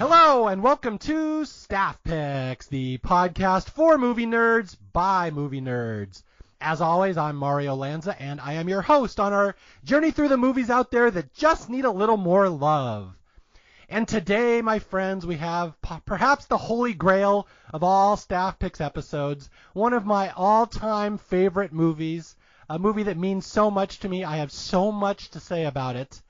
Hello and welcome to Staff Picks, the podcast for movie nerds by movie nerds. As always, I'm Mario Lanza and I am your host on our journey through the movies out there that just need a little more love. And today, my friends, we have perhaps the holy grail of all Staff Picks episodes, one of my all-time favorite movies, a movie that means so much to me. I have so much to say about it.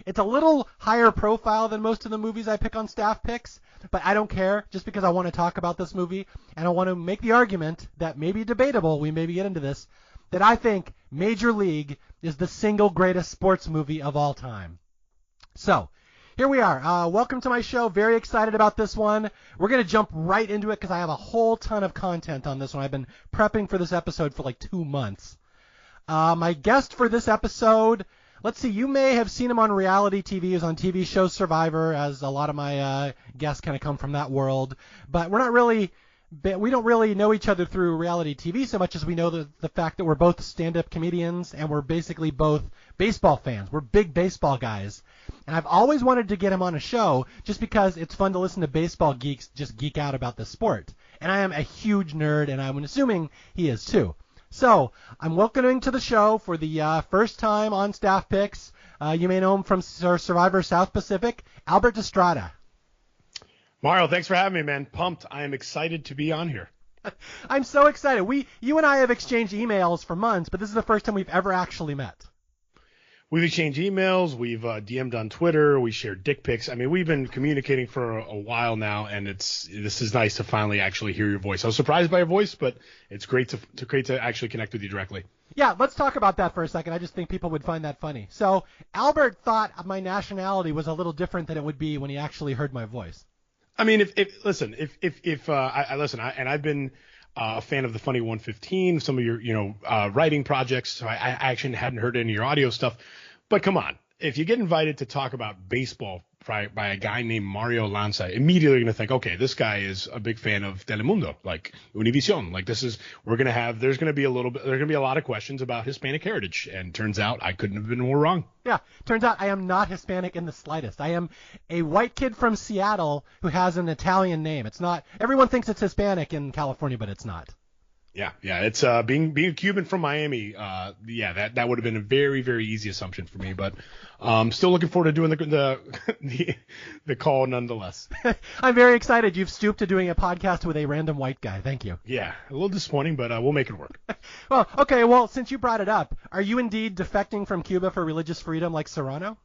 It's a little higher profile than most of the movies I pick on Staff Picks, but I don't care, just because I want to talk about this movie, and I want to make the argument that may be debatable, we maybe get into this, that I think Major League is the single greatest sports movie of all time. So, here we are. Welcome to my show. Very excited about this one. We're going to jump right into it because I have a whole ton of content on this one. I've been prepping for this episode for like 2 months. My guest for this episode... Let's see, you may have seen him on reality TV. He was on TV show Survivor, as a lot of my guests kind of come from that world. But we don't really know each other through reality TV so much as we know the fact that we're both stand-up comedians and we're basically both baseball fans. We're big baseball guys. And I've always wanted to get him on a show just because it's fun to listen to baseball geeks just geek out about the sport. And I am a huge nerd, and I'm assuming he is too. So, I'm welcoming to the show for the first time on Staff Picks. You may know him from Survivor South Pacific, Albert Destrade. Mario, thanks for having me, man. Pumped. I am excited to be on here. I'm so excited. You and I have exchanged emails for months, but this is the first time we've ever actually met. We've exchanged emails. We've DM'd on Twitter. We shared dick pics. I mean, we've been communicating for a while now, and this is nice to finally actually hear your voice. I was surprised by your voice, but it's great to actually connect with you directly. Yeah, let's talk about that for a second. I just think people would find that funny. So Albert thought my nationality was a little different than it would be when he actually heard my voice. I mean, I've been a fan of the Funny 115, some of your writing projects. So I actually hadn't heard any of your audio stuff. But come on, if you get invited to talk about baseball by a guy named Mario Lanza, immediately you're going to think, okay, this guy is a big fan of Telemundo, like Univision. Like there's going to be a lot of questions about Hispanic heritage. And turns out I couldn't have been more wrong. Yeah, turns out I am not Hispanic in the slightest. I am a white kid from Seattle who has an Italian name. It's not, everyone thinks it's Hispanic in California, but it's not. Yeah, it's being a Cuban from Miami. That would have been a very, very easy assumption for me, but still looking forward to doing the call nonetheless. I'm very excited. You've stooped to doing a podcast with a random white guy. Thank you. Yeah, a little disappointing, but we'll make it work. Well, okay. Well, since you brought it up, are you indeed defecting from Cuba for religious freedom like Serrano?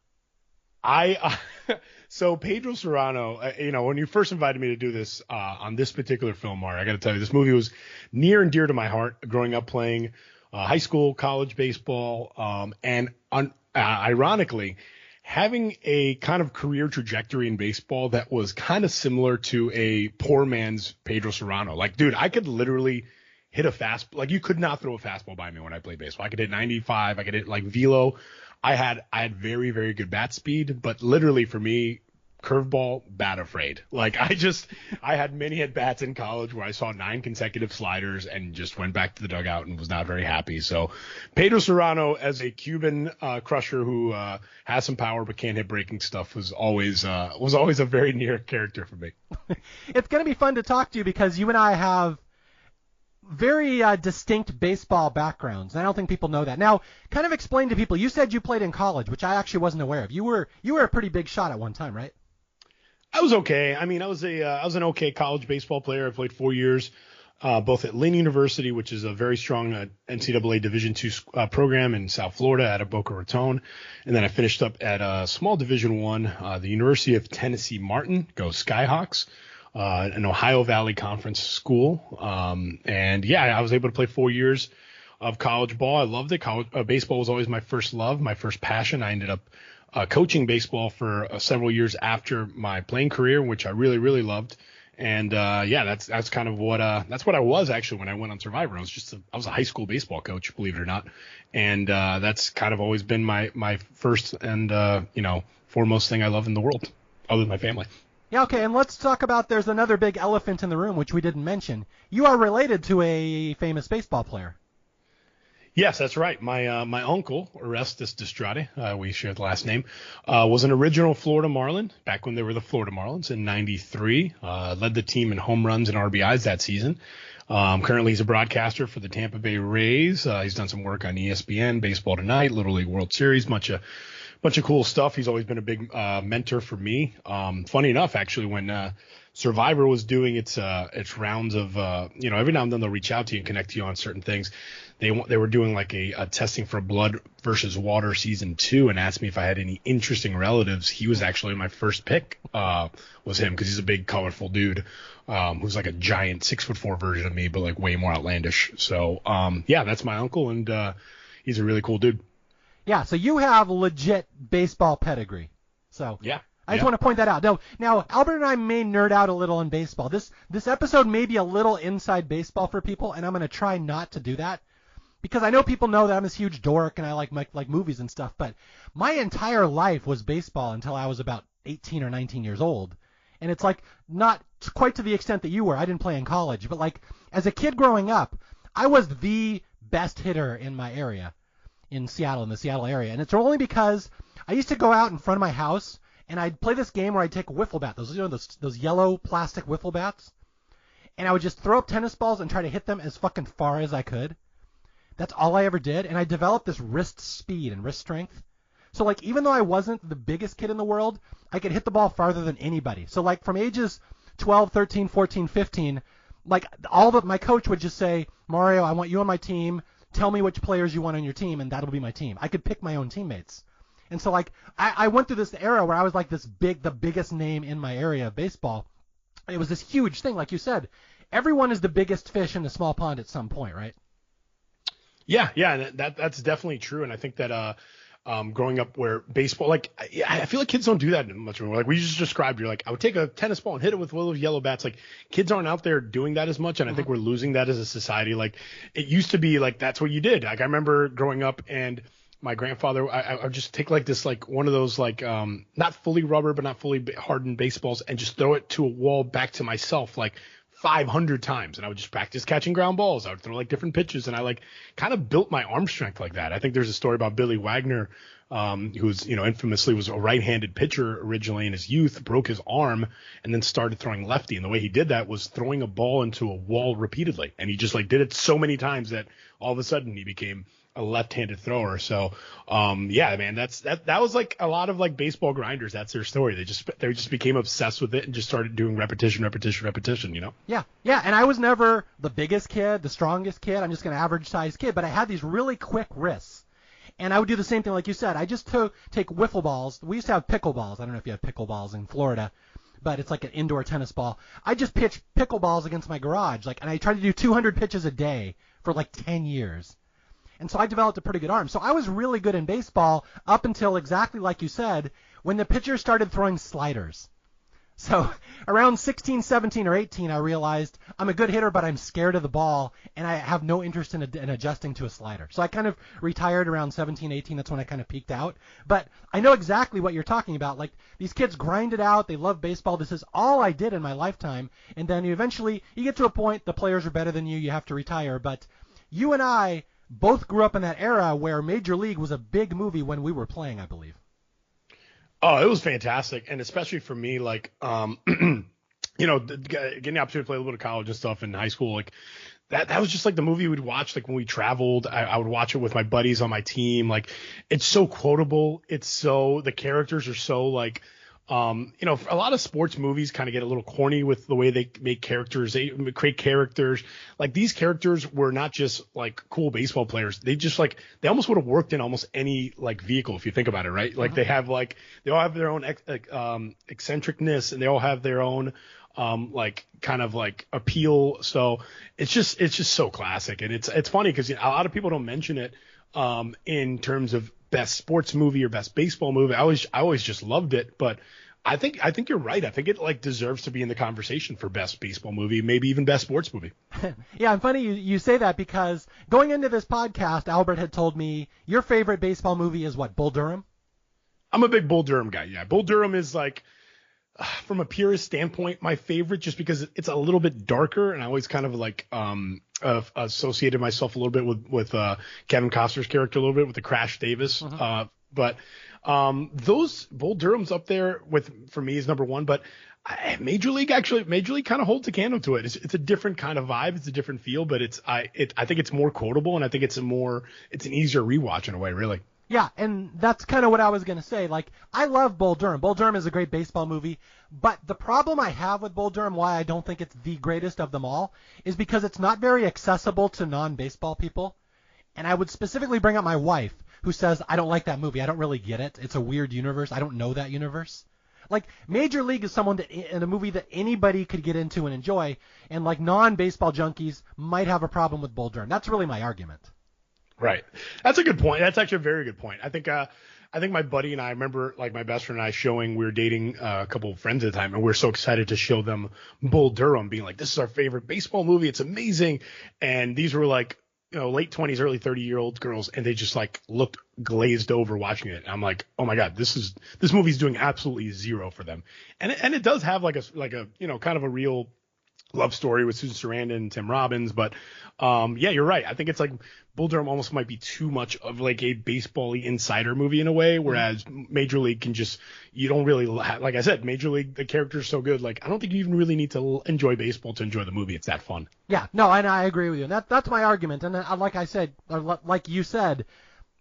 So Pedro Serrano, when you first invited me to do this on this particular film, Mario, I got to tell you, this movie was near and dear to my heart growing up playing high school, college baseball, and ironically, having a kind of career trajectory in baseball that was kind of similar to a poor man's Pedro Serrano. Like, dude, I could literally hit a fastball. Like, you could not throw a fastball by me when I played baseball. I could hit 95. I could hit like velo. I had very, very good bat speed, but literally for me, curveball, bat afraid. Like I had many at bats in college where I saw 9 consecutive sliders and just went back to the dugout and was not very happy. So Pedro Serrano as a Cuban crusher who has some power but can't hit breaking stuff was always a very near character for me. It's going to be fun to talk to you because you and I have very distinct baseball backgrounds. I don't think people know that. Now, kind of explain to people. You said you played in college, which I actually wasn't aware of. You were a pretty big shot at one time, right? I was okay. I mean, I was an okay college baseball player. I played 4 years, both at Lynn University, which is a very strong NCAA Division II program in South Florida out of Boca Raton, and then I finished up at a small Division I, the University of Tennessee Martin. Go Skyhawks. An Ohio Valley Conference school. I was able to play 4 years of college ball. I loved it. Baseball was always my first love, my first passion. I ended up coaching baseball for several years after my playing career, which I really, really loved. And that's kind of that's what I was actually when I went on Survivor. I was a high school baseball coach, believe it or not. And that's kind of always been my first and foremost thing I love in the world, other than my family. Yeah, okay, and let's talk about there's another big elephant in the room, which we didn't mention. You are related to a famous baseball player. Yes, that's right. My uncle, Orestes Destrade, we share the last name, was an original Florida Marlin back when they were the Florida Marlins in '93. Led the team in home runs and RBIs that season. Currently, he's a broadcaster for the Tampa Bay Rays. He's done some work on ESPN, Baseball Tonight, Little League World Series, bunch of cool stuff. He's always been a big mentor for me. Funny enough, actually, when Survivor was doing its rounds of, every now and then they'll reach out to you and connect you on certain things. They were doing like a testing for Blood versus Water season 2 and asked me if I had any interesting relatives. He was actually my first pick, was him, because he's a big, colorful dude who's like a giant 6'4" version of me, but like way more outlandish. So, yeah, that's my uncle, and he's a really cool dude. Yeah, so you have legit baseball pedigree. So yeah. I just want to point that out. Now, Albert and I may nerd out a little on baseball. This episode may be a little inside baseball for people, and I'm going to try not to do that, because I know people know that I'm this huge dork and I like movies and stuff, but my entire life was baseball until I was about 18 or 19 years old. And it's like not quite to the extent that you were. I didn't play in college, but like as a kid growing up, I was the best hitter in my area, in the Seattle area. And it's only because I used to go out in front of my house and I'd play this game where I'd take a wiffle bat, those yellow plastic wiffle bats, and I would just throw up tennis balls and try to hit them as fucking far as I could. That's all I ever did, and I developed this wrist speed and wrist strength. So like even though I wasn't the biggest kid in the world, I could hit the ball farther than anybody. So like from ages 12, 13, 14, 15, like my coach would just say, Mario, I want you on my team. Tell me which players you want on your team, and that'll be my team. I could pick my own teammates. And so like I went through this era where I was like the biggest name in my area of baseball. It was this huge thing, like you said. Everyone is the biggest fish in the small pond at some point, right? Yeah, and that's definitely true. And I think that growing up where baseball, like I feel like kids don't do that much anymore. Like we just described, you're like, I would take a tennis ball and hit it with one of those yellow bats. Like kids aren't out there doing that as much, and I think we're losing that as a society. Like it used to be like that's what you did. Like I remember growing up and my grandfather, I would just take like this, like one of those like not fully rubber but not fully hardened baseballs and just throw it to a wall back to myself like 500 times, and I would just practice catching ground balls. I would throw like different pitches, and I like kind of built my arm strength like that. I think there's a story about Billy Wagner, who's infamously was a right-handed pitcher originally in his youth, broke his arm, and then started throwing lefty. And the way he did that was throwing a ball into a wall repeatedly, and he just like did it so many times that all of a sudden he became a left-handed thrower. So, yeah, man, that was like a lot of like baseball grinders. That's their story. They just became obsessed with it and just started doing repetition. Yeah. And I was never the biggest kid, the strongest kid. I'm just an average sized kid, but I had these really quick wrists. And I would do the same thing like you said. I just take wiffle balls. We used to have pickleballs. I don't know if you have pickleballs in Florida, but it's like an indoor tennis ball. I just pitched pickleballs against my garage, and I tried to do 200 pitches a day for like 10 years. And so I developed a pretty good arm. So I was really good in baseball up until exactly like you said, when the pitchers started throwing sliders. So around 16, 17, or 18, I realized I'm a good hitter, but I'm scared of the ball, and I have no interest in adjusting to a slider. So I kind of retired around 17, 18. That's when I kind of peaked out. But I know exactly what you're talking about. Like, these kids grind it out. They love baseball. This is all I did in my lifetime. And then you get to a point, the players are better than you. You have to retire. But you and I both grew up in that era where Major League was a big movie when we were playing, I believe. Oh, it was fantastic. And especially for me, like, getting the opportunity to play a little bit of college and stuff in high school, like that was just like the movie we'd watch. Like when we traveled, I would watch it with my buddies on my team. Like it's so quotable. The characters are so like, a lot of sports movies kind of get a little corny with the way they make characters. They create characters. Like these characters were not just like cool baseball players. They just like, they almost would have worked in almost any like vehicle if you think about it, right? Like they all have their own eccentricness, and they all have their own like kind of like appeal. So it's just so classic. And it's funny because a lot of people don't mention it in terms of best sports movie or best baseball movie. I always just loved it, but I think you're right. I think it like deserves to be in the conversation for best baseball movie, maybe even best sports movie. Yeah, and funny you say that because going into this podcast, Albert had told me your favorite baseball movie is what, Bull Durham? I'm a big Bull Durham guy. Yeah, Bull Durham is like from a purist standpoint, my favorite, just because it's a little bit darker, and I always kind of like associated myself a little bit with Kevin Costner's character a little bit with the Crash Davis. But those Bull Durham's up there for me is number one. But Major League kind of holds a candle to it. It's a different kind of vibe. It's a different feel, but I think it's more quotable, and I think it's an easier rewatch in a way, really. Yeah, and that's kind of what I was going to say. Like, I love Bull Durham. Bull Durham is a great baseball movie, but the problem I have with Bull Durham, why I don't think it's the greatest of them all, is because it's not very accessible to non-baseball people. And I would specifically bring up my wife, who says, I don't like that movie. I don't really get it. It's a weird universe. I don't know that universe. Like, Major League is someone that in a movie that anybody could get into and enjoy, and like non-baseball junkies might have a problem with Bull Durham. That's really my argument. Right. That's a good point. That's actually a very good point. I think my buddy and I remember, like, my best friend and I we were dating a couple of friends at the time, and we were so excited to show them Bull Durham, being like, this is our favorite baseball movie. It's amazing. And these were like, late 20s, early 30-year-old girls, and they just like looked glazed over watching it. And I'm like, oh my God, this movie's doing absolutely zero for them. And it does have like a kind of a real love story with Susan Sarandon and Tim Robbins, but yeah, you're right. I think it's like Bull Durham almost might be too much of like a baseball-y insider movie in a way, whereas Major League you don't really, like I said, Major League, the character's so good, like I don't think you even really need to enjoy baseball to enjoy the movie. It's that fun. Yeah, no, and I agree with you. That's my argument, and like I said, like you said,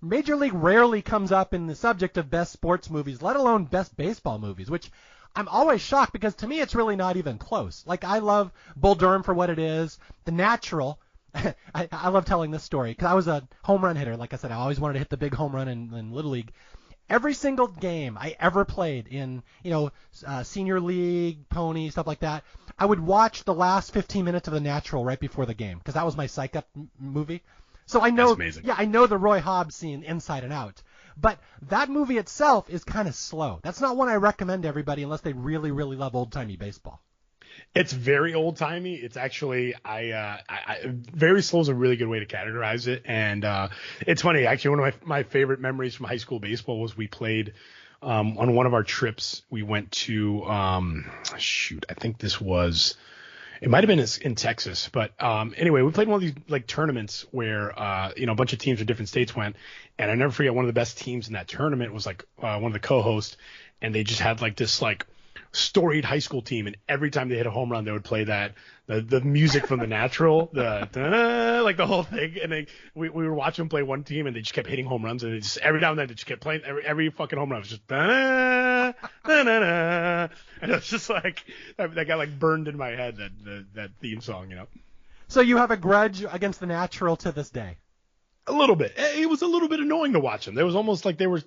Major League rarely comes up in the subject of best sports movies, let alone best baseball movies, which I'm always shocked because to me it's really not even close. Like, I love Bull Durham for what it is. The Natural, I love telling this story because I was a home run hitter. Like I said, I always wanted to hit the big home run in Little League. Every single game I ever played in, senior league, pony, stuff like that, I would watch the last 15 minutes of The Natural right before the game because that was my psych up movie. So I know, I know the Roy Hobbs scene inside and out. But that movie itself is kind of slow. That's not one I recommend to everybody unless they really, really love old-timey baseball. It's very old-timey. It's actually, very slow is a really good way to categorize it. And it's funny, actually, one of my favorite memories from high school baseball was we played on one of our trips. We went to, I think this was, it might have been in Texas, but anyway, we played one of these like tournaments where a bunch of teams from different states went, and I never forget one of the best teams in that tournament was like one of the co-hosts, and they just had like this like storied high school team, and every time they hit a home run, they would play the music from The Natural, like the whole thing, and we were watching them play one team, and they just kept hitting home runs, and every now and then they just kept playing every fucking home run was just and it was just like that got like burned in my head, that theme song, So you have a grudge against The Natural to this day? A little bit. It was a little bit annoying to watch them. There was almost like they were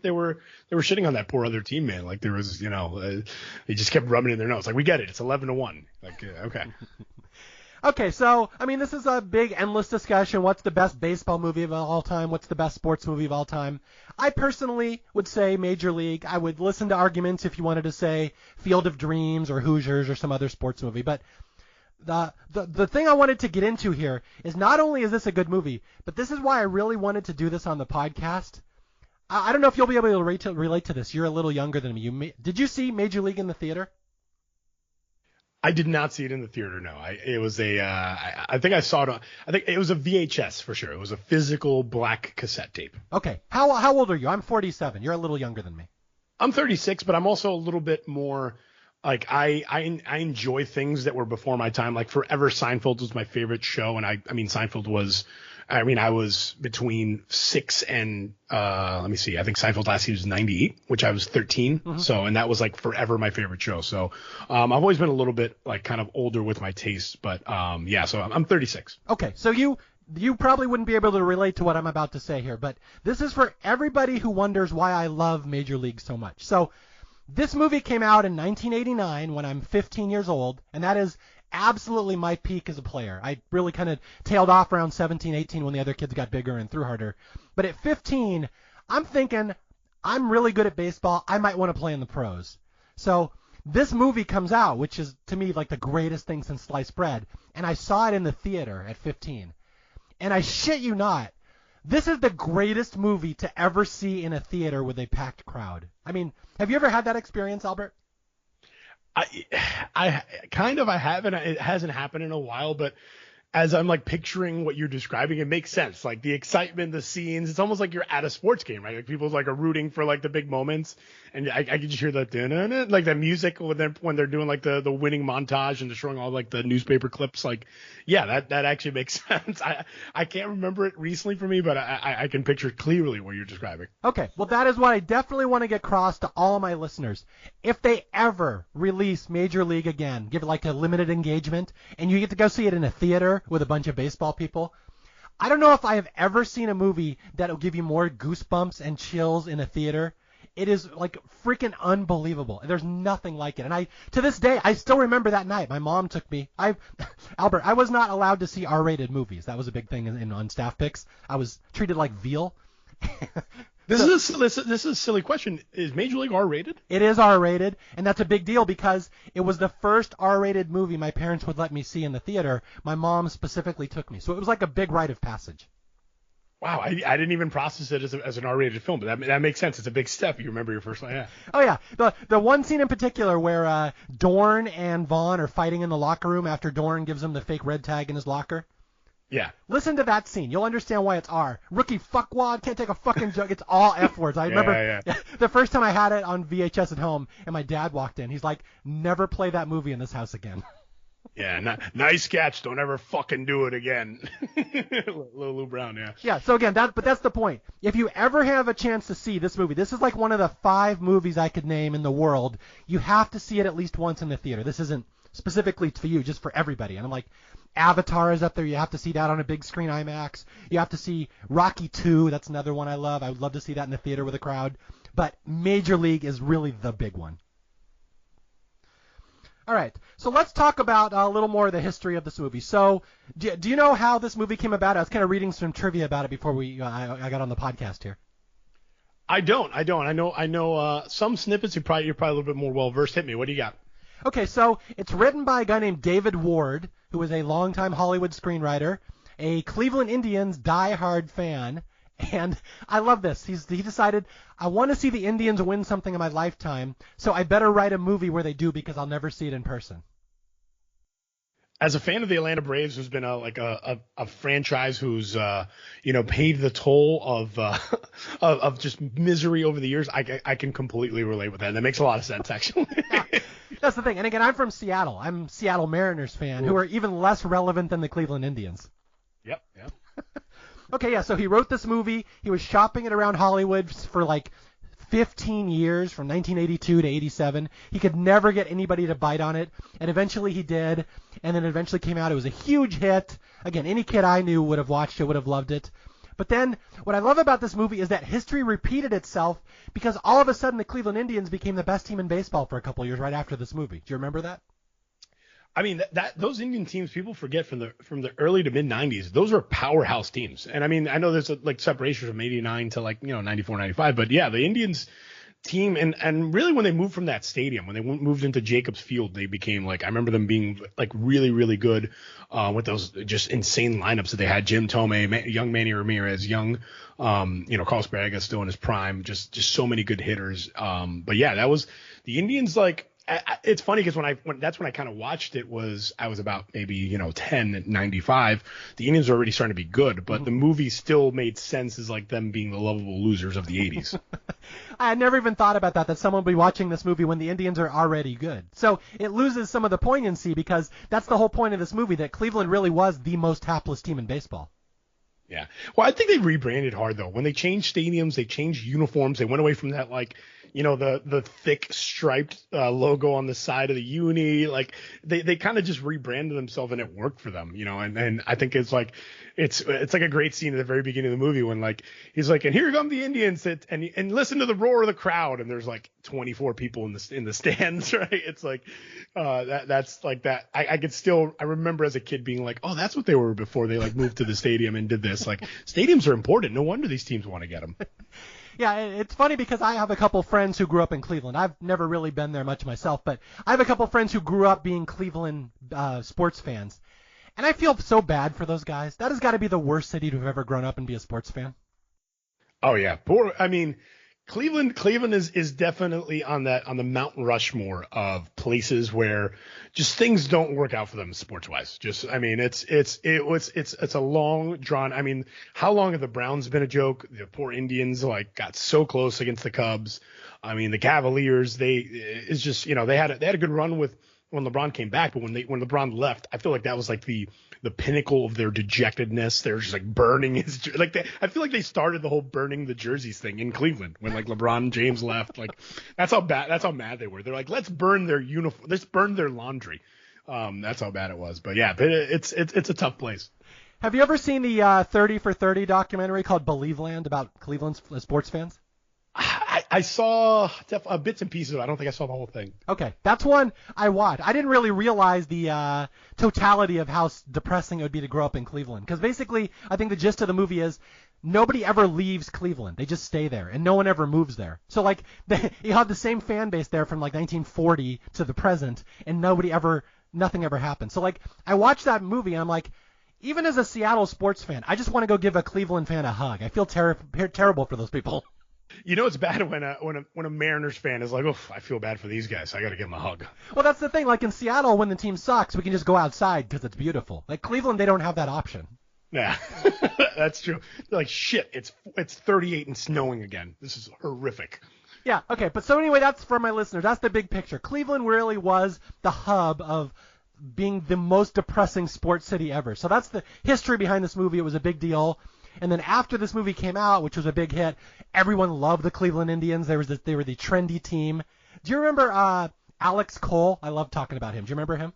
shitting on that poor other team, man. Like there was, they just kept rubbing it in their nose. Like, we get it. It's 11-1. Like, okay. Okay, so, I mean, this is a big, endless discussion. What's the best baseball movie of all time? What's the best sports movie of all time? I personally would say Major League. I would listen to arguments if you wanted to say Field of Dreams or Hoosiers or some other sports movie. But the thing I wanted to get into here is not only is this a good movie, but this is why I really wanted to do this on the podcast. I don't know if you'll be able to relate to this. You're a little younger than me. Did you see Major League in the theater? I did not see it in the theater. No, it was I think I saw it I think it was a VHS for sure. It was a physical black cassette tape. Okay. How old are you? I'm 47. You're a little younger than me. I'm 36, but I'm also a little bit more like I enjoy things that were before my time. Like forever, Seinfeld was my favorite show, and I mean Seinfeld was. I mean, I was between 6 and let me see. I think Seinfeld last season was 98, which I was 13. Mm-hmm. So, and that was like forever my favorite show. So, I've always been a little bit like kind of older with my tastes, but yeah. So I'm 36. Okay, so you probably wouldn't be able to relate to what I'm about to say here, but this is for everybody who wonders why I love Major League so much. So, this movie came out in 1989 when I'm 15 years old, and that is absolutely my peak as a player. I really kind of tailed off around 17, 18 when the other kids got bigger and threw harder. But at 15, I'm thinking I'm really good at baseball. I might want to play in the pros. So this movie comes out, which is to me like the greatest thing since sliced bread. And I saw it in the theater at 15. And I shit you not, this is the greatest movie to ever see in a theater with a packed crowd. I mean, have you ever had that experience, Albert? I, I haven't. It hasn't happened in a while, but as I'm like picturing what you're describing, it makes sense. Like the excitement, the scenes, it's almost like you're at a sports game, right? Like people like are rooting for like the big moments, and I can just hear that like that music when they're doing like the winning montage and they're showing all like the newspaper clips. Like, yeah, that actually makes sense. I can't remember it recently for me, but I can picture clearly what you're describing. Okay, well that is what I definitely want to get across to all of my listeners. If they ever release Major League again, give it like a limited engagement, and you get to go see it in a theater with a bunch of baseball people, I don't know if I have ever seen a movie that will give you more goosebumps and chills in a theater. It is like freaking unbelievable. There's nothing like it. And to this day, I still remember that night. My mom took me. Albert, I was not allowed to see R-rated movies. That was a big thing on staff picks. I was treated like veal. This is a silly question. Is Major League R-rated? It is R-rated, and that's a big deal because it was the first R-rated movie my parents would let me see in the theater. My mom specifically took me, so it was like a big rite of passage. Wow, I didn't even process it as an R-rated film, but that makes sense. It's a big step. You remember your first one, yeah. Oh yeah, the one scene in particular where Dorn and Vaughn are fighting in the locker room after Dorn gives him the fake red tag in his locker. Yeah. Listen to that scene. You'll understand why it's R. Rookie fuckwad, can't take a fucking joke. It's all F words. I remember the first time I had it on VHS at home, and my dad walked in. He's like, never play that movie in this house again. Yeah, nice catch. Don't ever fucking do it again. Lou Brown, yeah. Yeah, so again, but that's the point. If you ever have a chance to see this movie, this is like one of the 5 movies I could name in the world. You have to see it at least once in the theater. This isn't specifically for you, just for everybody. And I'm like, Avatar is up there. You have to see that on a big screen IMAX. You have to see Rocky 2. That's another one I love. I would love to see that in the theater with a crowd. But Major League is really the big one. All right, so let's talk about a little more of the history of this movie. So, do you know how this movie came about? I was kind of reading some trivia about it before I got on the podcast here. I don't. I know some snippets. You're probably a little bit more well versed. Hit me. What do you got? Okay, so it's written by a guy named David Ward, who is a longtime Hollywood screenwriter, a Cleveland Indians diehard fan, and I love this. He decided, I want to see the Indians win something in my lifetime, so I better write a movie where they do because I'll never see it in person. As a fan of the Atlanta Braves, who's been a franchise who's paid the toll of just misery over the years, I can completely relate with that. And that makes a lot of sense, actually. That's the thing. And again, I'm from Seattle. I'm a Seattle Mariners fan, who are even less relevant than the Cleveland Indians. Yep. Okay, yeah, so he wrote this movie. He was shopping it around Hollywood for like 15 years, from 1982 to 87. He could never get anybody to bite on it, and eventually he did, and then it eventually came out. It was a huge hit. Again, any kid I knew would have watched it, would have loved it. But then what I love about this movie is that history repeated itself because all of a sudden the Cleveland Indians became the best team in baseball for a couple of years right after this movie. Do you remember that? I mean, those Indian teams, people forget from the early to mid 90s, those were powerhouse teams. And I mean, I know there's like separation from 89 to 94, 95, but yeah, the Indians team and really when they moved from that stadium, when they moved into Jacobs Field, they became I remember them being really, really good with those just insane lineups that they had. Jim Thome, young Manny Ramirez, young, Carlos Braga still in his prime, just so many good hitters. But yeah, that was the Indians it's funny because that's when I kind of watched it I was about maybe 10 at 95. The Indians were already starting to be good, but the movie still made sense as them being the lovable losers of the 80s. I had never even thought about that someone would be watching this movie when the Indians are already good. So it loses some of the poignancy because that's the whole point of this movie, that Cleveland really was the most hapless team in baseball. Yeah. Well, I think they rebranded hard though. When they changed stadiums, they changed uniforms. They went away from that the thick striped logo on the side of the uni. They kind of just rebranded themselves and it worked for them, and I think it's it's like a great scene at the very beginning of the movie when he's like, and here come the Indians and listen to the roar of the crowd, and there's 24 people in the stands, right? It's that's like that. I remember as a kid being like, oh, that's what they were before they moved to the stadium and did this. Stadiums are important. No wonder these teams want to get them. Yeah, it's funny because I have a couple friends who grew up in Cleveland. I've never really been there much myself, but I have a couple friends who grew up being Cleveland sports fans. And I feel so bad for those guys. That has got to be the worst city to have ever grown up and be a sports fan. Oh, yeah. Cleveland is definitely on the Mount Rushmore of places where just things don't work out for them sports wise. Just I mean it's a long drawn. I mean, how long have the Browns been a joke? The poor Indians like got so close against the Cubs. I mean the Cavaliers, it's just, they had a good run with when LeBron came back, but when LeBron left, I feel like that was like the pinnacle of their dejectedness. They're just like burning I feel like they started the whole burning the jerseys thing in Cleveland when like LeBron James left. Like that's how mad they were. They're like, let's burn their uniform, let's burn their laundry. That's how bad it was. But yeah, it's a tough place. Have you ever seen the 30 for 30 documentary called Believeland about Cleveland sports fans? I saw bits and pieces. I don't think I saw the whole thing. Okay, that's one I watched. I didn't really realize the totality of how depressing it would be to grow up in Cleveland. Because basically, I think the gist of the movie is nobody ever leaves Cleveland. They just stay there, and no one ever moves there. So, like, you have the same fan base there from, like, 1940 to the present, and nothing ever happened. So, like, I watched that movie, and I'm like, even as a Seattle sports fan, I just want to go give a Cleveland fan a hug. I feel terrible for those people. It's bad when a Mariners fan is like, oh, I feel bad for these guys. I got to give them a hug. Well, that's the thing. Like in Seattle, when the team sucks, we can just go outside because it's beautiful. Like Cleveland, they don't have that option. Yeah, that's true. They're like, shit, it's 38 and snowing again. This is horrific. Yeah, okay. But so anyway, that's for my listeners. That's the big picture. Cleveland really was the hub of being the most depressing sports city ever. So that's the history behind this movie. It was a big deal. And then after this movie came out, which was a big hit, everyone loved the Cleveland Indians. They were the trendy team. Do you remember Alex Cole? I love talking about him. Do you remember him?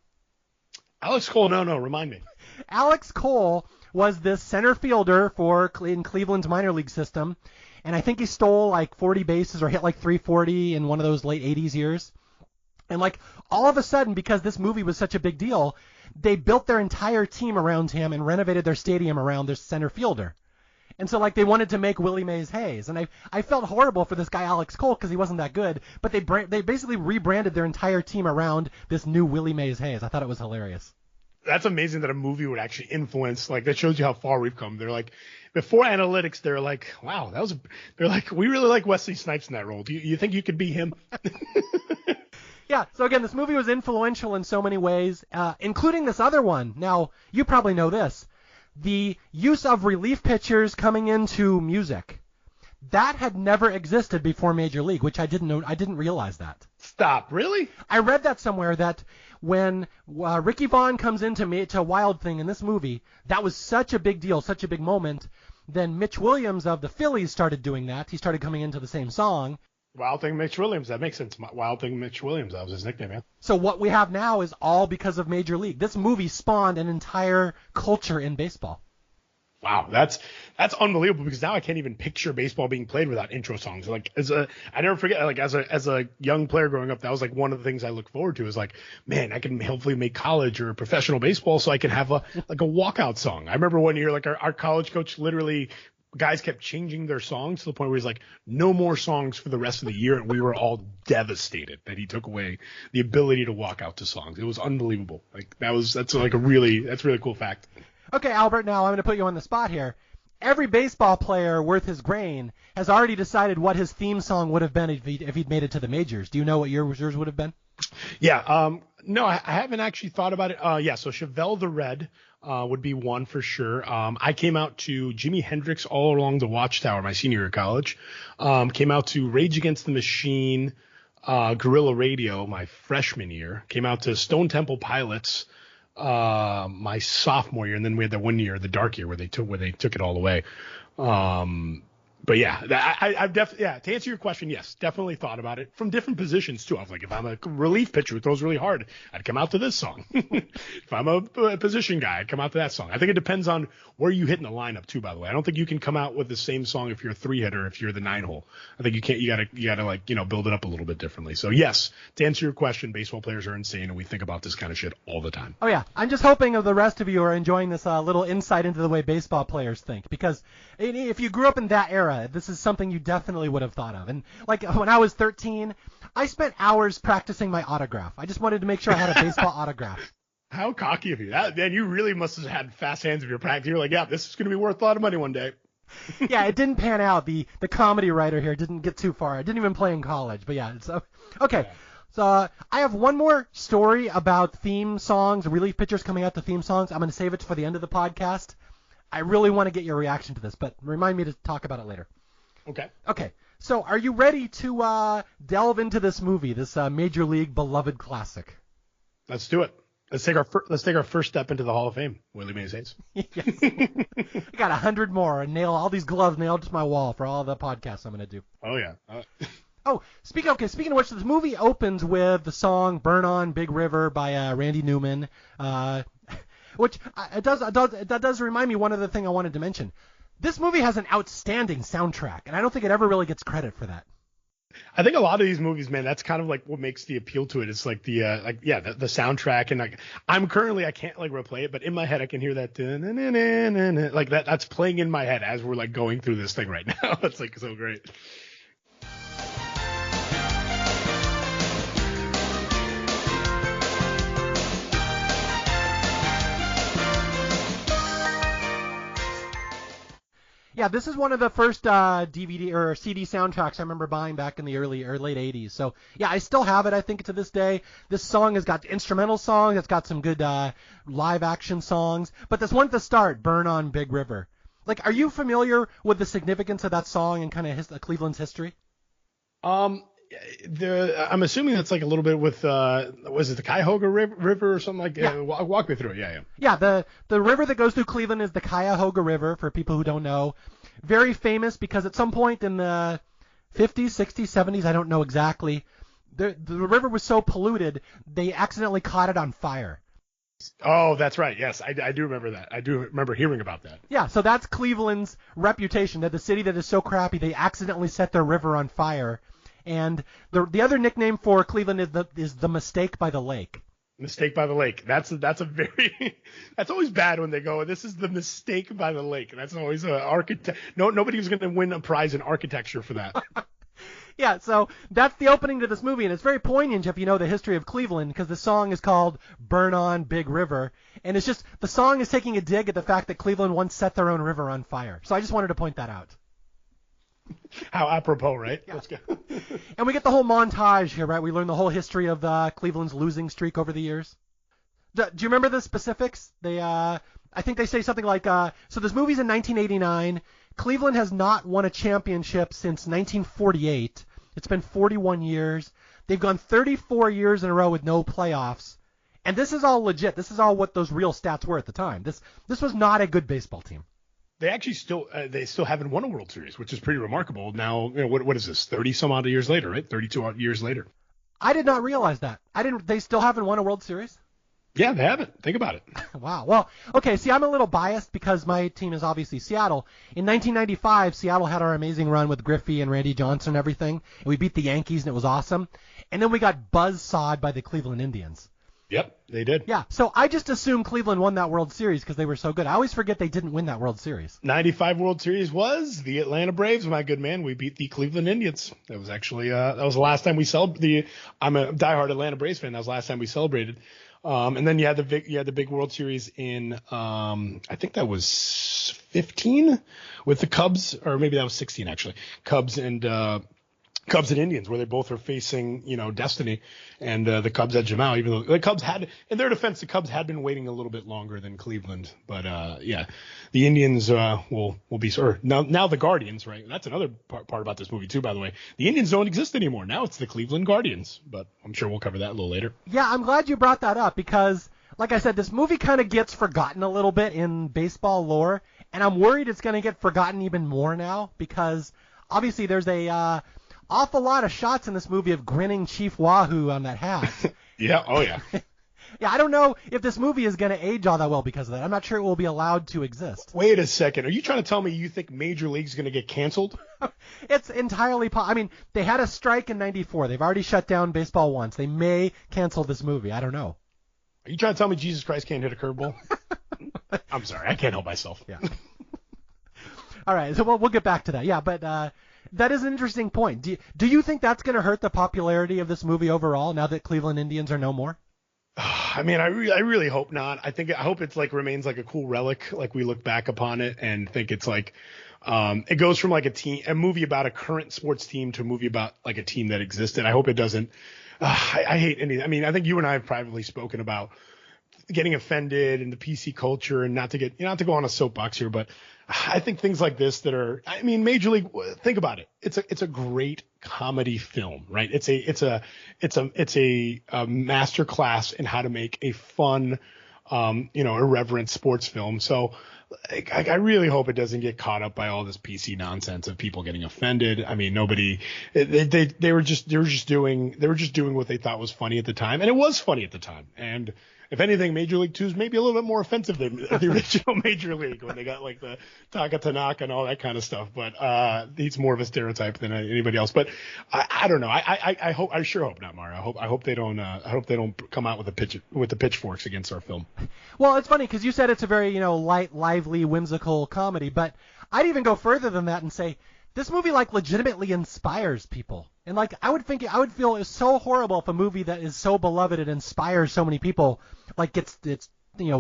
Alex Cole? No. Remind me. Alex Cole was this center fielder in Cleveland's minor league system. And I think he stole like 40 bases or hit like 340 in one of those late 80s years. And like all of a sudden, because this movie was such a big deal, they built their entire team around him and renovated their stadium around their center fielder. And so, like, they wanted to make Willie Mays Hayes. And I felt horrible for this guy, Alex Cole, because he wasn't that good. But they basically rebranded their entire team around this new Willie Mays Hayes. I thought it was hilarious. That's amazing that a movie would actually influence. Like, that shows you how far we've come. They're like, before analytics, they're like, wow, they're like, we really like Wesley Snipes in that role. Do you think you could be him? Yeah, so again, this movie was influential in so many ways, including this other one. Now, you probably know this. The use of relief pitchers coming into music. That had never existed before Major League, which I didn't know. I didn't realize that. Stop, really? I read that somewhere that when Ricky Vaughn comes to Wild Thing in this movie, that was such a big deal, such a big moment. Then Mitch Williams of the Phillies started doing that. He started coming into the same song. Wild Thing Mitch Williams. That makes sense. Wild Thing Mitch Williams. That was his nickname, man. So what we have now is all because of Major League. This movie spawned an entire culture in baseball. Wow, that's unbelievable, because now I can't even picture baseball being played without intro songs. Like I never forget, like as a young player growing up, that was like one of the things I look forward to, is like, man, I can hopefully make college or professional baseball so I can have a walkout song. I remember one year, like our college coach, literally guys kept changing their songs to the point where he's like, no more songs for the rest of the year, and we were all devastated that he took away the ability to walk out to songs. It was unbelievable. Like that's a really cool fact. Okay, Albert, now I'm going to put you on the spot here. Every baseball player worth his grain has already decided what his theme song would have been if he'd made it to the majors. Do you know what yours would have been? Yeah, no, I haven't actually thought about it. Yeah, so Chevelle the Red would be one for sure. I came out to Jimi Hendrix All Along the Watchtower my senior year of college. Came out to Rage Against the Machine, Guerrilla Radio my freshman year. Came out to Stone Temple Pilots my sophomore year, and then we had that one year, the dark year, where they took it all away. But yeah, I've definitely, to answer your question, yes, definitely thought about it from different positions too. I was like, if I'm a relief pitcher who throws really hard, I'd come out to this song. If I'm a position guy, I'd come out to that song. I think it depends on where you hit in the lineup too, by the way. I don't think you can come out with the same song if you're a 3-hitter, if you're the 9-hole. I think you gotta like, build it up a little bit differently. So yes, to answer your question, baseball players are insane, and we think about this kind of shit all the time. Oh yeah, I'm just hoping the rest of you are enjoying this little insight into the way baseball players think, because if you grew up in that era, this is something you definitely would have thought of. And like when I was 13, I spent hours practicing my autograph. I just wanted to make sure I had a baseball autograph. How cocky of you. Man, you really must have had fast hands of your practice. You're like, yeah, this is going to be worth a lot of money one day. Yeah, it didn't pan out. The comedy writer here didn't get too far. It didn't even play in college. But yeah, so okay. Yeah. So I have one more story about theme songs, relief pictures coming out to theme songs. I'm going to save it for the end of the podcast. I really want to get your reaction to this, but remind me to talk about it later. Okay. Okay. So are you ready to delve into this movie, this Major League beloved classic? Let's do it. Let's take our first step into the Hall of Fame, Willie Mays Hayes. Yes. I got 100 more and nail all these gloves nailed to my wall for all the podcasts I'm going to do. Oh yeah. Oh, speaking of which, this movie opens with the song "Burn On Big River" by Randy Newman, which that does remind me one other thing I wanted to mention. This movie has an outstanding soundtrack, and I don't think it ever really gets credit for that. I think a lot of these movies, man, that's kind of like what makes the appeal to it. It's like the soundtrack, and like I can't like replay it, but in my head I can hear that like that's playing in my head as we're like going through this thing right now. It's like so great. Yeah, this is one of the first DVD or CD soundtracks I remember buying back in the early or late 80s. So, yeah, I still have it, I think, to this day. This song has got instrumental songs. It's got some good live action songs. But this one at the start, Burn On Big River. Like, are you familiar with the significance of that song and kind of Cleveland's history? I'm assuming that's like a little bit with was it the Cuyahoga River or something like that? Yeah. Walk me through it. Yeah. Yeah, the river that goes through Cleveland is the Cuyahoga River, for people who don't know. Very famous because at some point in the 50s, 60s, 70s, I don't know exactly, the river was so polluted, they accidentally caught it on fire. Oh, that's right. Yes, I do remember that. I do remember hearing about that. Yeah, so that's Cleveland's reputation, that the city that is so crappy, they accidentally set their river on fire. And the other nickname for Cleveland is the Mistake by the Lake. Mistake by the Lake. That's that's always bad when they go, this is the Mistake by the Lake. That's always an architect. Nobody's going to win a prize in architecture for that. Yeah, so that's the opening to this movie, and it's very poignant if you know the history of Cleveland, because the song is called Burn On Big River, and it's just, the song is taking a dig at the fact that Cleveland once set their own river on fire. So I just wanted to point that out. How apropos, right? Yeah. Let's go. And we get the whole montage here, right? We learn the whole history of Cleveland's losing streak over the years. Do you remember the specifics? I think they say something like, so this movie's in 1989. Cleveland has not won a championship since 1948. It's been 41 years. They've gone 34 years in a row with no playoffs. And this is all legit. This is all what those real stats were at the time. This was not a good baseball team. They actually still haven't won a World Series, which is pretty remarkable. Now, what is this? 30 some odd years later, right? 32 odd years later. I did not realize that. They still haven't won a World Series? Yeah, they haven't. Think about it. Wow. Well, okay. See, I'm a little biased because my team is obviously Seattle. In 1995, Seattle had our amazing run with Griffey and Randy Johnson and everything, and we beat the Yankees, and it was awesome. And then we got buzzsawed by the Cleveland Indians. Yep, they did. Yeah, so I just assumed Cleveland won that World Series because they were so good. I always forget they didn't win that World Series. 95 World Series was the Atlanta Braves, my good man. We beat the Cleveland Indians. That was actually that was the last time we celebrated. I'm a diehard Atlanta Braves fan. That was the last time we celebrated. And then you had the big World Series in I think that was 15 with the Cubs, or maybe that was 16 actually. Cubs and Indians, where they both are facing, destiny, and the Cubs had Jamal, even though the Cubs had, in their defense, the Cubs had been waiting a little bit longer than Cleveland, but the Indians will be, or now the Guardians, right? That's another part about this movie too, by the way. The Indians don't exist anymore. Now it's the Cleveland Guardians, but I'm sure we'll cover that a little later. Yeah, I'm glad you brought that up because, like I said, this movie kind of gets forgotten a little bit in baseball lore, and I'm worried it's going to get forgotten even more now because obviously there's a awful lot of shots in this movie of grinning Chief Wahoo on that hat. Yeah, oh yeah. Yeah, I don't know if this movie is going to age all that well because of that. I'm not sure it will be allowed to exist. Wait a second. Are you trying to tell me you think Major League's going to get canceled? It's entirely I mean, they had a strike in 94. They've already shut down baseball once. They may cancel this movie. I don't know. Are you trying to tell me Jesus Christ can't hit a curveball? I'm sorry. I can't help myself. Yeah. All right. So we'll get back to that. Yeah, but that is an interesting point. Do you think that's going to hurt the popularity of this movie overall now that Cleveland Indians are no more? I mean, I really hope not. I hope it's like remains like a cool relic. Like we look back upon it and think it's like, it goes from like a movie about a current sports team to a movie about like a team that existed. I hope it doesn't. I hate any. I mean, I think you and I have privately spoken about getting offended in the PC culture, and not to go on a soapbox here, but I think things like this that are, I mean, Major League, think about it. It's a great comedy film, right? It's a master class in how to make a fun, irreverent sports film. So I really hope it doesn't get caught up by all this PC nonsense of people getting offended. I mean, they were just doing what they thought was funny at the time, and it was funny at the time. And if anything, Major League 2 is maybe a little bit more offensive than the original Major League when they got like the Taka Tanaka and all that kind of stuff. But he's more of a stereotype than anybody else. But I don't know. I sure hope not, Mario. I hope they don't come out with the pitchforks against our film. Well, it's funny because you said it's a very light, lively, whimsical comedy, but I'd even go further than that and say this movie like legitimately inspires people. And like I would feel it's so horrible if a movie that is so beloved and inspires so many people like gets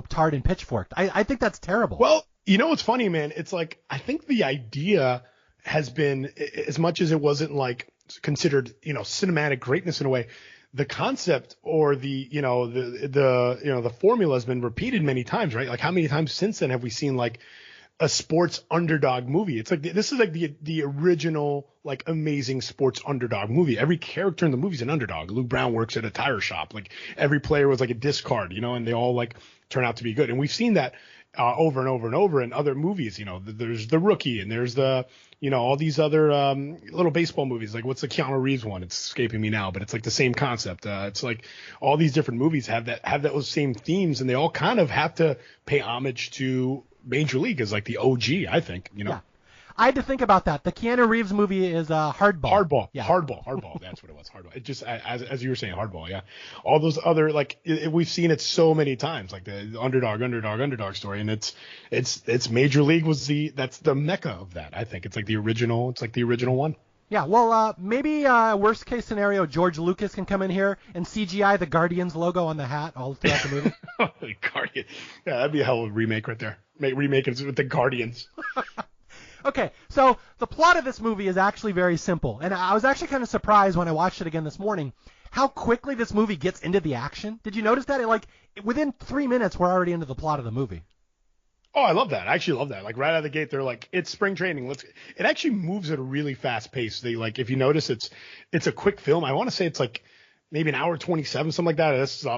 tarred and pitchforked. I think that's terrible. Well, what's funny, man? It's like I think the idea has been, as much as it wasn't like considered cinematic greatness in a way, the concept or the formula has been repeated many times, right? Like how many times since then have we seen like a sports underdog movie? It's like this is like the original like amazing sports underdog movie. Every character in the movie is an underdog. Luke Brown works at a tire shop. Like every player was like a discard, and they all like turn out to be good. And we've seen that over and over and over in other movies. There's The Rookie, and there's the all these other little baseball movies. Like what's the Keanu Reeves one? It's escaping me now, but it's like the same concept. It's like all these different movies have those same themes, and they all kind of have to pay homage to Major League as like the OG, I think. Yeah. I had to think about that. The Keanu Reeves movie is Hardball. Hardball. Yeah. Hardball. That's what it was. Hardball. It just, as you were saying, Hardball. Yeah. All those other, like, we've seen it so many times, like the underdog story. And it's Major League that's the mecca of that. I think it's like the original one. Yeah. Well, maybe worst case scenario, George Lucas can come in here and CGI the Guardians logo on the hat all throughout the movie. Guardian. Yeah, that'd be a hell of a remake right there. Remake it with the Guardians. Okay, so the plot of this movie is actually very simple, and I was actually kind of surprised when I watched it again this morning how quickly this movie gets into the action. Did you notice that? Within 3 minutes, we're already into the plot of the movie. Oh, I love that. I actually love that. Like right out of the gate, they're like, it's spring training. It actually moves at a really fast pace. If you notice, it's a quick film. I want to say it's like maybe an hour 27, something like that.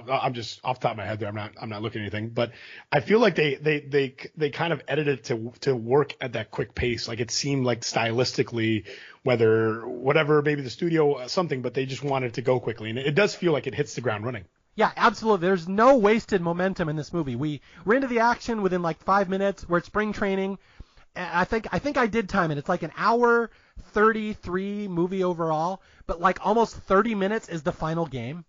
I'm just off the top of my head there. I'm not looking at anything, but I feel like they kind of edited it to work at that quick pace. Like it seemed like stylistically, whatever, maybe the studio something, but they just wanted it to go quickly, and it does feel like it hits the ground running. Yeah, absolutely. There's no wasted momentum in this movie. We're into the action within like 5 minutes. We're at spring training. I think I did time it. It's like an hour 33 movie overall, but like almost 30 minutes is the final game.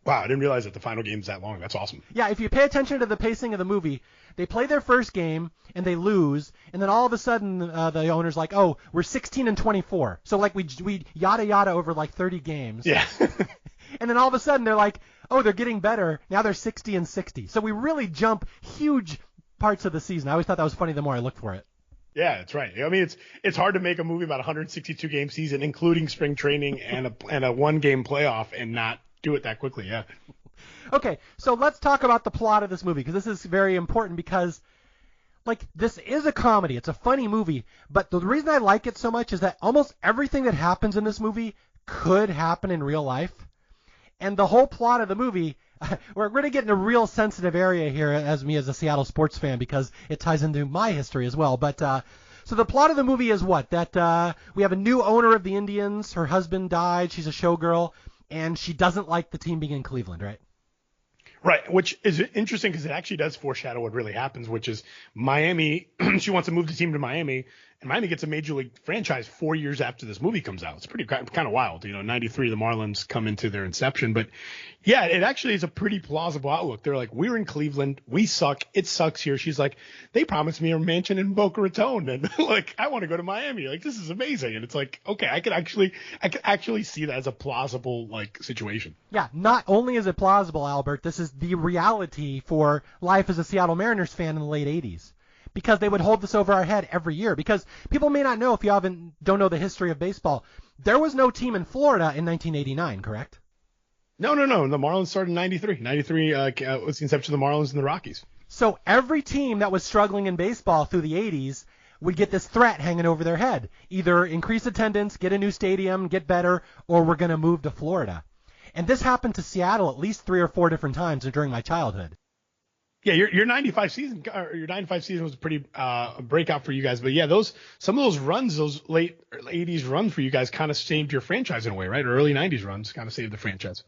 Wow, I didn't realize that the final game's that long. That's awesome. Yeah, if you pay attention to the pacing of the movie, they play their first game and they lose, and then all of a sudden the owner's like, "Oh, we're 16-24." So like we yada yada over like 30 games. Yeah. And then all of a sudden they're like, "Oh, they're getting better. Now they're 60-60." So we really jump huge parts of the season. I always thought that was funny the more I looked for it. Yeah, that's right. I mean, it's hard to make a movie about a 162 game season, including spring training and a one game playoff, and not do it that quickly. Yeah. Okay, so let's talk about the plot of this movie, because this is very important, because like this is a comedy. It's a funny movie, but the reason I like it so much is that almost everything that happens in this movie could happen in real life. And the whole plot of the movie, we're going to get in a real sensitive area here as a Seattle sports fan, because it ties into my history as well. But so the plot of the movie is what? That we have a new owner of the Indians. Her husband died. She's a showgirl, and she doesn't like the team being in Cleveland, right? Right, which is interesting because it actually does foreshadow what really happens, which is Miami. She wants to move the team to Miami, and Miami gets a major league franchise 4 years after this movie comes out. It's pretty kind of wild. 93, the Marlins come into their inception. But yeah, it actually is a pretty plausible outlook. They're like, we're in Cleveland. We suck. It sucks here. She's like, they promised me a mansion in Boca Raton, and like, I want to go to Miami. Like, this is amazing. And it's like, okay, I could actually see that as a plausible like situation. Yeah, not only is it plausible, Albert, this is was the reality for life as a Seattle Mariners fan in the late 80s. Because they would hold this over our head every year. Because people may not know, if you don't know the history of baseball, there was no team in Florida in 1989, correct? No. The Marlins started in 93. 93 was the inception of the Marlins and the Rockies. So every team that was struggling in baseball through the 80s would get this threat hanging over their head. Either increase attendance, get a new stadium, get better, or we're going to move to Florida. And this happened to Seattle at least 3 or 4 different times during my childhood. Yeah, your 95 season was a pretty breakout for you guys. But yeah, some of those runs, those late 80s runs for you guys kind of saved your franchise in a way, right? Or early 90s runs kind of saved the franchise.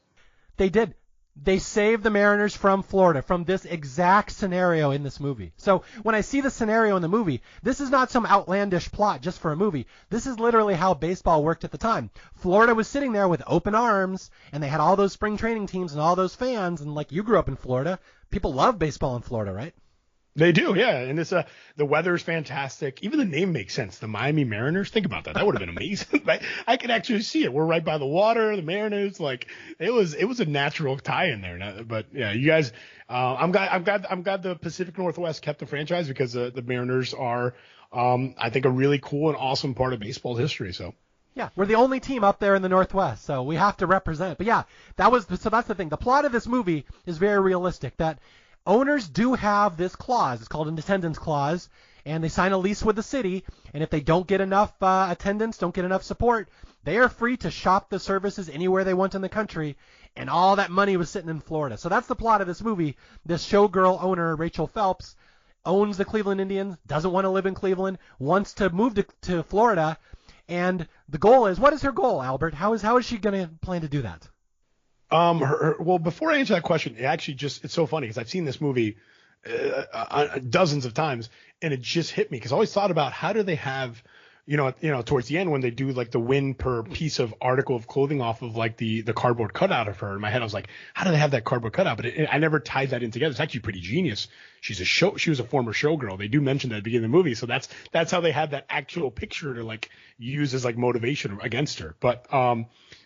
They did. They saved the Mariners from Florida, from this exact scenario in this movie. So when I see the scenario in the movie, this is not some outlandish plot just for a movie. This is literally how baseball worked at the time. Florida was sitting there with open arms, and they had all those spring training teams and all those fans. And like, you grew up in Florida. People love baseball in Florida, right? They do, yeah. And it's the weather's fantastic. Even the name makes sense. The Miami Mariners. Think about that. That would have been amazing. I could actually see it. We're right by the water. The Mariners, like it was a natural tie in there. But yeah, you guys. I'm glad the Pacific Northwest kept the franchise because the Mariners are, I think, a really cool and awesome part of baseball history. So. Yeah, we're the only team up there in the Northwest, so we have to represent. But yeah, that's the thing. The plot of this movie is very realistic. That owners do have this clause. It's called an attendance clause, and they sign a lease with the city. And if they don't get enough attendance, don't get enough support, they are free to shop the services anywhere they want in the country. And all that money was sitting in Florida. So that's the plot of this movie. This showgirl owner, Rachel Phelps, owns the Cleveland Indians, doesn't want to live in Cleveland, wants to move to Florida. And the goal is, what is her goal, Albert? How is she going to plan to do that? Well, before I answer that question, it's so funny because I've seen this movie dozens of times, and it just hit me because I always thought about how do they have, towards the end when they do like the win per piece of article of clothing off of like the cardboard cutout of her. In my head, I was like, how do they have that cardboard cutout? But I never tied that in together. It's actually pretty genius. She was a former showgirl. They do mention that at the beginning of the movie. So that's how they had that actual picture to like use as like motivation against her. But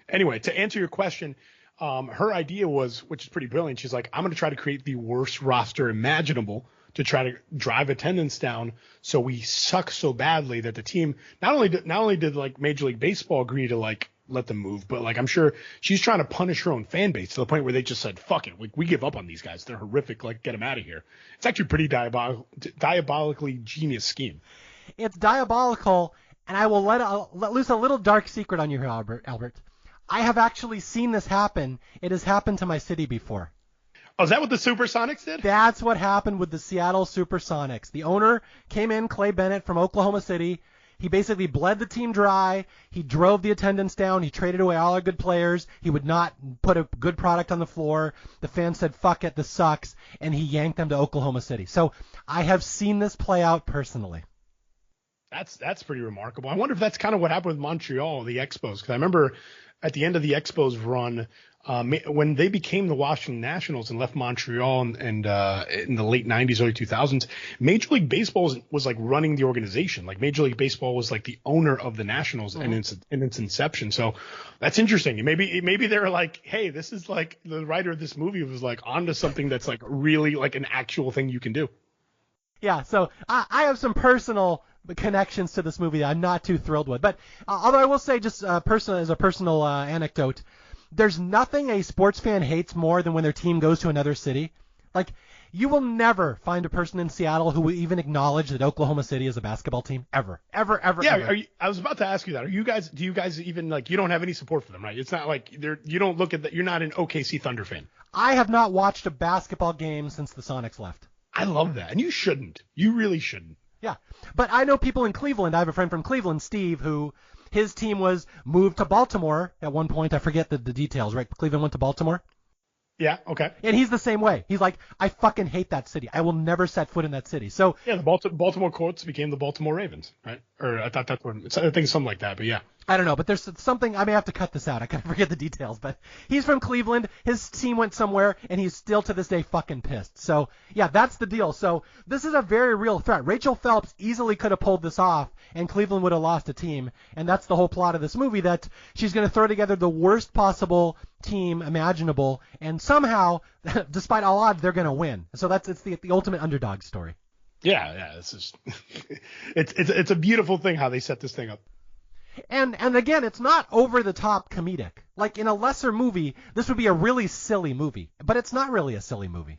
anyway, to answer your question, her idea was, which is pretty brilliant. She's like, I'm going to try to create the worst roster imaginable to try to drive attendance down. So we suck so badly that the team not only did like Major League Baseball agree to like let them move, but like I'm sure she's trying to punish her own fan base to the point where they just said, fuck it, we give up on these guys. They're horrific. Like, get them out of here. It's actually pretty diabolically genius scheme. It's diabolical, and I will let loose a little dark secret on you here, Albert. I have actually seen this happen. It has happened to my city before. Oh, is that what the Supersonics did? That's what happened with the Seattle Supersonics. The owner came in, Clay Bennett from Oklahoma City. He basically bled the team dry. He drove the attendance down. He traded away all our good players. He would not put a good product on the floor. The fans said, fuck it, this sucks. And he yanked them to Oklahoma City. So I have seen this play out personally. That's pretty remarkable. I wonder if that's kind of what happened with Montreal, the Expos. Because I remember at the end of the Expos run, when they became the Washington Nationals and left Montreal and in the late 90s, early 2000s, Major League Baseball was like running the organization. Like Major League Baseball was like the owner of the Nationals in its inception. So that's interesting. Maybe they're like, hey, this is like the writer of this movie was like onto something that's like really like an actual thing you can do. Yeah, so I have some personal connections to this movie that I'm not too thrilled with. But although I will say, just as a personal anecdote, there's nothing a sports fan hates more than when their team goes to another city. Like, you will never find a person in Seattle who will even acknowledge that Oklahoma City is a basketball team. Ever. Yeah, ever. I was about to ask you that. Do you guys even, like, you don't have any support for them, right? It's not like you don't look at that. You're not an OKC Thunder fan. I have not watched a basketball game since the Sonics left. I love that. And you shouldn't. You really shouldn't. Yeah. But I know people in Cleveland. I have a friend from Cleveland, Steve, who his team was moved to Baltimore at one point. I forget the details, right? Cleveland went to Baltimore. Yeah, okay. And he's the same way. He's like, I fucking hate that city. I will never set foot in that city. So yeah, the Baltimore Colts became the Baltimore Ravens, right? Or I thought that's what I think something like that. But yeah. I don't know, but there's something, I may have to cut this out. I kind of forget the details, but he's from Cleveland. His team went somewhere, and he's still to this day fucking pissed. So, yeah, that's the deal. So, this is a very real threat. Rachel Phelps easily could have pulled this off, and Cleveland would have lost a team. And that's the whole plot of this movie, that she's going to throw together the worst possible team imaginable, and somehow, despite all odds, they're going to win. So it's the ultimate underdog story. Yeah, it's just, it's a beautiful thing how they set this thing up. And again, it's not over the top comedic. Like in a lesser movie, this would be a really silly movie, but it's not really a silly movie.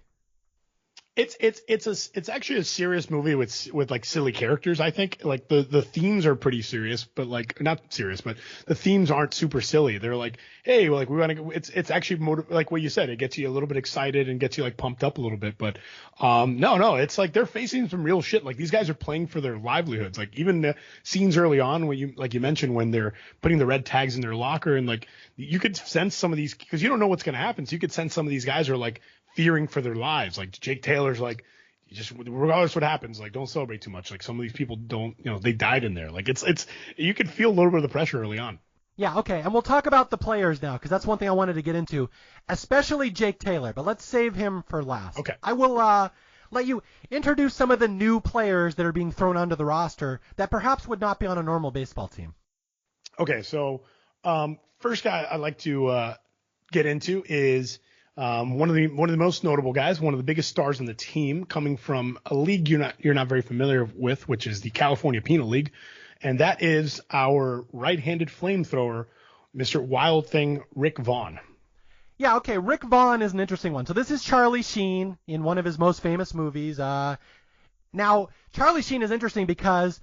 It's actually a serious movie with like silly characters. I think like the themes are pretty serious, but like not serious, but the themes aren't super silly. They're like, hey, like we want to. It's actually like what you said. It gets you a little bit excited and gets you like pumped up a little bit. But no, it's like they're facing some real shit. Like these guys are playing for their livelihoods. Like even the scenes early on when you mentioned when they're putting the red tags in their locker, and like you could sense some of these, because you don't know what's going to happen. So you could sense some of these guys are like fearing for their lives. Like Jake Taylor's like, you just, regardless what happens, like don't celebrate too much. Like some of these people don't, they died in there. Like it's you could feel a little bit of the pressure early on. Yeah, okay, and we'll talk about the players now, because that's one thing I wanted to get into, especially Jake Taylor, but let's save him for last. Okay. I will let you introduce some of the new players that are being thrown onto the roster that perhaps would not be on a normal baseball team. Okay, so first guy I'd like to get into is one of the most notable guys, one of the biggest stars on the team, coming from a league you're not very familiar with, which is the California Penal League, and that is our right-handed flamethrower, Mr. Wild Thing Rick Vaughn. Yeah, okay, Rick Vaughn is an interesting one. So this is Charlie Sheen in one of his most famous movies. Now, Charlie Sheen is interesting because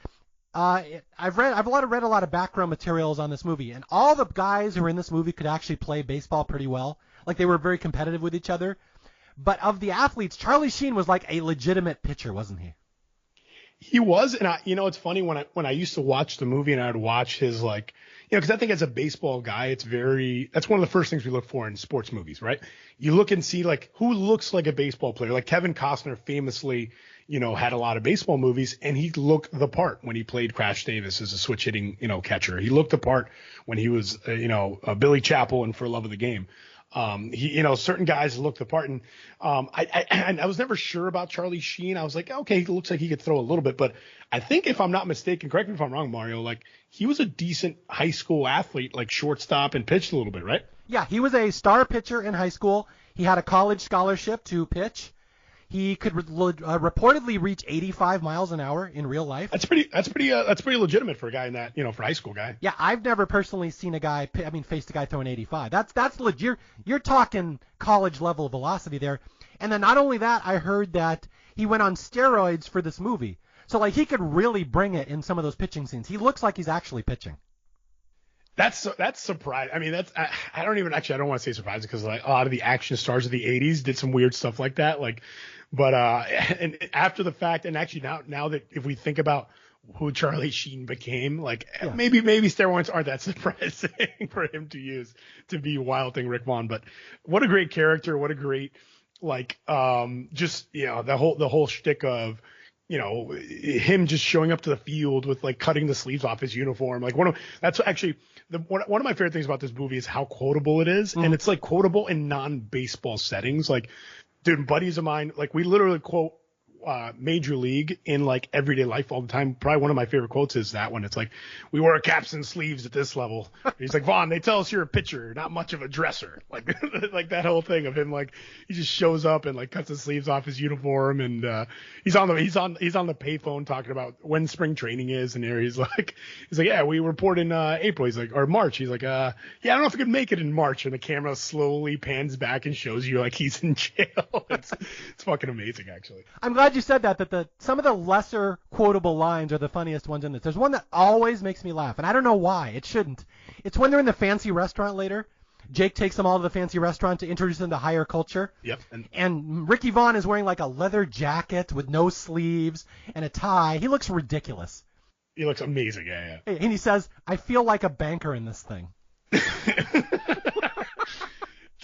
I've read a lot of background materials on this movie, and all the guys who were in this movie could actually play baseball pretty well. Like they were very competitive with each other. But of the athletes, Charlie Sheen was like a legitimate pitcher, wasn't he? He was, and it's funny when I used to watch the movie and I'd watch his because I think as a baseball guy, that's one of the first things we look for in sports movies, right? You look and see like who looks like a baseball player. Like Kevin Costner famously, had a lot of baseball movies, and he looked the part when he played Crash Davis as a switch hitting, catcher. He looked the part when he was, Billy Chappell in For Love of the Game. Certain guys look the part, and I was never sure about Charlie Sheen. I was like, okay, he looks like he could throw a little bit, but I think if I'm not mistaken, correct me if I'm wrong, Mario, like he was a decent high school athlete, like shortstop, and pitched a little bit, right? Yeah, he was a star pitcher in high school. He had a college scholarship to pitch. He could reportedly reach 85 miles an hour in real life. That's pretty legitimate for a guy in that, for a high school guy. Yeah, I've never personally seen faced a guy throwing 85. That's legit. You're talking college level velocity there. And then not only that, I heard that he went on steroids for this movie. So like he could really bring it in some of those pitching scenes. He looks like he's actually pitching. That's surprising. I mean, I don't want to say surprising, because like a lot of the action stars of the 80s did some weird stuff like that. But and after the fact, and actually now that if we think about who Charlie Sheen became, maybe steroids aren't that surprising for him to use to be Wild Thing Rick Vaughn. But what a great character. What a great, the whole shtick of, him just showing up to the field with cutting the sleeves off his uniform. That's actually one of my favorite things about this movie is how quotable it is. Mm. And it's quotable in non-baseball settings. Dude, buddies of mine, we literally quote Major League in everyday life all the time. Probably one of my favorite quotes is that one. It's we wear caps and sleeves at this level. He's like, Vaughn, they tell us you're a pitcher, not much of a dresser. That whole thing of him, he just shows up and cuts the sleeves off his uniform, and he's on the payphone talking about when spring training is, and there he's like, yeah, we report in April. He's like, or March. He's like, yeah, I don't know if we could make it in March. And the camera slowly pans back and shows you he's in jail. It's fucking amazing, actually. I'm glad you said that some of the lesser quotable lines are the funniest ones in this. There's one that always makes me laugh, and I don't know why. It shouldn't. It's when they're in the fancy restaurant later. Jake takes them all to the fancy restaurant to introduce them to higher culture. Yep. And Ricky Vaughn is wearing a leather jacket with no sleeves and a tie. He looks ridiculous. He looks amazing, yeah. And he says, I feel like a banker in this thing.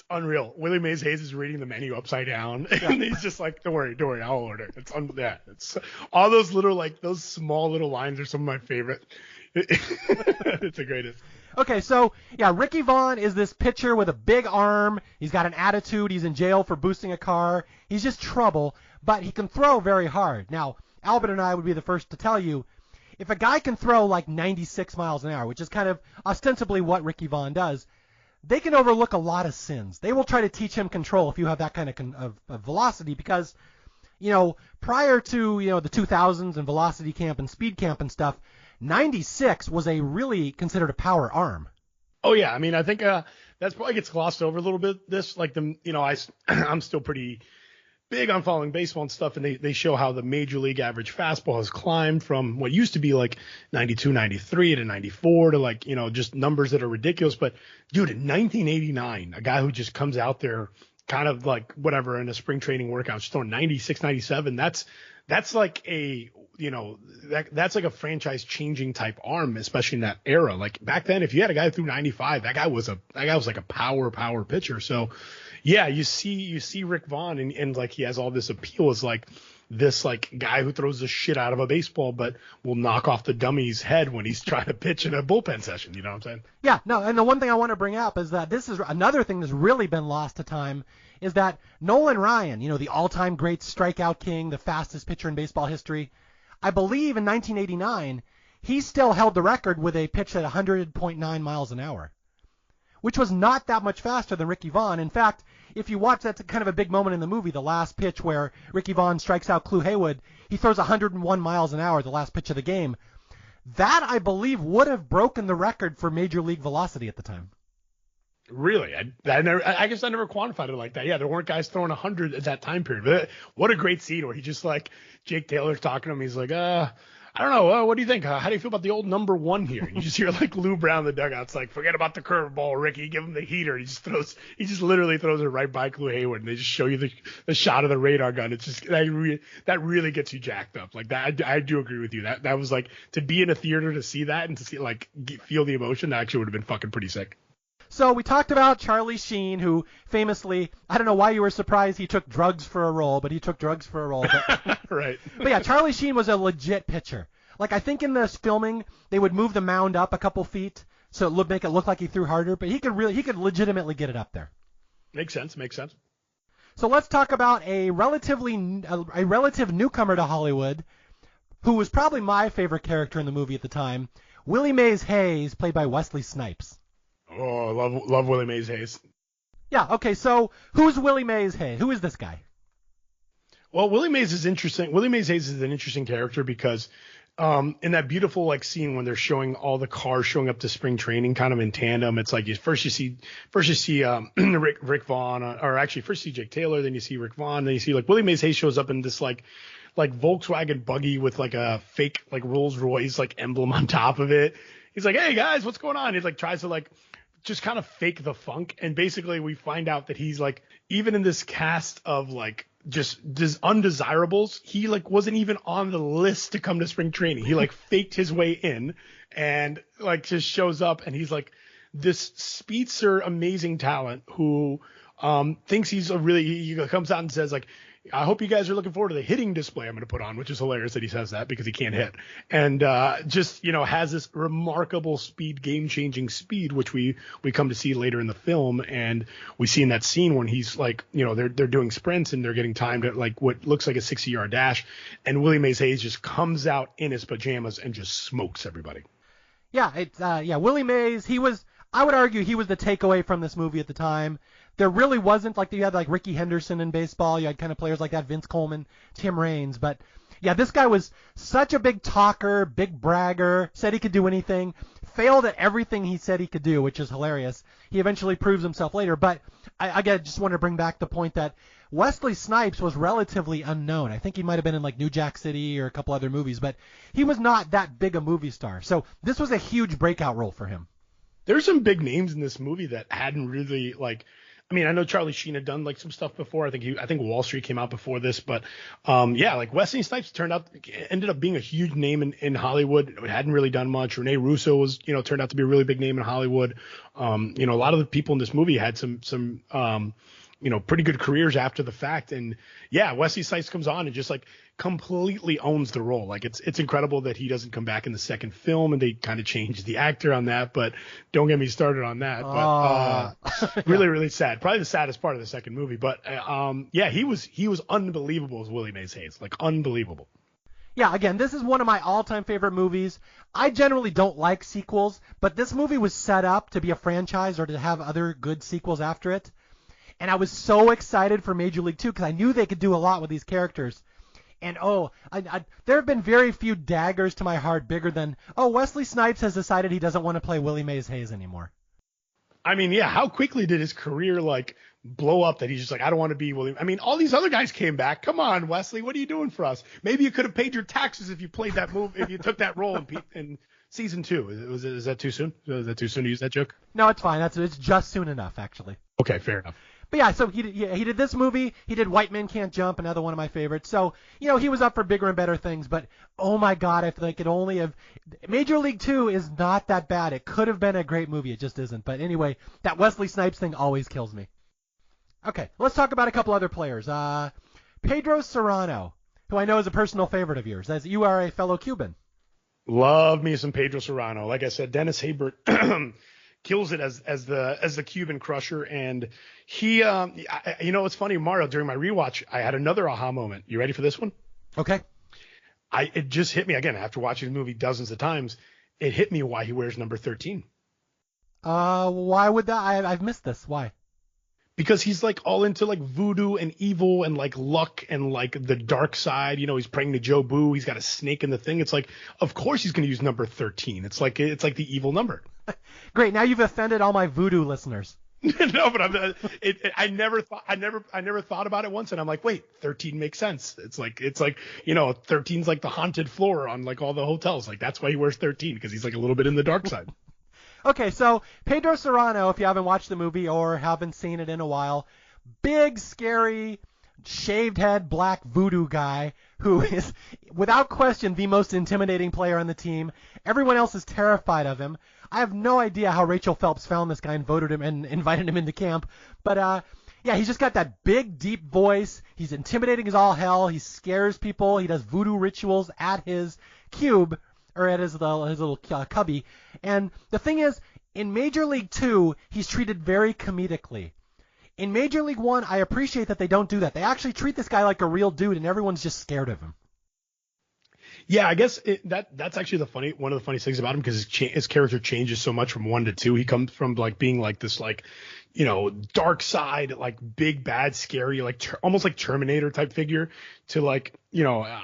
unreal. Willie Mays Hayes is reading the menu upside down, and he's just like, "Don't worry, I'll order." It's all those little those small little lines are some of my favorite. It's the greatest. Okay, so yeah, Ricky Vaughn is this pitcher with a big arm. He's got an attitude. He's in jail for boosting a car. He's just trouble, but he can throw very hard. Now, Albert and I would be the first to tell you, if a guy can throw like 96 miles an hour, which is kind of ostensibly what Ricky Vaughn does, they can overlook a lot of sins. They will try to teach him control if you have that kind of velocity because, prior to, the 2000s and velocity camp and speed camp and stuff, 96 was a really considered a power arm. Oh yeah, I mean, I think that's probably gets glossed over a little bit. I'm still pretty big on following baseball and stuff, and they show how the major league average fastball has climbed from what used to be like 92, 93 to 94 to just numbers that are ridiculous. But dude, in 1989, a guy who just comes out there kind of like whatever in a spring training workout, just throwing 96, 97, that's like a that's like a franchise changing type arm, especially in that era. Like back then, if you had a guy who threw 95, that guy was like a power pitcher. So yeah, you see Rick Vaughn and like he has all this appeal as like this like guy who throws the shit out of a baseball, but will knock off the dummy's head when he's trying to pitch in a bullpen session. You know what I'm saying? Yeah, no. And the one thing I want to bring up is that this is another thing that's really been lost to time is that Nolan Ryan, the all-time great strikeout king, the fastest pitcher in baseball history, I believe in 1989, he still held the record with a pitch at 100.9 miles an hour, which was not that much faster than Ricky Vaughn. In fact, if you watch, that's kind of a big moment in the movie, the last pitch where Ricky Vaughn strikes out Clu Haywood. He throws 101 miles an hour, the last pitch of the game. That, I believe, would have broken the record for major league velocity at the time. Really? I guess I never quantified it like that. Yeah, there weren't guys throwing 100 at that time period. But what a great scene where he just like Jake Taylor's talking to him. He's like, I don't know. What do you think? How do you feel about the old number one here? And you just hear like Lou Brown in the dugout's like, forget about the curveball, Ricky. Give him the heater. He just literally throws it right by Clu Haywood, and they just show you the shot of the radar gun. It's just that really gets you jacked up. Like that, I do agree with you. That was like to be in a theater to see that and to see feel the emotion. That actually would have been fucking pretty sick. So we talked about Charlie Sheen, who famously, I don't know why you were surprised he took drugs for a role, but he took drugs for a role. But, right. But yeah, Charlie Sheen was a legit pitcher. Like I think in this filming, they would move the mound up a couple feet so it would make it look like he threw harder, but he could legitimately get it up there. Makes sense. So let's talk about a relative newcomer to Hollywood, who was probably my favorite character in the movie at the time, Willie Mays Hayes, played by Wesley Snipes. Oh, love Willie Mays Hayes. Yeah, okay, so who's Willie Mays Hayes? Who is this guy? Well, Willie Mays is interesting. Willie Mays Hayes is an interesting character because in that beautiful scene when they're showing all the cars showing up to spring training kind of in tandem, it's like first you see Rick Vaughn, or actually first you see Jake Taylor, then you see Rick Vaughn, then you see Willie Mays Hayes shows up in this like Volkswagen buggy with like a fake Rolls Royce emblem on top of it. He's like, hey guys, what's going on? He tries to just kind of fake the funk, and basically we find out that he's even in this cast of just undesirables, he wasn't even on the list to come to spring training. He faked his way in and just shows up, and he's this speedster amazing talent who thinks he's he comes out and says I hope you guys are looking forward to the hitting display I'm going to put on, which is hilarious that he says that because he can't hit. And has this remarkable speed, game-changing speed, which we come to see later in the film. And we see in that scene when he's they're doing sprints and they're getting timed at what looks like a 60-yard dash. And Willie Mays Hayes just comes out in his pajamas and just smokes everybody. Yeah, it's Willie Mays, I would argue he was the takeaway from this movie at the time. There really wasn't you had Ricky Henderson in baseball. You had kind of players like that, Vince Coleman, Tim Raines. But yeah, this guy was such a big talker, big bragger, said he could do anything, failed at everything he said he could do, which is hilarious. He eventually proves himself later. But I just want to bring back the point that Wesley Snipes was relatively unknown. I think he might have been in New Jack City or a couple other movies, but he was not that big a movie star. So this was a huge breakout role for him. There's some big names in this movie that hadn't really I mean, I know Charlie Sheen had done like some stuff before. I think Wall Street came out before this, but yeah, like Wesley Snipes ended up being a huge name in Hollywood. It hadn't really done much. Rene Russo was, turned out to be a really big name in Hollywood. A lot of the people in this movie had some pretty good careers after the fact. And yeah, Wesley Snipes comes on and just like completely owns the role. Like it's incredible that he doesn't come back in the second film, and they kind of changed the actor on that, but don't get me started on that. But really, really sad. Probably the saddest part of the second movie. But yeah, he was unbelievable as Willie Mays Hayes. Like unbelievable. Yeah, again, this is one of my all-time favorite movies. I generally don't like sequels, but this movie was set up to be a franchise or to have other good sequels after it. And I was so excited for Major League 2 because I knew they could do a lot with these characters. And there have been very few daggers to my heart bigger than, Wesley Snipes has decided he doesn't want to play Willie Mays Hayes anymore. I mean, yeah, how quickly did his career like blow up that he's just like, I don't want to be Willie. I mean, all these other guys came back. Come on, Wesley, what are you doing for us? Maybe you could have paid your taxes if you played that movie, if you took that role in season 2. Is that too soon? Is that too soon to use that joke? No, it's fine. It's just soon enough, actually. Okay, fair enough. But yeah, so he did this movie. He did White Men Can't Jump, another one of my favorites. So, he was up for bigger and better things. But, oh my God, I feel like it only have... Major League 2 is not that bad. It could have been a great movie. It just isn't. But anyway, that Wesley Snipes thing always kills me. Okay, let's talk about a couple other players. Pedro Serrano, who I know is a personal favorite of yours, as you are a fellow Cuban. Love me some Pedro Serrano. Like I said, Dennis Haysbert... kills it as the Cuban crusher, and he it's funny, Mario, during my rewatch I had another aha moment. You ready for this one? Okay. It just hit me again after watching the movie dozens of times. It hit me why he wears number 13. Why would that? I've missed this. Why? Because he's like all into like voodoo and evil and like luck and like the dark side. He's praying to Joe Boo. He's got a snake in the thing. It's like, of course he's going to use number 13. It's like the evil number. Great. Now you've offended all my voodoo listeners. No, but I never thought about it once, and I'm like, wait, 13 makes sense. It's like 13's like the haunted floor on like all the hotels. Like that's why he wears 13, because he's like a little bit in the dark side. Okay, so Pedro Serrano, if you haven't watched the movie or haven't seen it in a while, big, scary, shaved head, black voodoo guy who is, without question, the most intimidating player on the team. Everyone else is terrified of him. I have no idea how Rachel Phelps found this guy and voted him and invited him into camp. But, yeah, he's just got that big, deep voice. He's intimidating as all hell. He scares people. He does voodoo rituals at his cube, or at his little cubby. And the thing is, in Major League 2, he's treated very comedically. In Major League 1, I appreciate that they don't do that. They actually treat this guy like a real dude, and everyone's just scared of him. Yeah, I guess that's actually one of the funniest things about him, because his character changes so much from 1 to 2. He comes from like being like this like, dark side, like big bad scary, like almost like Terminator type figure, to like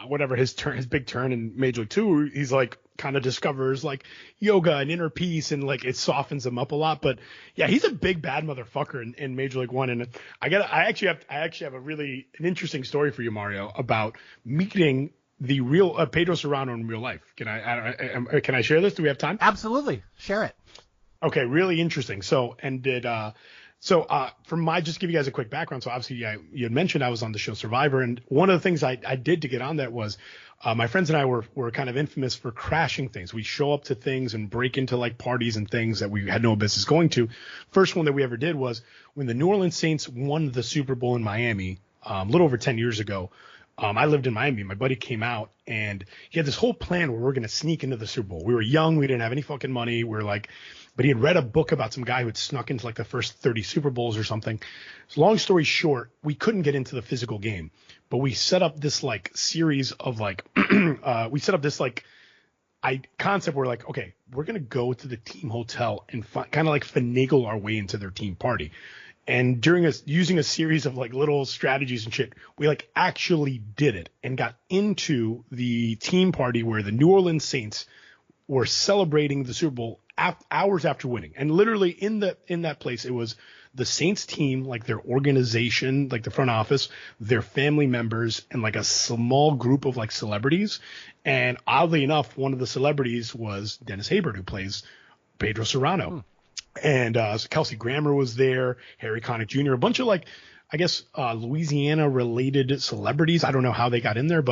whatever his big turn in Major League 2. He's like kind of discovers like yoga and inner peace, and like it softens him up a lot. But yeah, he's a big bad motherfucker in Major League 1. And I actually have an interesting story for you, Mario, about meeting the real Pedro Serrano in real life. Can I share this? Do we have time? Absolutely. Share it. Okay. Really interesting. So, just give you guys a quick background. So obviously you had mentioned I was on the show Survivor. And one of the things I did to get on that was, my friends and I were kind of infamous for crashing things. We show up to things and break into like parties and things that we had no business going to. First one that we ever did was when the New Orleans Saints won the Super Bowl in Miami, a little over 10 years ago. I lived in Miami. My buddy came out, and he had this whole plan where we're going to sneak into the Super Bowl. We were young. We didn't have any fucking money. But he had read a book about some guy who had snuck into like the first 30 Super Bowls or something. So long story short, we couldn't get into the physical game, but we set up this like series of like, concept where like, okay, we're going to go to the team hotel and kind of like finagle our way into their team party. And using a series of like little strategies and shit, we like actually did it and got into the team party where the New Orleans Saints were celebrating the Super Bowl hours after winning. And literally in that place, it was the Saints team, like their organization, like the front office, their family members, and like a small group of like celebrities. And oddly enough, one of the celebrities was Dennis Haysbert, who plays Pedro Serrano. And so Kelsey Grammer was there, Harry Connick Jr., a bunch of like, I guess, Louisiana related celebrities. I don't know how they got in there,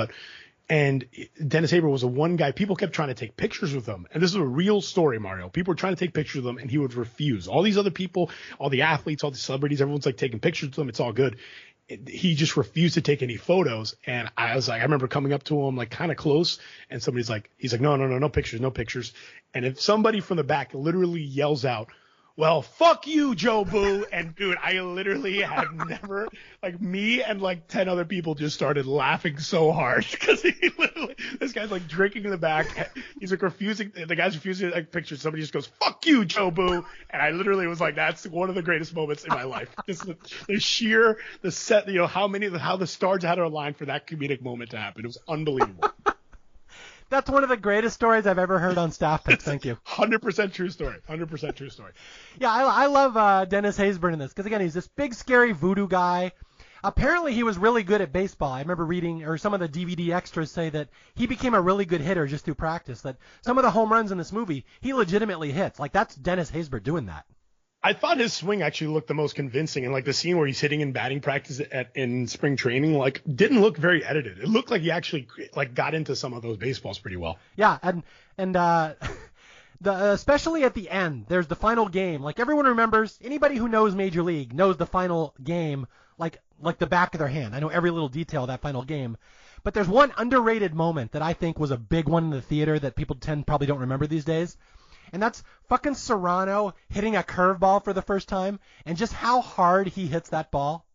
and Dennis Haber was the one guy, people kept trying to take pictures with him. And this is a real story, Mario. People were trying to take pictures with him and he would refuse. All these other people, all the athletes, all the celebrities, everyone's like taking pictures with him. It's all good. He just refused to take any photos. And I was like, I remember coming up to him like kind of close, and he's like, no pictures, no pictures. And if somebody from the back literally yells out, well, fuck you, Joe Boo. And dude, I literally have never, like, me and like 10 other people just started laughing so hard because this guy's like drinking in the back. He's like the guy's refusing to take pictures. Somebody just goes, fuck you, Joe Boo. And I literally was like, that's one of the greatest moments in my life. Just the set, how the stars had to align for that comedic moment to happen. It was unbelievable. That's one of the greatest stories I've ever heard on Staff Picks. Thank you. 100% true story. 100% true story. Yeah, I love Dennis Haysbert in this because, again, he's this big, scary voodoo guy. Apparently, he was really good at baseball. I remember reading, or some of the DVD extras say that he became a really good hitter just through practice, that some of the home runs in this movie, he legitimately hits. Like, that's Dennis Haysbert doing that. I thought his swing actually looked the most convincing, and like the scene where he's hitting in batting practice in spring training, like didn't look very edited. It looked like he actually like got into some of those baseballs pretty well. Yeah, and especially at the end, there's the final game. Like everyone remembers, anybody who knows Major League knows the final game like the back of their hand. I know every little detail of that final game. But there's one underrated moment that I think was a big one in the theater that people probably don't remember these days. And that's fucking Serrano hitting a curveball for the first time, and just how hard he hits that ball.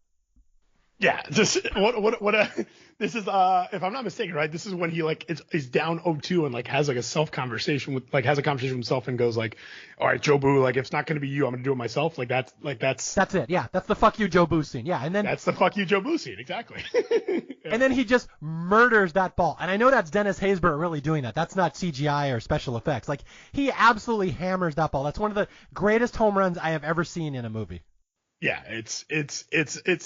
Yeah, just this is if I'm not mistaken, right? This is when he like is down 0-2 and like has like a conversation with himself and goes like, all right, Joe Boo, like if it's not gonna be you, I'm gonna do it myself. That's it. Yeah, that's the fuck you Joe Boo scene. Yeah, and then that's the fuck you Joe Boo scene, exactly. Yeah. And then he just murders that ball. And I know that's Dennis Haysbert really doing that. That's not CGI or special effects. Like he absolutely hammers that ball. That's one of the greatest home runs I have ever seen in a movie. Yeah, it's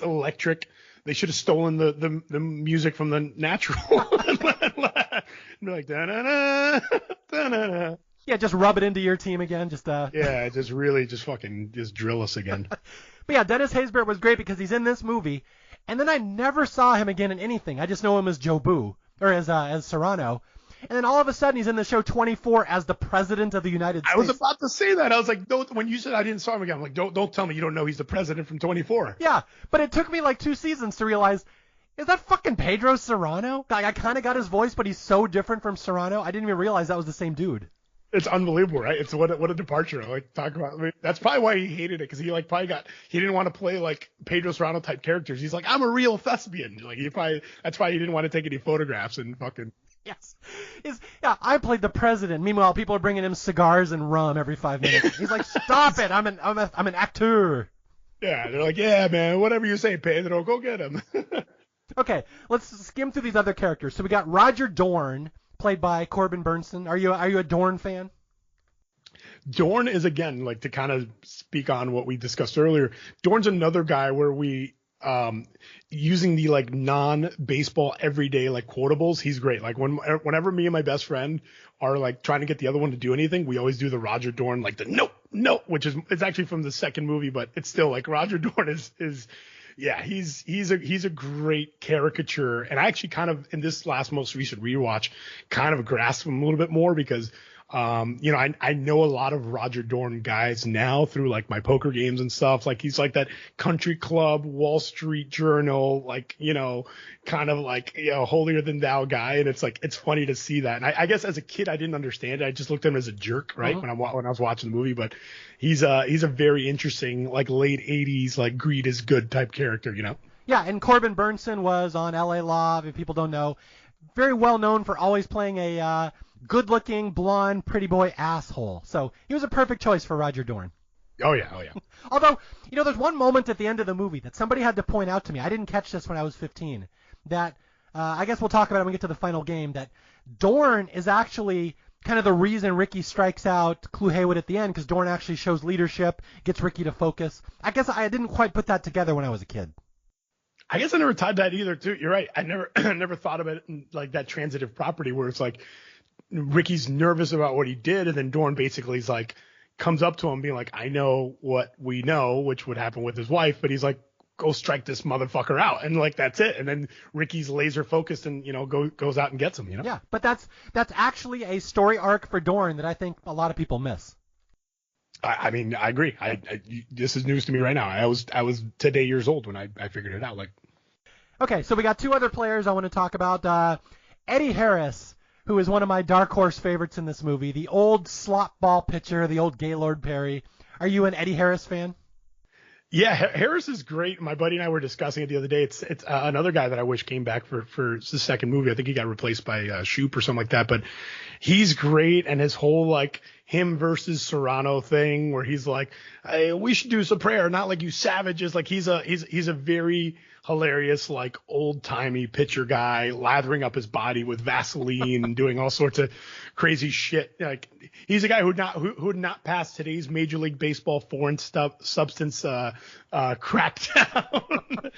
electric. They should have stolen the music from The Natural. Be like da-na-na, da-na-na. Yeah, just rub it into your team again. Yeah, just fucking drill us again. But yeah, Dennis Haysbert was great because he's in this movie, and then I never saw him again in anything. I just know him as Joe Boo or as Serrano. And then all of a sudden, he's in the show 24 as the president of the United States. I was about to say that. I was like, when you said I didn't saw him again, I'm like, don't tell me you don't know he's the president from 24. Yeah, but it took me like 2 seasons to realize, is that fucking Pedro Serrano? Like, I kind of got his voice, but he's so different from Serrano. I didn't even realize that was the same dude. It's unbelievable, right? It's what a departure. Like talk about. I mean, that's probably why he hated it, because he he didn't want to play like Pedro Serrano type characters. He's like, I'm a real thespian. Like that's why he didn't want to take any photographs and fucking. Yes. I played the president. Meanwhile, people are bringing him cigars and rum every 5 minutes. He's like, stop it. I'm an actor. Yeah, they're like, yeah, man, whatever you say, Pedro, go get him. Okay, let's skim through these other characters. So we got Roger Dorn, played by Corbin Bernsen. Are you a Dorn fan? Dorn is, again, like to kind of speak on what we discussed earlier. Dorn's another guy where we using the like non-baseball everyday like quotables, he's great. Like whenever me and my best friend are like trying to get the other one to do anything, we always do the Roger Dorn, like the no, which is, it's actually from the second movie, but it's still like Roger Dorn is yeah, he's a great caricature. And I actually kind of, in this most recent rewatch, kind of grasped him a little bit more because I know a lot of Roger Dorn guys now through like my poker games and stuff. Like he's like that country club, Wall Street Journal, like, kind of like, holier than thou guy. And it's like, it's funny to see that. And I guess as a kid, I didn't understand it. I just looked at him as a jerk, right? Uh-huh. When I was watching the movie, but he's a very interesting, like late 80s, like greed is good type character, Yeah. And Corbin Bernsen was on LA Law. If people don't know, very well known for always playing a, good-looking, blonde, pretty boy asshole. So he was a perfect choice for Roger Dorn. Oh, yeah. Although, there's one moment at the end of the movie that somebody had to point out to me. I didn't catch this when I was 15. That, I guess we'll talk about it when we get to the final game, that Dorn is actually kind of the reason Ricky strikes out Clu Haywood at the end, because Dorn actually shows leadership, gets Ricky to focus. I guess I didn't quite put that together when I was a kid. I guess I never tied that either, too. You're right. I never thought of it in like that transitive property where it's like, Ricky's nervous about what he did, and then Dorn basically is like, comes up to him being like, I know what we know, which would happen with his wife, but he's like, go strike this motherfucker out. And like, that's it. And then Ricky's laser focused and, goes out and gets him, Yeah, but that's actually a story arc for Dorn that I think a lot of people miss. I mean, I agree. This is news to me right now. I was today years old when I figured it out. Like, okay, so we got two other players I want to talk about. Eddie Harris, who is one of my dark horse favorites in this movie, the old slop ball pitcher, the old Gaylord Perry. Are you an Eddie Harris fan? Yeah, Harris is great. My buddy and I were discussing it the other day. It's another guy that I wish came back for the second movie. I think he got replaced by Shoop or something like that. But he's great, and his whole like him versus Serrano thing, where he's like, hey, we should do a prayer, not like you savages. Like he's a very hilarious, like old timey pitcher guy, lathering up his body with Vaseline and doing all sorts of crazy shit. Like he's a guy who would not pass today's Major League Baseball foreign substance crackdown.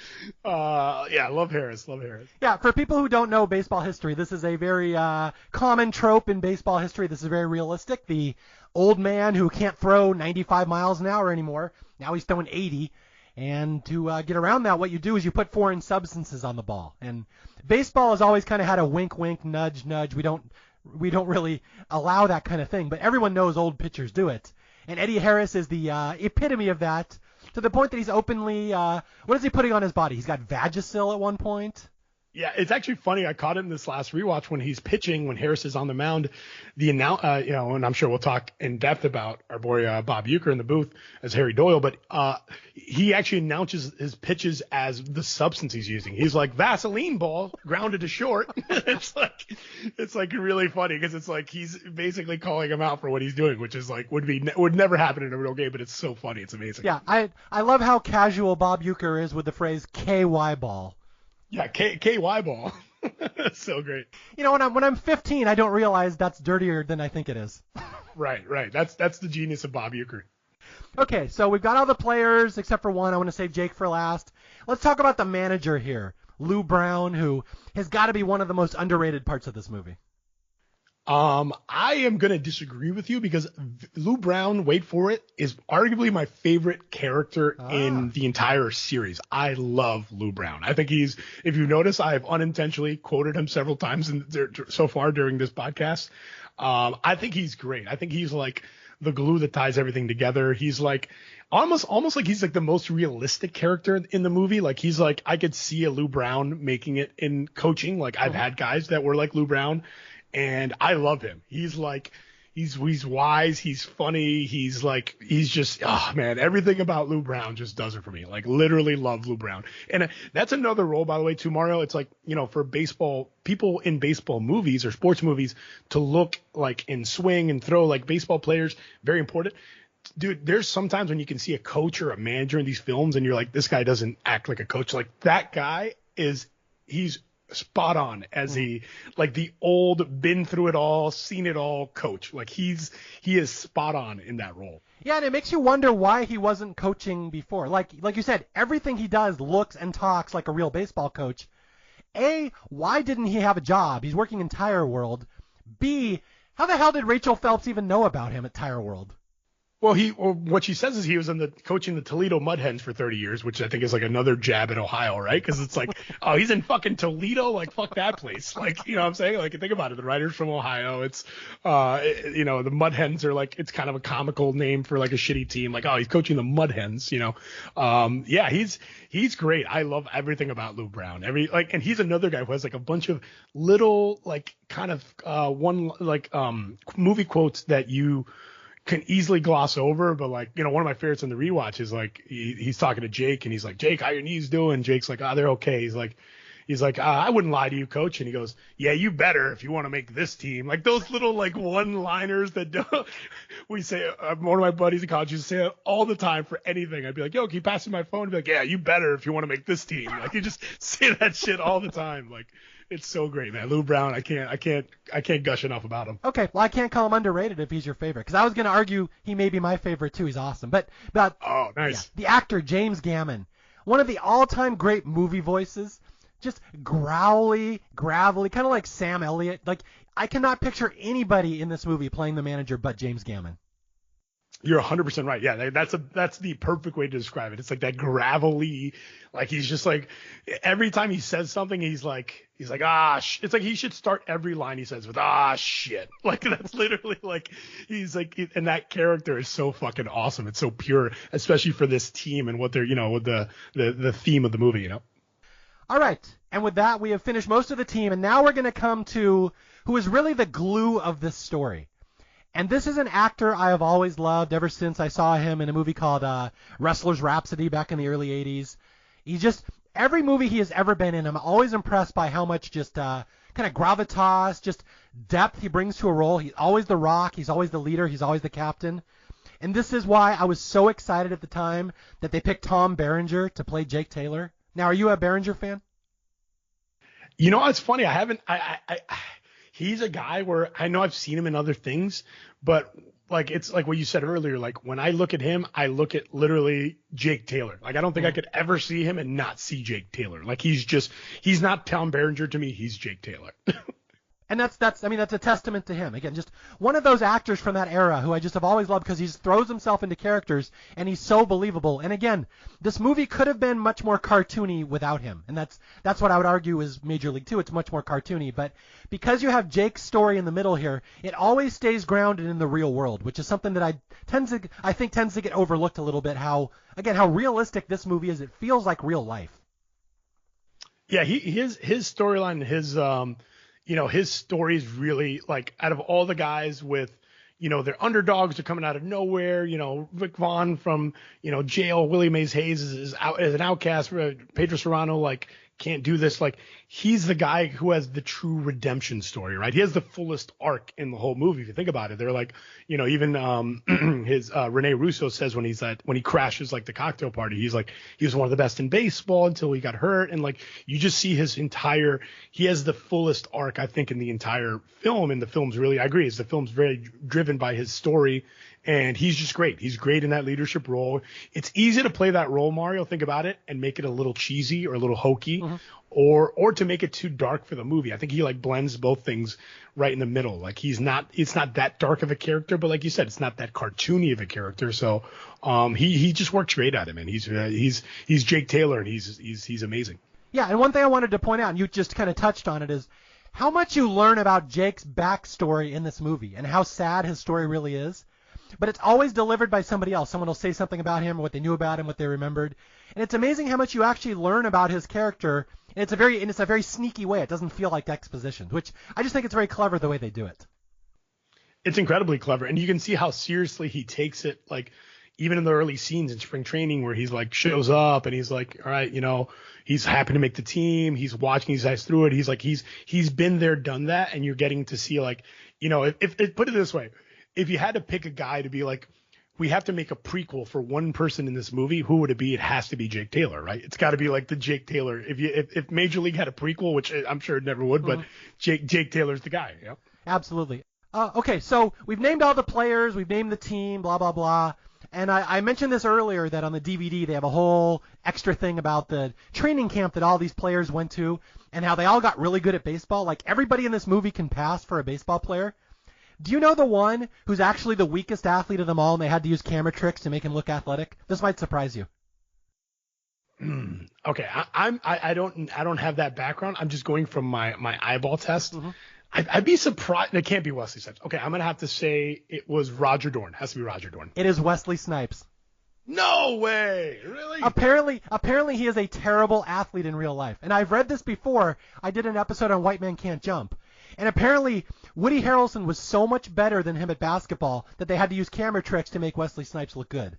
Yeah, love Harris. Yeah, for people who don't know baseball history, this is a very common trope in baseball history. This is very realistic. The old man who can't throw 95 miles an hour anymore, now he's throwing 80. And to get around that, what you do is you put foreign substances on the ball. And baseball has always kind of had a wink, wink, nudge, nudge. We don't really allow that kind of thing, but everyone knows old pitchers do it. And Eddie Harris is the epitome of that, to the point that he's openly, what is he putting on his body? He's got Vagisil at one point. Yeah, it's actually funny. I caught him this last rewatch when he's pitching, when Harris is on the mound. And I'm sure we'll talk in depth about our boy Bob Uecker in the booth as Harry Doyle, but he actually announces his pitches as the substance he's using. He's like, Vaseline ball grounded to short. It's like really funny because it's like he's basically calling him out for what he's doing, which is like would never happen in a real game, but it's so funny. It's amazing. Yeah, I love how casual Bob Uecker is with the phrase KY ball. Yeah, KY ball. That's so great. When I'm 15, I don't realize that's dirtier than I think it is. Right. That's the genius of Bob Uecker. Okay, so we've got all the players except for one. I want to save Jake for last. Let's talk about the manager here, Lou Brown, who has got to be one of the most underrated parts of this movie. I am going to disagree with you because Lou Brown, wait for it, is arguably my favorite character in the entire series. I love Lou Brown. I think if you notice, I have unintentionally quoted him several times so far during this podcast. I think he's great. I think he's like the glue that ties everything together. He's like almost like he's like the most realistic character in the movie. Like he's like, I could see a Lou Brown making it in coaching. Like I've had guys that were like Lou Brown. And I love him. He's like, he's wise. He's funny. He's just, oh man, everything about Lou Brown just does it for me. Like literally love Lou Brown. And that's another role, by the way, too, Mario. It's like, for baseball, people in baseball movies or sports movies to look like and swing and throw like baseball players, very important. Dude, there's sometimes when you can see a coach or a manager in these films and you're like, this guy doesn't act like a coach. Like that guy he's spot on as the old, been through it all, seen it all coach. Like he is spot on in that role. Yeah, and it makes you wonder why he wasn't coaching before. Like you said, everything he does looks and talks like a real baseball coach. A, why didn't he have a job? He's working in Tire World. B, how the hell did Rachel Phelps even know about him at Tire World? Well, what she says is he was coaching the Toledo Mud Hens for 30 years, which I think is like another jab at Ohio, right? Because it's like, oh, he's in fucking Toledo, like fuck that place. Like, you know what I'm saying? Like, think about it. The writer's from Ohio. It's, the Mud Hens are like, it's kind of a comical name for like a shitty team. Like, oh, he's coaching the Mud Hens, Yeah, he's great. I love everything about Lou Brown. And he's another guy who has like a bunch of little like kind of movie quotes that you can easily gloss over, but like, one of my favorites in the rewatch is like he's talking to Jake and he's like, Jake, how your knees doing? Jake's like, they're okay. He's like, I wouldn't lie to you, coach. And he goes, yeah, you better if you want to make this team. Like those little like one-liners that we say. One of my buddies in college used to say it all the time for anything. I'd be like, yo, can you pass me my phone? He'd be like, yeah, you better if you want to make this team. Like you just say that shit all the time. Like it's so great, man. Lou Brown, I can't gush enough about him. Okay, well I can't call him underrated if he's your favorite, because I was going to argue he may be my favorite too. He's awesome, but oh, nice. Yeah, the actor James Gammon, one of the all-time great movie voices, just growly, gravelly, kind of like Sam Elliott. Like I cannot picture anybody in this movie playing the manager but James Gammon. You're 100% right. Yeah, that's the perfect way to describe it. It's like that gravelly, like he's just like every time he says something, he's like it's like he should start every line he says with shit. Like that's literally like he's like, and that character is so fucking awesome. It's so pure, especially for this team and what they're with the theme of the movie. All right, and with that we have finished most of the team, and now we're going to come to who is really the glue of this story. And this is an actor I have always loved ever since I saw him in a movie called Wrestler's Rhapsody back in the early 80s. Every movie he has ever been in, I'm always impressed by how much just kind of gravitas, just depth he brings to a role. He's always the Rock. He's always the leader. He's always the captain. And this is why I was so excited at the time that they picked Tom Berenger to play Jake Taylor. Now, are you a Berenger fan? It's funny. I haven't. He's a guy where I know I've seen him in other things, but like it's like what you said earlier. Like when I look at him, I look at literally Jake Taylor. Like I don't think I could ever see him and not see Jake Taylor. Like he's not Tom Berenger to me. He's Jake Taylor. And that's a testament to him. Again, just one of those actors from that era who I just have always loved because he just throws himself into characters and he's so believable. And again, this movie could have been much more cartoony without him. And that's what I would argue is Major League 2. It's much more cartoony. But because you have Jake's story in the middle here, it always stays grounded in the real world, which is something that I think tends to get overlooked a little bit. How realistic this movie is. It feels like real life. Yeah, his storyline, his story is really like out of all the guys with, they're underdogs, they're coming out of nowhere. Rick Vaughn from, jail, Willie Mays Hayes is out as an outcast. Pedro Serrano, like, can't do this. Like, he's the guy who has the true redemption story, right? He has the fullest arc in the whole movie. If you think about it, they're like, even his Rene Russo says when he crashes like the cocktail party, he's like, he was one of the best in baseball until he got hurt. And like, you just see he has the fullest arc, I think, in the entire film. And the film's really, I agree, the film's very driven by his story. And he's just great. He's great in that leadership role. It's easy to play that role, Mario, think about it, and make it a little cheesy or a little hokey, or to make it too dark for the movie. I think he like blends both things right in the middle. Like it's not that dark of a character, but like you said, it's not that cartoony of a character. So he just works great at it, man. He's Jake Taylor, and he's amazing. Yeah, and one thing I wanted to point out, and you just kind of touched on it, is how much you learn about Jake's backstory in this movie and how sad his story really is. But it's always delivered by somebody else. Someone will say something about him, what they knew about him, what they remembered. And it's amazing how much you actually learn about his character. And it's a very sneaky way. It doesn't feel like exposition, which I just think it's very clever the way they do it. It's incredibly clever. And you can see how seriously he takes it. Like even in the early scenes in spring training where he's like shows up and he's like, all right, he's happy to make the team. He's watching these guys through it. He's like, he's been there, done that. And you're getting to see like, if put it this way, if you had to pick a guy to be like, we have to make a prequel for one person in this movie, who would it be? It has to be Jake Taylor, right? It's got to be like the Jake Taylor. If Major League had a prequel, which I'm sure it never would, but Jake Taylor's the guy. Yeah. Absolutely. Okay, so we've named all the players, we've named the team, blah blah blah. And I mentioned this earlier that on the DVD they have a whole extra thing about the training camp that all these players went to and how they all got really good at baseball. Like everybody in this movie can pass for a baseball player. Do you know the one who's actually the weakest athlete of them all, and they had to use camera tricks to make him look athletic? This might surprise you. Okay, I don't have that background. I'm just going from my eyeball test. I'd be surprised. It can't be Wesley Snipes. Okay, I'm gonna have to say it was Roger Dorn. It has to be Roger Dorn. It is Wesley Snipes. No way! Really? Apparently he is a terrible athlete in real life. And I've read this before. I did an episode on White Man Can't Jump. And apparently Woody Harrelson was so much better than him at basketball that they had to use camera tricks to make Wesley Snipes look good.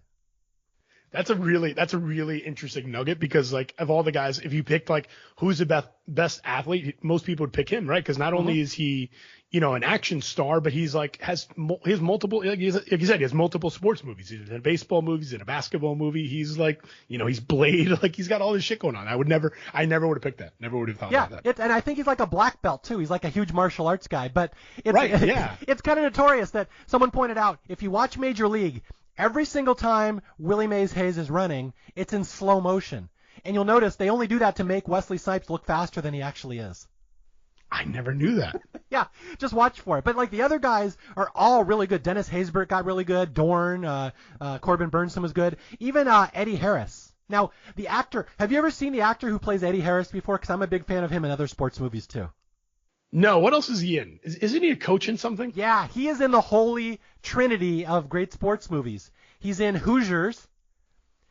That's a really interesting nugget because like of all the guys, if you picked like who's the best athlete, most people would pick him, right? Because not only is he, an action star, but he's like has multiple, like you said, he has multiple sports movies. He's in a baseball movie, he's in a basketball movie. He's like, he's Blade, like he's got all this shit going on. I never would have picked that. Never would have thought about that. And I think he's like a black belt too. He's like a huge martial arts guy. But it's kind of notorious that someone pointed out if you watch Major League. Every single time Willie Mays Hayes is running, it's in slow motion. And you'll notice they only do that to make Wesley Snipes look faster than he actually is. I never knew that. Yeah, just watch for it. But like the other guys are all really good. Dennis Haysbert got really good. Dorn, Corbin Burnson was good. Even Eddie Harris. Now, the actor, have you ever seen the actor who plays Eddie Harris before? Because I'm a big fan of him in other sports movies too. No, what else is he in? Isn't he a coach in something? Yeah, he is in the holy trinity of great sports movies. He's in Hoosiers.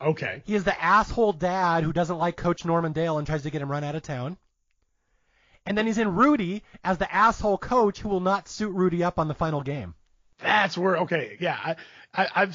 Okay. He is the asshole dad who doesn't like Coach Norman Dale and tries to get him run out of town. And then he's in Rudy as the asshole coach who will not suit Rudy up on the final game. That's where, okay, yeah. I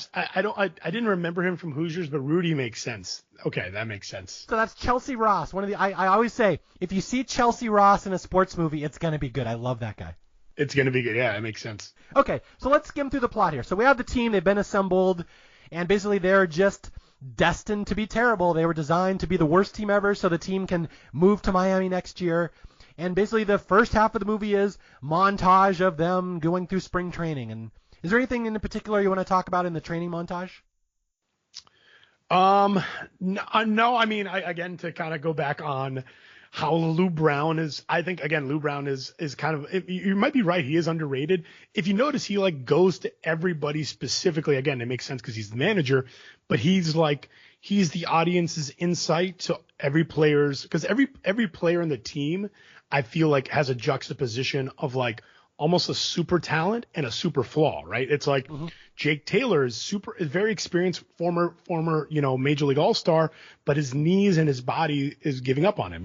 didn't remember him from Hoosiers, but Rudy makes sense. Okay, that makes sense. So that's Chelsea Ross. I always say, if you see Chelsea Ross in a sports movie, it's going to be good. I love that guy. It's going to be good. Yeah, that makes sense. Okay, so let's skim through the plot here. So we have the team. They've been assembled, and basically they're just destined to be terrible. They were designed to be the worst team ever so the team can move to Miami next year. And basically the first half of the movie is montage of them going through spring training. And is there anything in particular you want to talk about in the training montage? No, I mean, again, to kind of go back on how Lou Brown is, I think, again, Lou Brown is kind of, you might be right, he is underrated. If you notice, he like goes to everybody specifically. Again, it makes sense because he's the manager, but he's the audience's insight to every player's, because every player in the team, I feel like has a juxtaposition of like almost a super talent and a super flaw, right? It's like Jake Taylor is very experienced, former, Major League All-Star, but his knees and his body is giving up on him.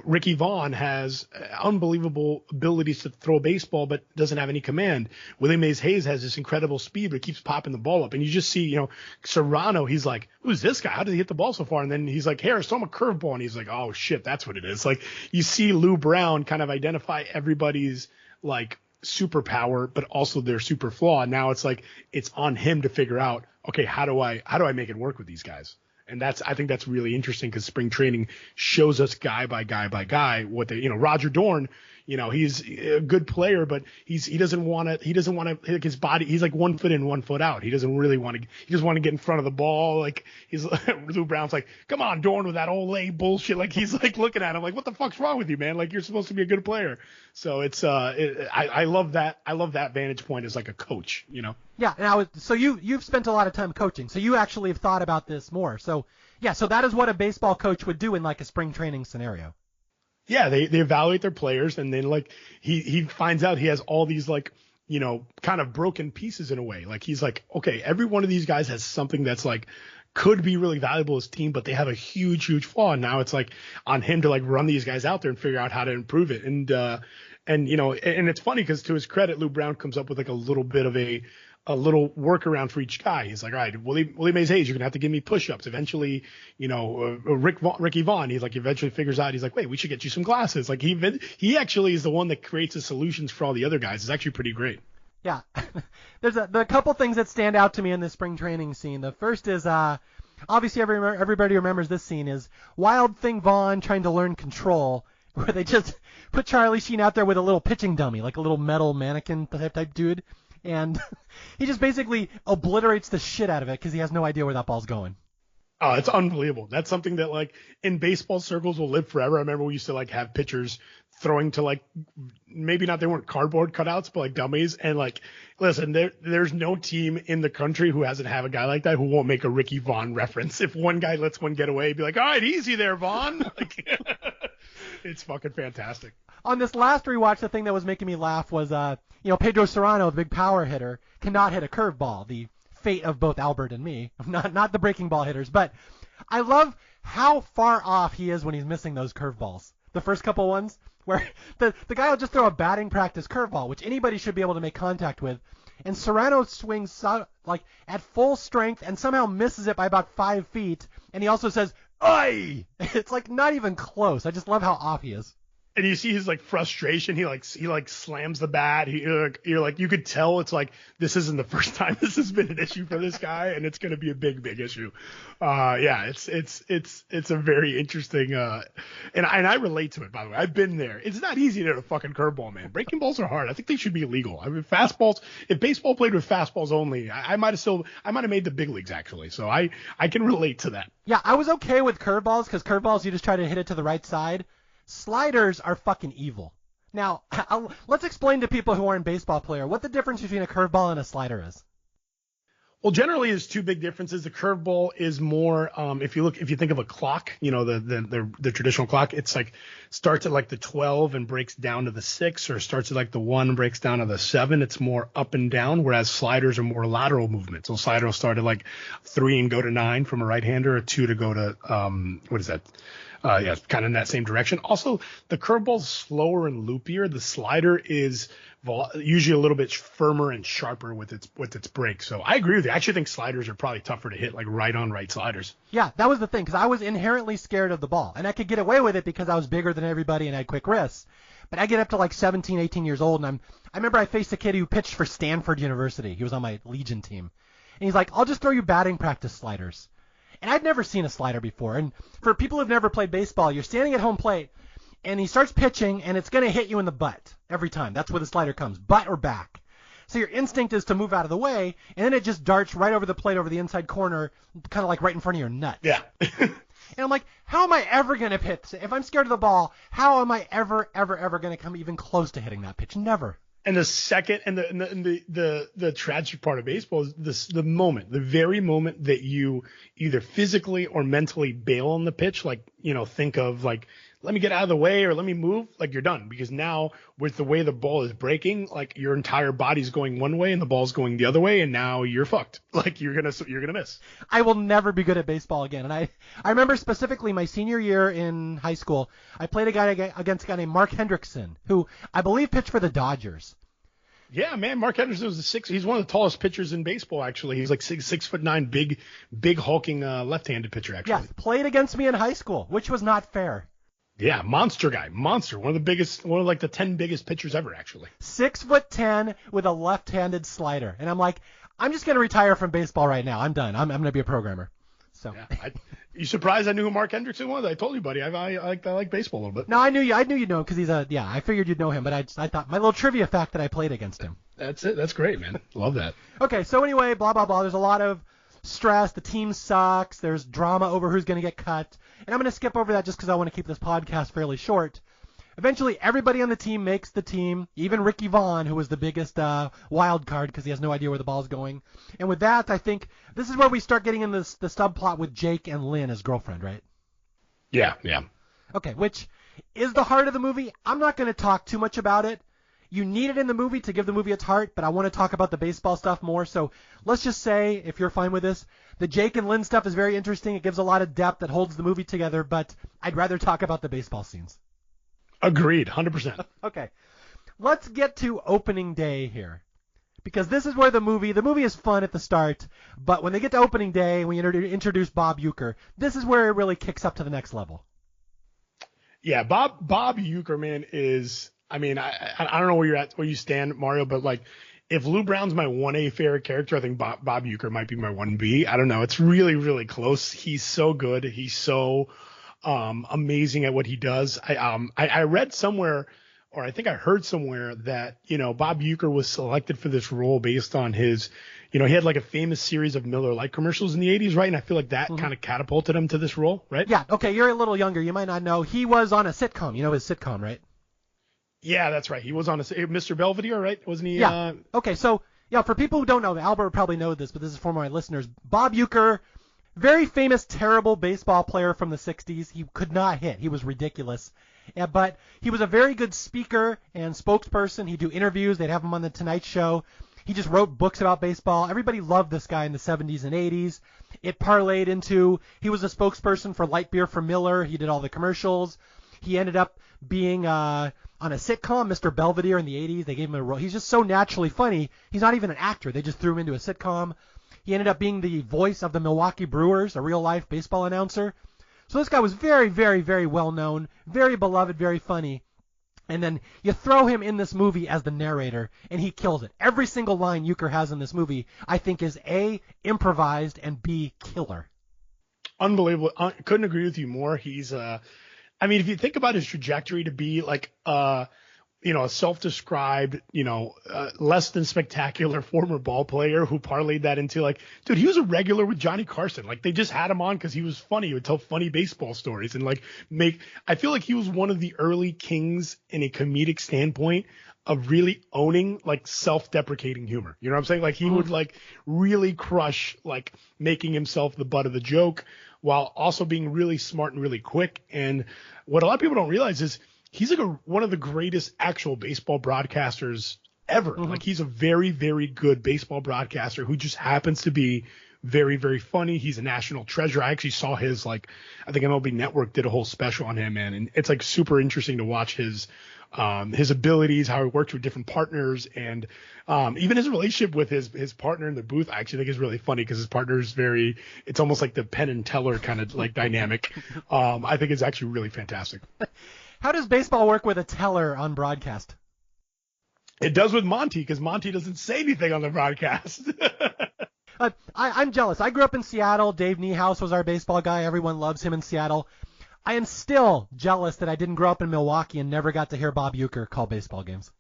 Ricky Vaughn has unbelievable abilities to throw a baseball, but doesn't have any command. Willie Mays Hayes has this incredible speed, but keeps popping the ball up. And you just see, Serrano, he's like, who's this guy? How did he hit the ball so far? And then he's like, Harris, throw him a curveball. And he's like, oh shit, that's what it is. Like you see Lou Brown kind of identify everybody's like superpower, but also their super flaw. And now it's like, it's on him to figure out, okay, how do I make it work with these guys? And I think that's really interesting because spring training shows us guy by guy what they, Roger Dorn, he's a good player, but he doesn't want to like his body. He's like 1 foot in, 1 foot out. He doesn't really want to, he just want to get in front of the ball. Like he's Lou Brown's like, come on, Dorn, with that Olay bullshit. Like he's like looking at him like, what the fuck's wrong with you, man? Like you're supposed to be a good player. So it's, I love that. I love that vantage point as like a coach, Yeah. Now, so you've spent a lot of time coaching, so you actually have thought about this more. So yeah, so that is what a baseball coach would do in like a spring training scenario. Yeah, they evaluate their players, and then like he finds out he has all these like, kind of broken pieces in a way. Like he's like, okay, every one of these guys has something that's like could be really valuable as a team, but they have a huge flaw. And now it's like on him to like run these guys out there and figure out how to improve it. And it's funny because to his credit, Lou Brown comes up with like a little bit of a little workaround for each guy. He's like, all right, Willie Mays Hayes, you're gonna have to give me push-ups. Eventually, Ricky Vaughn, he's like, eventually figures out, he's like, wait, we should get you some glasses. Like he actually is the one that creates the solutions for all the other guys. It's actually pretty great. Yeah, there's a couple things that stand out to me in this spring training scene. The first is obviously everybody remembers this scene is Wild Thing Vaughn trying to learn control, where they just put Charlie Sheen out there with a little pitching dummy, like a little metal mannequin type dude. And he just basically obliterates the shit out of it because he has no idea where that ball's going. Oh, it's unbelievable. That's something that like in baseball circles will live forever. I remember we used to like have pitchers throwing to like, maybe not, they weren't cardboard cutouts, but like dummies. And like, listen, there's no team in the country who hasn't have a guy like that who won't make a Ricky Vaughn reference. If one guy lets one get away, he'd be like, all right, easy there, Vaughn. Like, it's fucking fantastic. On this last rewatch, the thing that was making me laugh was, Pedro Serrano, the big power hitter, cannot hit a curveball. The fate of both Albert and me, not the breaking ball hitters. But I love how far off he is when he's missing those curveballs. The first couple ones where the guy will just throw a batting practice curveball, which anybody should be able to make contact with. And Serrano swings like at full strength and somehow misses it by about 5 feet. And he also says, "Oi!" It's like not even close. I just love how off he is. And you see his like frustration. He slams the bat. You're like, you could tell it's like, this isn't the first time this has been an issue for this guy, and it's going to be a big issue. Yeah, it's a very interesting, and I relate to it, by the way. I've been there. It's not easy to hit a fucking curveball, man. Breaking balls are hard. I think they should be illegal. I mean, fastballs, if baseball played with fastballs only, I might have made the big leagues actually. So I can relate to that. Yeah, I was okay with curveballs because curveballs, you just try to hit it to the right side. Sliders are fucking evil. Now, let's explain to people who aren't baseball player what the difference between a curveball and a slider is. Well, generally, there's two big differences. The curveball is more, if you think of a clock, the traditional clock, it's like starts at like the 12 and breaks down to the 6, or starts at like the 1 and breaks down to the 7. It's more up and down, whereas sliders are more lateral movements. So slider will start at like 3 and go to 9 from a right-hander, or 2 to go to what is that? Kind of in that same direction. Also, the curveball's slower and loopier. The slider is usually a little bit firmer and sharper with its break. So I agree with you. I actually think sliders are probably tougher to hit, like right on right sliders. Yeah, that was the thing, because I was inherently scared of the ball, and I could get away with it because I was bigger than everybody and I had quick wrists. But I get up to like 17, 18 years old, and I remember I faced a kid who pitched for Stanford University. He was on my Legion team, and he's like, "I'll just throw you batting practice sliders." And I'd never seen a slider before. And for people who've never played baseball, you're standing at home plate, and he starts pitching, and it's going to hit you in the butt every time. That's where the slider comes, butt or back. So your instinct is to move out of the way, and then it just darts right over the plate, over the inside corner, kind of like right in front of your nuts. Yeah. And I'm like, how am I ever going to pitch? If I'm scared of the ball, how am I ever going to come even close to hitting that pitch? Never. And the second, and the tragic part of baseball is the very moment that you either physically or mentally bail on the pitch, like, think of like, let me get out of the way or let me move, like you're done. Because now with the way the ball is breaking, like your entire body's going one way and the ball's going the other way, and now you're fucked. Like you're gonna miss. I will never be good at baseball again. And I remember specifically my senior year in high school, I played against a guy named Mark Hendrickson, who I believe pitched for the Dodgers. Yeah, man, Mark Henderson was he's one of the tallest pitchers in baseball, actually. He's like 6'9", big hulking left-handed pitcher, actually. Yes, played against me in high school, which was not fair. Yeah, monster guy. Monster. One of like the 10 biggest pitchers ever, actually. 6'10" with a left-handed slider. And I'm like, I'm just going to retire from baseball right now. I'm done. I'm going to be a programmer. So. Yeah, you surprised I knew who Mark Hendrickson was? I told you, buddy. I like baseball a little bit. No, I knew you'd know him because I figured you'd know him, but I thought my little trivia fact that I played against him. That's it. That's great, man. Love that. Okay, so anyway, blah, blah, blah. There's a lot of stress. The team sucks. There's drama over who's going to get cut. And I'm going to skip over that just because I want to keep this podcast fairly short. Eventually, everybody on the team makes the team, even Ricky Vaughn, who was the biggest wild card because he has no idea where the ball's going. And with that, I think this is where we start getting in the subplot with Jake and Lynn, his girlfriend, right? Yeah. Okay, which is the heart of the movie. I'm not going to talk too much about it. You need it in the movie to give the movie its heart, but I want to talk about the baseball stuff more. So let's just say, if you're fine with this, the Jake and Lynn stuff is very interesting. It gives a lot of depth that holds the movie together, but I'd rather talk about the baseball scenes. Agreed, 100%. Okay, let's get to opening day here, because this is where the movie is fun at the start, but when they get to opening day, we introduce Bob Uecker, this is where it really kicks up to the next level. Yeah, Bob Uecker, man, is, I mean, I don't know where you stand, Mario, but like, if Lou Brown's my 1A favorite character, I think Bob Uecker might be my 1B. I don't know. It's really, really close. He's so good. He's so amazing at what he does. I read somewhere, or I think I heard somewhere that, Bob Uecker was selected for this role based on his, he had like a famous series of Miller Lite commercials in the 80s, right? And I feel like that kind of catapulted him to this role, right? Yeah. Okay. You're a little younger. You might not know. He was on a sitcom. You know his sitcom, right? Yeah, that's right. He was on Mr. Belvedere, right? Wasn't he? Yeah. Okay. So, yeah, for people who don't know, Albert would probably know this, but this is for my listeners. Bob Uecker, very famous, terrible baseball player from the 60s. He could not hit. He was ridiculous. But he was a very good speaker and spokesperson. He'd do interviews. They'd have him on The Tonight Show. He just wrote books about baseball. Everybody loved this guy in the 70s and 80s. It parlayed into, he was a spokesperson for light beer for Miller. He did all the commercials. He ended up being on a sitcom, Mr. Belvedere, in the 80s. They gave him a role. He's just so naturally funny. He's not even an actor. They just threw him into a sitcom. He ended up being the voice of the Milwaukee Brewers, a real-life baseball announcer. So this guy was very, very, very well-known, very beloved, very funny. And then you throw him in this movie as the narrator, and he kills it. Every single line Uecker has in this movie, I think, is A, improvised, and B, killer. Unbelievable. Couldn't agree with you more. He's I mean, if you think about his trajectory to be like a self-described, less than spectacular former ball player who parlayed that into like, dude, he was a regular with Johnny Carson. Like they just had him on because he was funny. He would tell funny baseball stories and like I feel like he was one of the early kings in a comedic standpoint of really owning like self-deprecating humor. You know what I'm saying? Like he would like really crush like making himself the butt of the joke while also being really smart and really quick. And what a lot of people don't realize is he's like one of the greatest actual baseball broadcasters ever. Like he's a very, very good baseball broadcaster who just happens to be very, very funny. He's a national treasure. I actually saw his I think MLB Network did a whole special on him, man. And it's like super interesting to watch his abilities, how he works with different partners, and even his relationship with his partner in the booth. I actually think is really funny because his partner is it's almost like the Penn and Teller kind of like dynamic. I think it's actually really fantastic. How does baseball work with a teller on broadcast? It does with Monty because Monty doesn't say anything on the broadcast. I'm jealous. I grew up in Seattle. Dave Niehaus was our baseball guy. Everyone loves him in Seattle. I am still jealous that I didn't grow up in Milwaukee and never got to hear Bob Uecker call baseball games.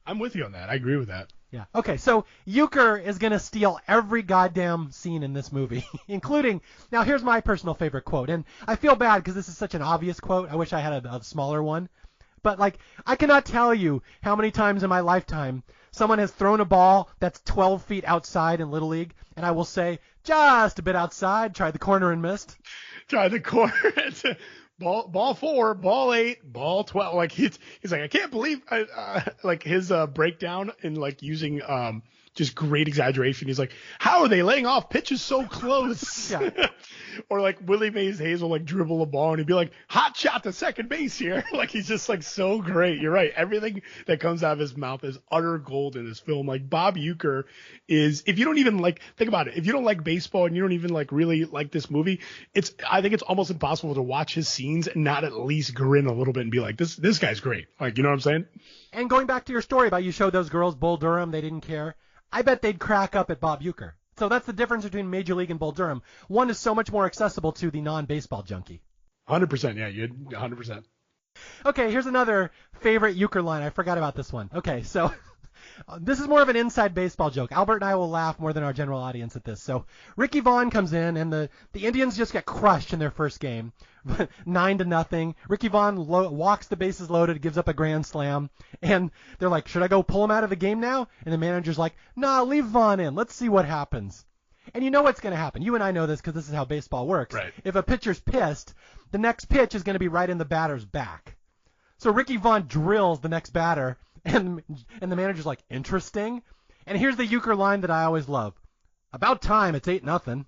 I'm with you on that. I agree with that. Yeah. Okay, so Uecker is going to steal every goddamn scene in this movie, including, now here's my personal favorite quote, and I feel bad because this is such an obvious quote. I wish I had a smaller one. But, like, I cannot tell you how many times in my lifetime someone has thrown a ball that's 12 feet outside in Little League, and I will say, just a bit outside, tried the corner and missed. Tried the corner. Ball 4, ball 8, ball 12. Like he's like, I can't believe like his breakdown in like using just great exaggeration. He's like, how are they laying off pitches so close? Yeah. Or like Willie Mays Hayes will like dribble a ball and he'd be like, hot shot to second base here. Like he's just like so great. You're right. Everything that comes out of his mouth is utter gold in this film. Like Bob Uecker is, if you don't even like, think about it. If you don't like baseball and you don't even like really like this movie, I think it's almost impossible to watch his scenes and not at least grin a little bit and be like, this guy's great. Like, you know what I'm saying? And going back to your story about you showed those girls Bull Durham, they didn't care. I bet they'd crack up at Bob Uecker. So that's the difference between Major League and Bull Durham. One is so much more accessible to the non-baseball junkie. 100%, yeah, you 100%. Okay, here's another favorite Uecker line. I forgot about this one. Okay, so this is more of an inside baseball joke. Albert and I will laugh more than our general audience at this. So Ricky Vaughn comes in, and the Indians just get crushed in their first game, 9-0. Ricky Vaughn walks the bases loaded, gives up a grand slam, and they're like, should I go pull him out of the game now? And the manager's like, nah, leave Vaughn in. Let's see what happens. And you know what's going to happen. You and I know this because this is how baseball works. Right. If a pitcher's pissed, the next pitch is going to be right in the batter's back. So Ricky Vaughn drills the next batter, and the manager's like, interesting. And here's the Uecker line that I always love. About time, it's 8-0.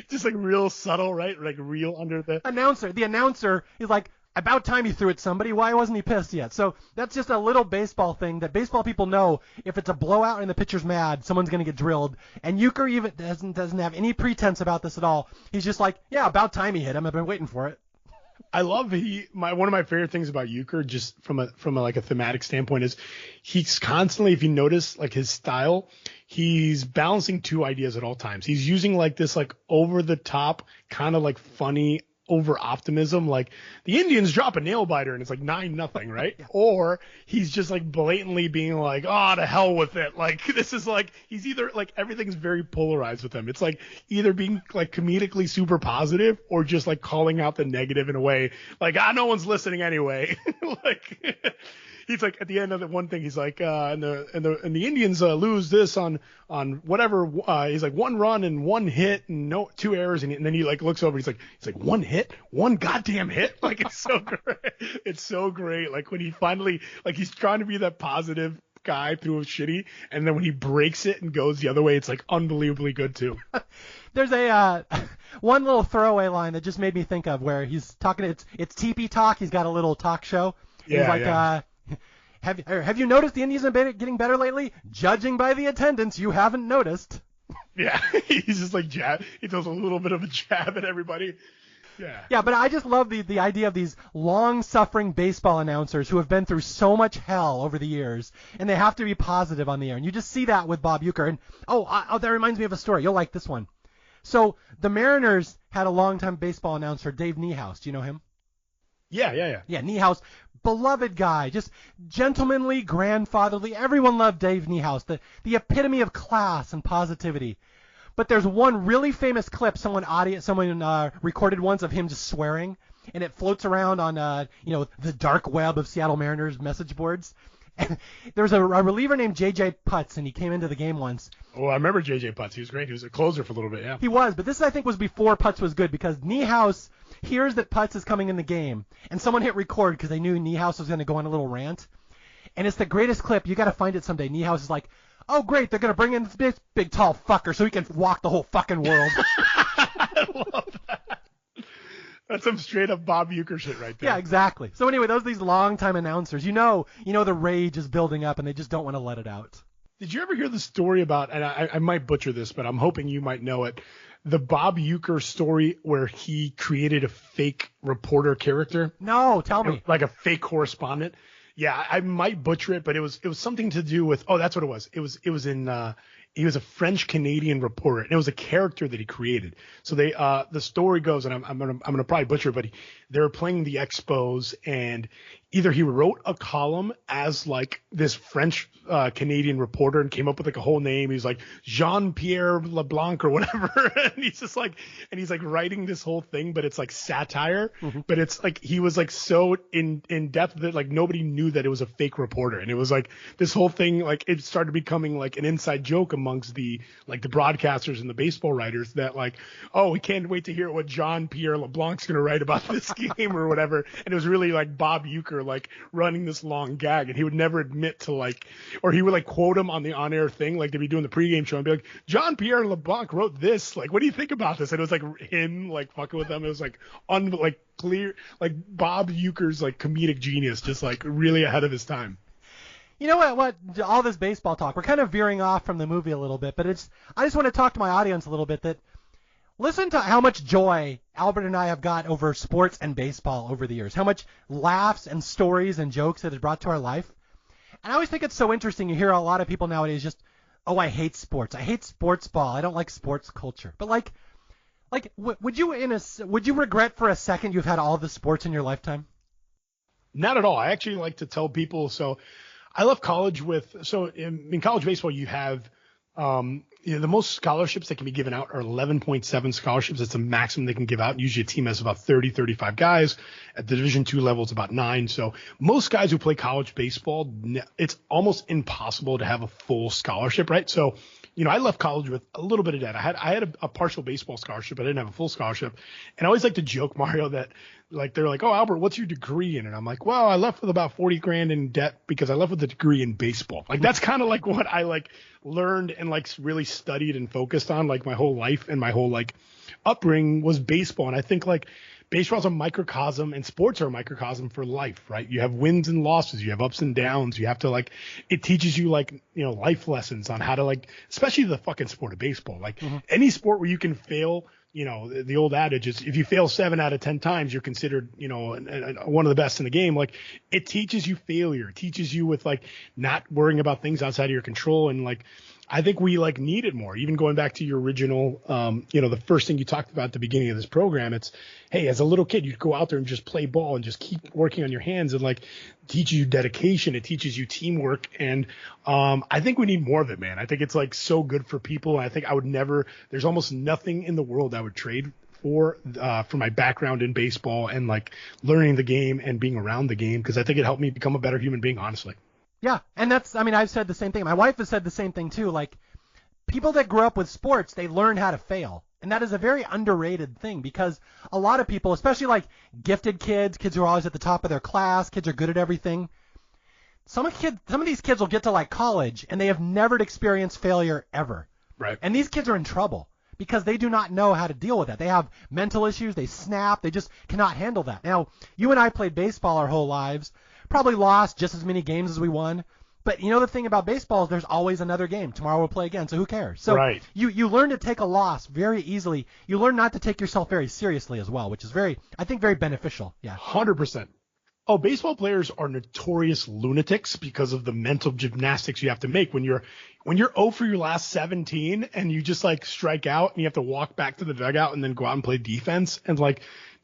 Just like real subtle, right? Like real under the announcer. The announcer is like, about time you threw at somebody. Why wasn't he pissed yet? So that's just a little baseball thing that baseball people know. If it's a blowout and the pitcher's mad, someone's going to get drilled. And Uecker even doesn't have any pretense about this at all. He's just like, yeah, about time he hit him. I've been waiting for it. I love one of my favorite things about Uecker, just from a like a thematic standpoint, is he's constantly, if you notice like his style, he's balancing two ideas at all times. He's using like this like over the top kind of like funny over optimism, like the Indians drop a nail biter and it's like 9-0, right? Yeah. Or he's just like blatantly being like, oh, to hell with it. Like this is like, he's either like, everything's very polarized with him. It's like either being like comedically super positive or just like calling out the negative in a way like, no one's listening anyway. Like he's like, at the end of the one thing, he's like, and the Indians lose this on whatever. He's like 1 run and 1 hit and 2 errors, and then he like looks over. He's like 1 hit, 1 goddamn hit. Like it's so great. It's so great. Like when he finally, like he's trying to be that positive guy through a shitty, and then when he breaks it and goes the other way, it's like unbelievably good too. There's a one little throwaway line that just made me think of where he's talking. It's TP Talk. He's got a little talk show. Yeah. He's like, yeah. Have you noticed the Indians have been getting better lately? Judging by the attendance, you haven't noticed. Yeah, he's just like jab. He does a little bit of a jab at everybody. Yeah. Yeah, but I just love the idea of these long-suffering baseball announcers who have been through so much hell over the years, and they have to be positive on the air. And you just see that with Bob Uecker. And that reminds me of a story. You'll like this one. So the Mariners had a long-time baseball announcer, Dave Niehaus. Do you know him? Yeah, Niehaus, beloved guy, just gentlemanly, grandfatherly. Everyone loved Dave Niehaus, the epitome of class and positivity. But there's one really famous clip someone recorded once of him just swearing, and it floats around on the dark web of Seattle Mariners message boards. And there's a reliever named J.J. Putz, and he came into the game once. Oh, I remember J.J. Putz. He was great. He was a closer for a little bit, yeah. He was, but this I think was before Putz was good, because Niehaus hears that Putz is coming in the game, and someone hit record because they knew Niehaus was going to go on a little rant. And it's the greatest clip. You got to find it someday. Niehaus is like, "Oh, great, they're going to bring in this big tall fucker so he can walk the whole fucking world." I love that. That's some straight up Bob Uecker shit right there. Yeah, exactly. So anyway, those are these longtime announcers. You know the rage is building up, and they just don't want to let it out. Did you ever hear the story about, and I might butcher this, but I'm hoping you might know it, the Bob Uecker story where he created a fake reporter character? No, tell me. Like a fake correspondent. Yeah, I might butcher it, but it was something to do with, that's what it was. He was a French Canadian reporter, and it was a character that he created. So the story goes, and I'm gonna probably butcher it, but they were playing the Expos, and either he wrote a column as like this French Canadian reporter and came up with like a whole name. He's like Jean-Pierre LeBlanc or whatever, and he's like writing this whole thing, but it's like satire. Mm-hmm. But it's like he was like so in depth that like nobody knew that it was a fake reporter, and it was like this whole thing, like it started becoming like an inside joke amongst the broadcasters and the baseball writers that like, oh, we can't wait to hear what Jean-Pierre LeBlanc's gonna write about this game or whatever. And it was really like Bob Uecker like running this long gag, and he would never admit to like, or he would like quote him on the on-air thing, like they'd be doing the pregame show and be like, Jean-Pierre LeBlanc wrote this, like, what do you think about this? And it was like him like fucking with them. It was like clear, like Bob Uecker's like comedic genius, just like really ahead of his time. You know what, all this baseball talk, we're kind of veering off from the movie a little bit, but I just want to talk to my audience a little bit that listen to how much joy Albert and I have got over sports and baseball over the years, how much laughs and stories and jokes it has brought to our life. And I always think it's so interesting. You hear a lot of people nowadays just, oh, I hate sports. I hate sports ball. I don't like sports culture. But would you regret for a second you've had all the sports in your lifetime? Not at all. I actually like to tell people, so I left college in college baseball, you have, the most scholarships that can be given out are 11.7 scholarships. That's the maximum they can give out. Usually a team has about 30, 35 guys. At the Division II level, it's about 9. So most guys who play college baseball, it's almost impossible to have a full scholarship, right? So, I left college with a little bit of debt. I had a partial baseball scholarship, but I didn't have a full scholarship. And I always like to joke, Mario, that like they're like, "Oh, Albert, what's your degree in?" And I'm like, "Well, I left with about $40,000 in debt because I left with a degree in baseball." Like that's kind of like what I like learned and like really studied and focused on like my whole life, and my whole like upbringing was baseball. And I think like baseball is a microcosm, and sports are a microcosm for life, right? You have wins and losses, you have ups and downs. You have to like, it teaches you like, life lessons on how to like, especially the fucking sport of baseball. Like any sport where you can fail, the old adage is if you fail 7 out of 10 times, you're considered, one of the best in the game. Like it teaches you failure. It teaches you with like not worrying about things outside of your control. And like, I think we like need it more. Even going back to your original, the first thing you talked about at the beginning of this program, it's, hey, as a little kid, you'd go out there and just play ball and just keep working on your hands, and like teaches you dedication. It teaches you teamwork. And I think we need more of it, man. I think it's like so good for people. And I think there's almost nothing in the world I would trade for my background in baseball and like learning the game and being around the game, because I think it helped me become a better human being, honestly. Yeah, and I've said the same thing. My wife has said the same thing too. Like, people that grew up with sports, they learn how to fail. And that is a very underrated thing, because a lot of people, especially like gifted kids who are always at the top of their class, kids are good at everything. Some of these kids will get to like college and they have never experienced failure ever. Right. And these kids are in trouble because they do not know how to deal with that. They have mental issues, they snap, they just cannot handle that. Now, you and I played baseball our whole lives. Probably lost just as many games as we won. But the thing about baseball is there's always another game. Tomorrow we'll play again, so who cares? So right. You learn to take a loss very easily. You learn not to take yourself very seriously as well, which is very beneficial. Yeah. 100%. Oh, baseball players are notorious lunatics because of the mental gymnastics you have to make when you're 0 for your last 17 and you just like strike out and you have to walk back to the dugout and then go out and play defense. And like,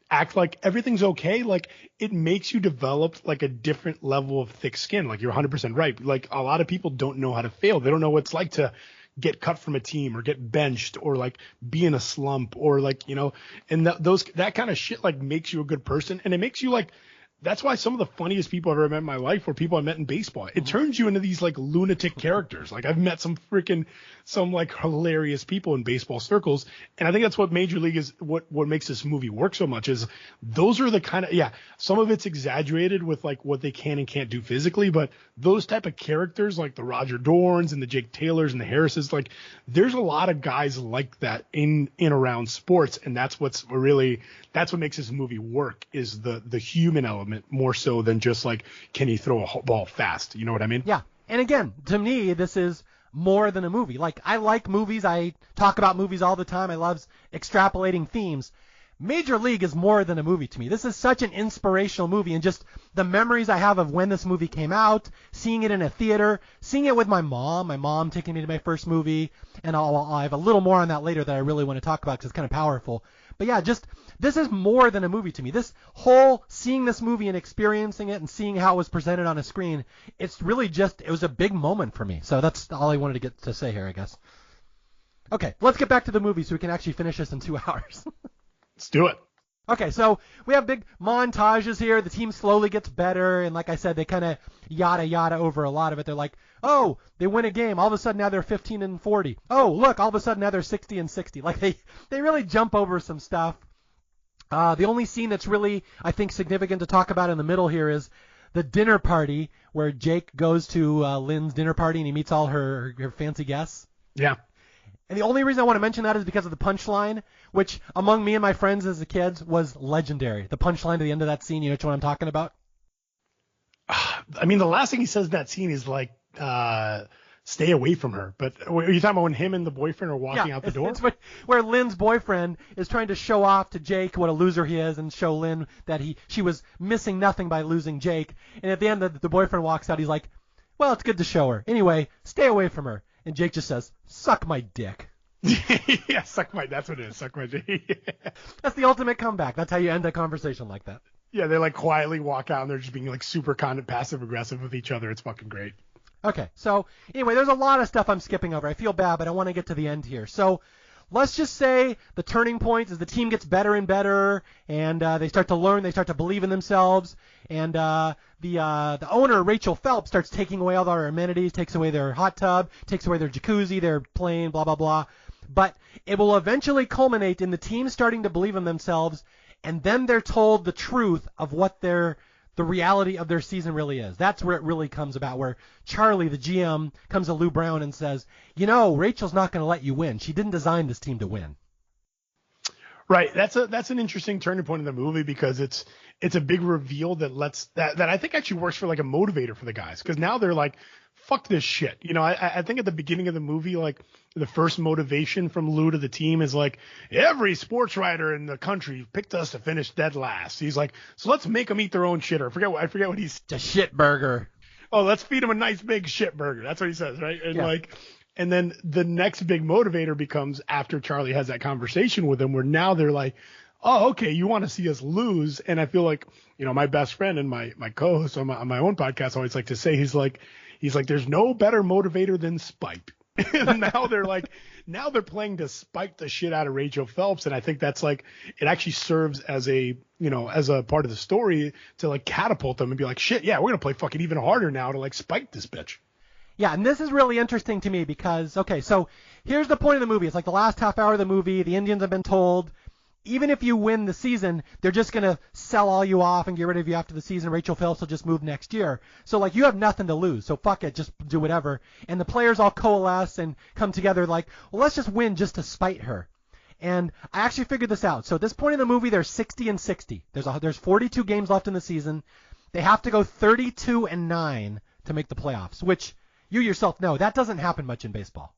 act like everything's okay, like it makes you develop like a different level of thick skin. Like you're 100% right. Like a lot of people don't know how to fail. They don't know what it's like to get cut from a team or get benched or like be in a slump or like, and that kind of shit like makes you a good person. And it makes you like, that's why some of the funniest people I've ever met in my life were people I met in baseball. It turns you into these like lunatic characters. Like I've met some like hilarious people in baseball circles. And I think that's what Major League is, what makes this movie work so much is those are the kind of, some of it's exaggerated with like what they can and can't do physically, but those type of characters like the Roger Dorns and the Jake Taylors and the Harrises, like there's a lot of guys like that in around sports. And that's what makes this movie work is the human element more so than just like, can he throw a ball fast? You know what I mean? Yeah. And again, to me, this is more than a movie. Like, I like movies. I talk about movies all the time. I love extrapolating themes. Major League is more than a movie to me. This is such an inspirational movie, and just the memories I have of when this movie came out, seeing it in a theater, seeing it with my mom taking me to my first movie, and I'll have a little more on that later that I really want to talk about because it's kind of powerful. But yeah, this is more than a movie to me. This whole seeing this movie and experiencing it and seeing how it was presented on a screen, it was a big moment for me. So that's all I wanted to get to say here, I guess. Okay, let's get back to the movie so we can actually finish this in 2 hours. Let's do it. Okay, so we have big montages here. The team slowly gets better, and like I said, they kind of yada over a lot of it. They're like, oh, they win a game. All of a sudden now they're 15-40. Oh, look, all of a sudden now they're 60-60. Like they really jump over some stuff. The only scene that's really, I think, significant to talk about in the middle here is the dinner party where Jake goes to Lynn's dinner party and he meets all her fancy guests. Yeah. And the only reason I want to mention that is because of the punchline, which among me and my friends as the kids was legendary. The punchline at the end of that scene, you know which one I'm talking about? I mean, the last thing he says in that scene is like, stay away from her. But are you talking about when him and the boyfriend are walking out the door? It's where Lynn's boyfriend is trying to show off to Jake what a loser he is and show Lynn that she was missing nothing by losing Jake. And at the end, the boyfriend walks out. He's like, well, it's good to show her. Anyway, stay away from her. And Jake just says, suck my dick. Yeah, that's what it is. Suck my dick. That's the ultimate comeback. That's how you end a conversation like that. Yeah, they like quietly walk out and they're just being like super passive aggressive with each other. It's fucking great. Okay, so anyway, there's a lot of stuff I'm skipping over. I feel bad, but I want to get to the end here. So let's just say the turning point is the team gets better and better, and they start to learn, they start to believe in themselves, and the owner, Rachel Phelps, starts taking away all their amenities, takes away their hot tub, takes away their jacuzzi, their plane, blah, blah, blah. But it will eventually culminate in the team starting to believe in themselves, and then they're told the truth of what the reality of their season really is. That's where it really comes about, where Charlie, the GM, comes to Lou Brown and says, Rachel's not going to let you win. She didn't design this team to win. Right. That's an interesting turning point in the movie because it's a big reveal that I think actually works for like a motivator for the guys. Because now they're like, fuck this shit. I think at the beginning of the movie, like the first motivation from Lou to the team is like, every sports writer in the country picked us to finish dead last. He's like, so let's make them eat their own shitter. I forget what he's. It's a shit burger. Oh, let's feed them a nice big shit burger. That's what he says, right? And and then the next big motivator becomes after Charlie has that conversation with him, where now they're like, oh, okay, you want to see us lose. And I feel like, my best friend and my co-host on my own podcast always like to say, he's like, there's no better motivator than spite. And now they're playing to spite the shit out of Rachel Phelps. And I think that's like, it actually serves as a part of the story to like catapult them and be like, shit, yeah, we're going to play fucking even harder now to like spite this bitch. Yeah, and this is really interesting to me because, okay, so here's the point of the movie. It's like the last half hour of the movie. The Indians have been told, even if you win the season, they're just going to sell all you off and get rid of you after the season. Rachel Phelps will just move next year. So, like, you have nothing to lose. So, fuck it. Just do whatever. And the players all coalesce and come together like, well, let's just win just to spite her. And I actually figured this out. So, at this point in the movie, they're 60-60. There's 42 games left in the season. They have to go 32-9 to make the playoffs, which you yourself know that doesn't happen much in baseball.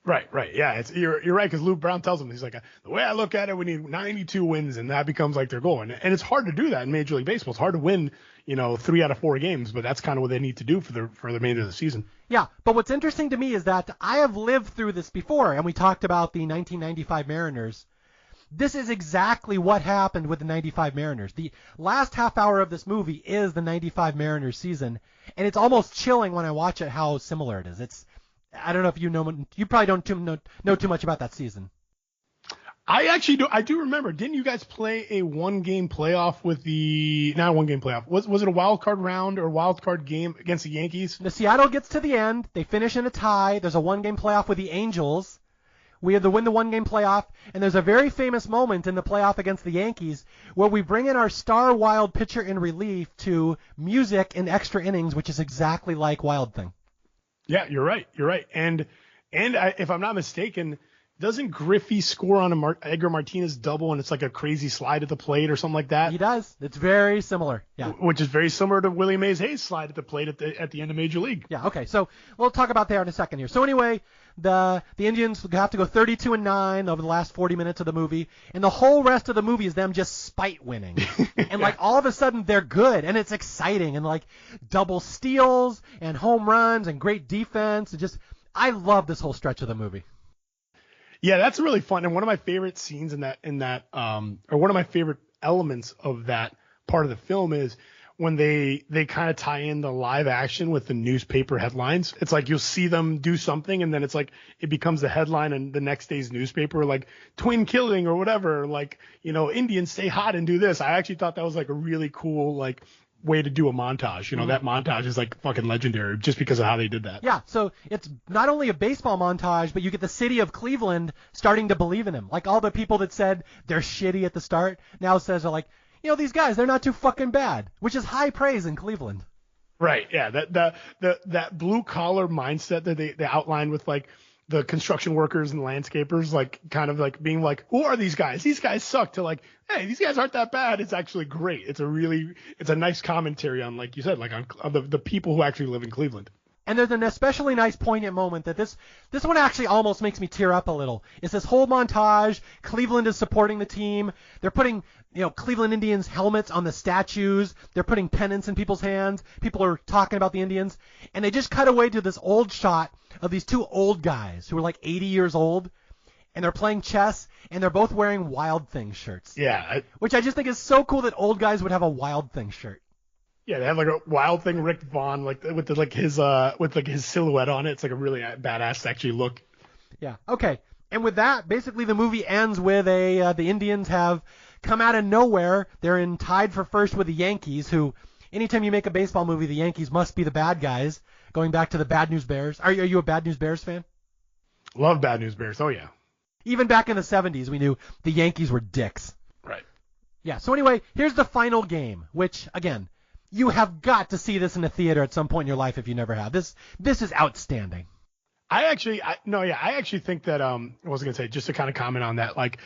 Right. Yeah, you're right, because Lou Brown tells him, he's like, the way I look at it, we need 92 wins, and that becomes like their goal. And it's hard to do that in Major League Baseball. It's hard to win, 3 out of 4 games, but that's kind of what they need to do for the remainder of the season. Yeah, but what's interesting to me is that I have lived through this before, and we talked about the 1995 Mariners. this is exactly what happened with the 95 Mariners. The last half hour of this movie is the 95 Mariners season, and it's almost chilling when I watch it how similar it is. I don't know if you probably don't know too much about that season. I actually do. I do remember. Didn't you guys play a one-game playoff with not a one-game playoff? Was it a wild card round or a wild card game against the Yankees? The Seattle gets to the end. They finish in a tie. There's a one-game playoff with the Angels. We have to win the one-game playoff, and there's a very famous moment in the playoff against the Yankees where we bring in our star Wild pitcher in relief to music in extra innings, which is exactly like Wild Thing. Yeah, you're right. You're right. And if I'm not mistaken, doesn't Griffey score on a Edgar Martinez double and it's like a crazy slide at the plate or something like that? He does. It's very similar. Yeah. Which is very similar to Willie Mays Hayes' slide at the plate at the end of Major League. Yeah. Okay. So we'll talk about that in a second here. So anyway, the Indians have to go 32-9 over the last 40 minutes of the movie, and the whole rest of the movie is them just spite winning. And like all of a sudden they're good, and it's exciting, and like double steals and home runs and great defense. I love this whole stretch of the movie. Yeah, that's really fun. And one of my favorite scenes or one of my favorite elements of that part of the film is when they kind of tie in the live action with the newspaper headlines. It's like you'll see them do something and then it's like it becomes the headline in the next day's newspaper, like twin killing or whatever, like, Indians stay hot and do this. I actually thought that was like a really cool, like, way to do a montage. That montage is like fucking legendary just because of how they did that. Yeah, so it's not only a baseball montage, but you get the city of Cleveland starting to believe in him. Like all the people that said they're shitty at the start now says they're like, these guys, they're not too fucking bad, which is high praise in Cleveland. Right, yeah, that blue collar mindset that they outlined with like the construction workers and landscapers, like kind of like being like, who are these guys? These guys suck, to like, hey, these guys aren't that bad. It's actually great. It's a nice commentary on, like you said, like on the people who actually live in Cleveland. And there's an especially nice poignant moment that this one actually almost makes me tear up a little. It's this whole montage. Cleveland is supporting the team. They're putting, Cleveland Indians helmets on the statues. They're putting pennants in people's hands. People are talking about the Indians. And they just cut away to this old shot of these two old guys who are like 80 years old. And they're playing chess. And they're both wearing Wild Thing shirts. Yeah. Which I just think is so cool that old guys would have a Wild Thing shirt. Yeah, they have like a Wild Thing Rick Vaughn, like with his silhouette on it. It's like a really badass actually look. Yeah. Okay. And with that, basically the movie ends with the Indians have come out of nowhere. They're tied for first with the Yankees, who anytime you make a baseball movie, the Yankees must be the bad guys. Going back to the Bad News Bears. Are you a Bad News Bears fan? Love Bad News Bears. Oh yeah. Even back in the 70s, we knew the Yankees were dicks. Right. Yeah. So anyway, here's the final game, which again, you have got to see this in a theater at some point in your life if you never have. This is outstanding. I actually think that I was gonna say, just to kind of comment on that, like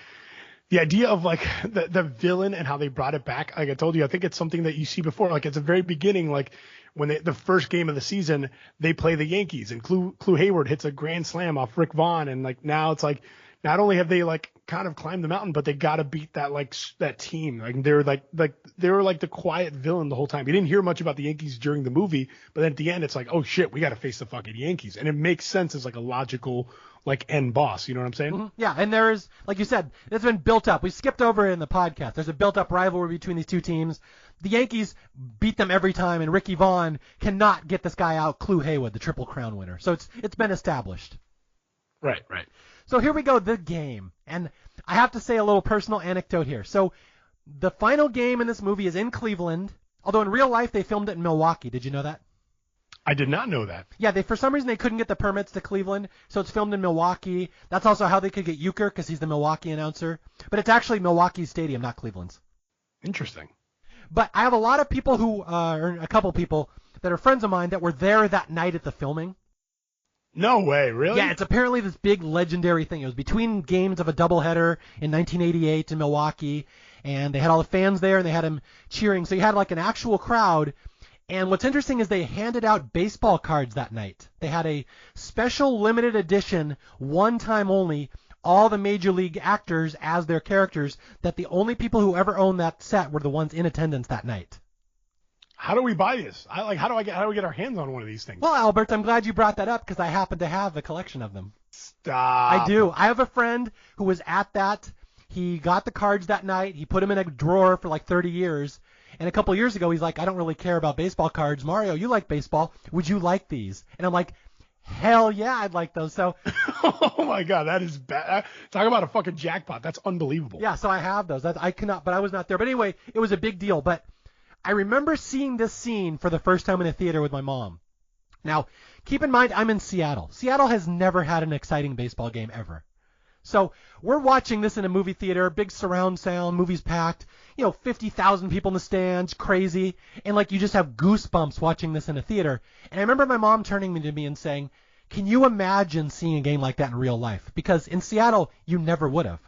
the idea of like the villain and how they brought it back. Like I told you, I think it's something that you see before. Like at the very beginning, like when the first game of the season, they play the Yankees and Clu Hayward hits a grand slam off Rick Vaughn, and like now it's like not only have they like kind of climbed the mountain, but they got to beat that team. Like they were like the quiet villain the whole time. You didn't hear much about the Yankees during the movie, but then at the end it's like, oh shit, we got to face the fucking Yankees, and it makes sense as like a logical like end boss. You know what I'm saying? Mm-hmm. Yeah, and there's, like you said, it's been built up. We skipped over it in the podcast. There's a built up rivalry between these two teams. The Yankees beat them every time, and Ricky Vaughn cannot get this guy out, Clu Haywood, the Triple Crown winner. So it's been established. Right. So here we go, the game. And I have to say a little personal anecdote here. So the final game in this movie is in Cleveland, although in real life they filmed it in Milwaukee. Did you know that? I did not know that. Yeah, for some reason they couldn't get the permits to Cleveland, so it's filmed in Milwaukee. That's also how they could get Euchre, because he's the Milwaukee announcer. But it's actually Milwaukee's stadium, not Cleveland's. Interesting. But I have a lot of people or a couple people that are friends of mine that were there that night at the filming. No way, really? Yeah, it's apparently this big legendary thing. It was between games of a doubleheader in 1988 in Milwaukee, and they had all the fans there, and they had them cheering. So you had like an actual crowd. And what's interesting is they handed out baseball cards that night. They had a special limited edition, one time only, all the major league actors as their characters, that the only people who ever owned that set were the ones in attendance that night. How do we buy this? How do we get our hands on one of these things? Well, Albert, I'm glad you brought that up because I happen to have a collection of them. Stop. I do. I have a friend who was at that. He got the cards that night. He put them in a drawer for like 30 years. And a couple years ago, he's like, I don't really care about baseball cards. Mario, you like baseball. Would you like these? And I'm like, hell yeah, I'd like those. So, oh my God, that is bad. Talk about a fucking jackpot. That's unbelievable. yeah, so I have those. I cannot, but I was not there. But anyway, it was a big deal. But I remember seeing this scene for the first time in a theater with my mom. Now, keep in mind, I'm in Seattle. Seattle has never had an exciting baseball game ever. So we're watching this in a movie theater, big surround sound, movies packed, 50,000 people in the stands, crazy. And like you just have goosebumps watching this in a theater. And I remember my mom turning to me and saying, can you imagine seeing a game like that in real life? Because in Seattle, you never would have.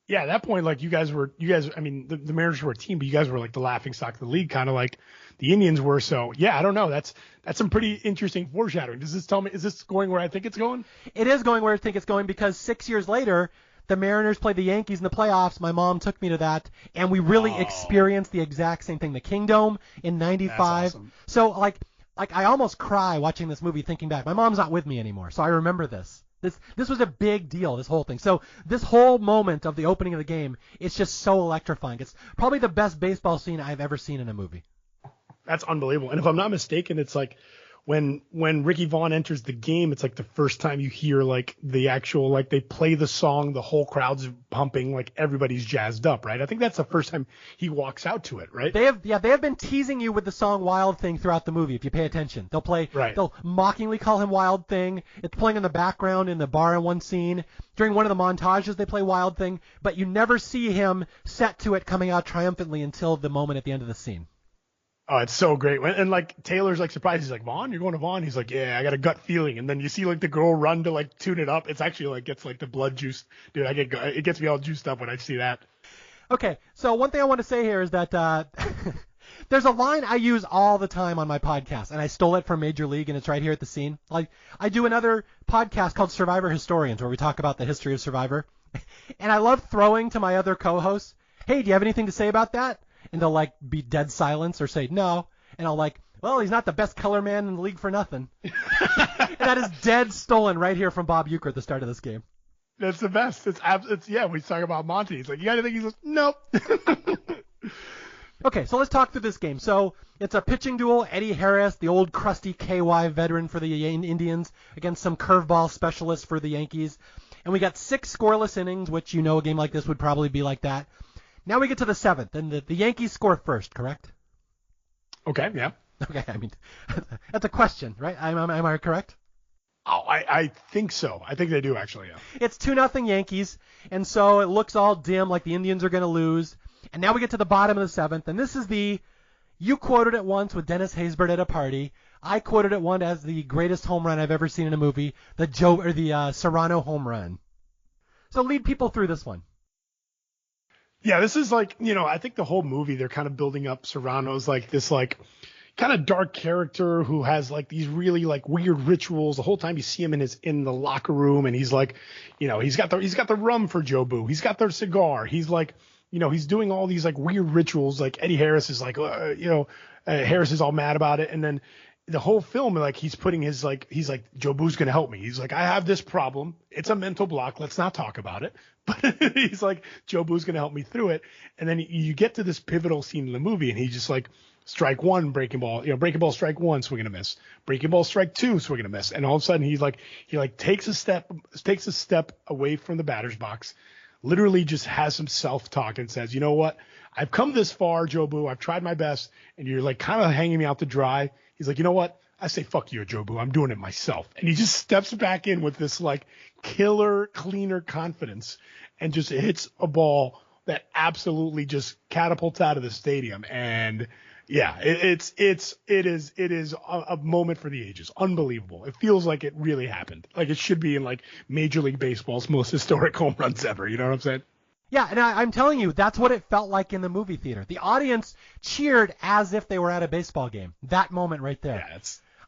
Yeah, at that point, like you guys, I mean, the Mariners were a team, but you guys were like the laughingstock of the league, kind of like the Indians were. So yeah, I don't know. That's some pretty interesting foreshadowing. Does this tell me, is this going where I think it's going? It is going where I think it's going because 6 years later, the Mariners played the Yankees in the playoffs. My mom took me to that, and we really experienced the exact same thing. The Kingdome in '95. That's awesome. So like I almost cry watching this movie thinking back. My mom's not with me anymore, so I remember this. This was a big deal, this whole thing. So this whole moment of the opening of the game, it's just so electrifying. It's probably the best baseball scene I've ever seen in a movie. That's unbelievable. And if I'm not mistaken, it's like when Ricky Vaughn enters the game, it's like the first time you hear like the actual, like they play the song, the whole crowd's pumping, like everybody's jazzed up, right? I think that's the first time he walks out to it, right? They have been teasing you with the song Wild Thing throughout the movie if you pay attention. They'll mockingly call him Wild Thing. It's playing in the background in the bar in one scene. During one of the montages they play Wild Thing, but you never see him set to it coming out triumphantly until the moment at the end of the scene. Oh, it's so great. And like Taylor's like surprised. He's like, Vaughn, you're going to Vaughn? He's like, yeah, I got a gut feeling. And then you see like the girl run to like tune it up. It's actually like gets like the blood juice. Dude, it gets me all juiced up when I see that. Okay, so one thing I want to say here is that there's a line I use all the time on my podcast, and I stole it from Major League, and it's right here at the scene. Like I do another podcast called Survivor Historians where we talk about the history of Survivor. And I love throwing to my other co-hosts, hey, do you have anything to say about that? And they'll like be dead silence or say no. And I'll like, well, he's not the best color man in the league for nothing. And that is dead stolen right here from Bob Uecker at the start of this game. That's the best. It's yeah, we talk about Monty. He's like, you got anything? He's like, nope. Okay, so let's talk through this game. So it's a pitching duel. Eddie Harris, the old crusty KY veteran for the Indians, against some curveball specialist for the Yankees. And we got 6 scoreless innings, which a game like this would probably be like that. Now we get to the 7th, and the Yankees score first, correct? Okay, yeah. Okay, I mean, that's a question, right? Am I correct? Oh, I think so. I think they do, actually, yeah. It's 2-0 Yankees, and so it looks all dim, like the Indians are going to lose. And now we get to the bottom of the 7th, and this is you quoted it once with Dennis Haysbert at a party. I quoted it once as the greatest home run I've ever seen in a movie, the Serrano home run. So lead people through this one. Yeah, this is like, I think the whole movie, they're kind of building up Serrano's like this like kind of dark character who has like these really like weird rituals. The whole time you see him in the locker room, and he's like, he's got the rum for Jobu. He's got their cigar. He's like, he's doing all these like weird rituals. Like Eddie Harris is like, Harris is all mad about it. And then the whole film, like he's putting he's like, Jobu's going to help me. He's like, I have this problem. It's a mental block. Let's not talk about it. But he's like, Jobu's going to help me through it. And then you get to this pivotal scene in the movie, and he's just like, strike one, breaking ball, breaking ball, strike one, swing and a miss, breaking ball, strike two, swing and a miss. And all of a sudden he takes a step away from the batter's box, literally just has some self-talk and says, you know what? I've come this far, Jobu. I've tried my best, and you're like kind of hanging me out to dry. He's like, you know what? I say, fuck you, Jobu. I'm doing it myself. And he just steps back in with this like killer, cleaner confidence and just hits a ball that absolutely just catapults out of the stadium. And yeah, it is a moment for the ages. Unbelievable. It feels like it really happened. Like it should be in like Major League Baseball's most historic home runs ever. You know what I'm saying? Yeah, and I'm telling you, that's what it felt like in the movie theater. The audience cheered as if they were at a baseball game. That moment right there. Yeah,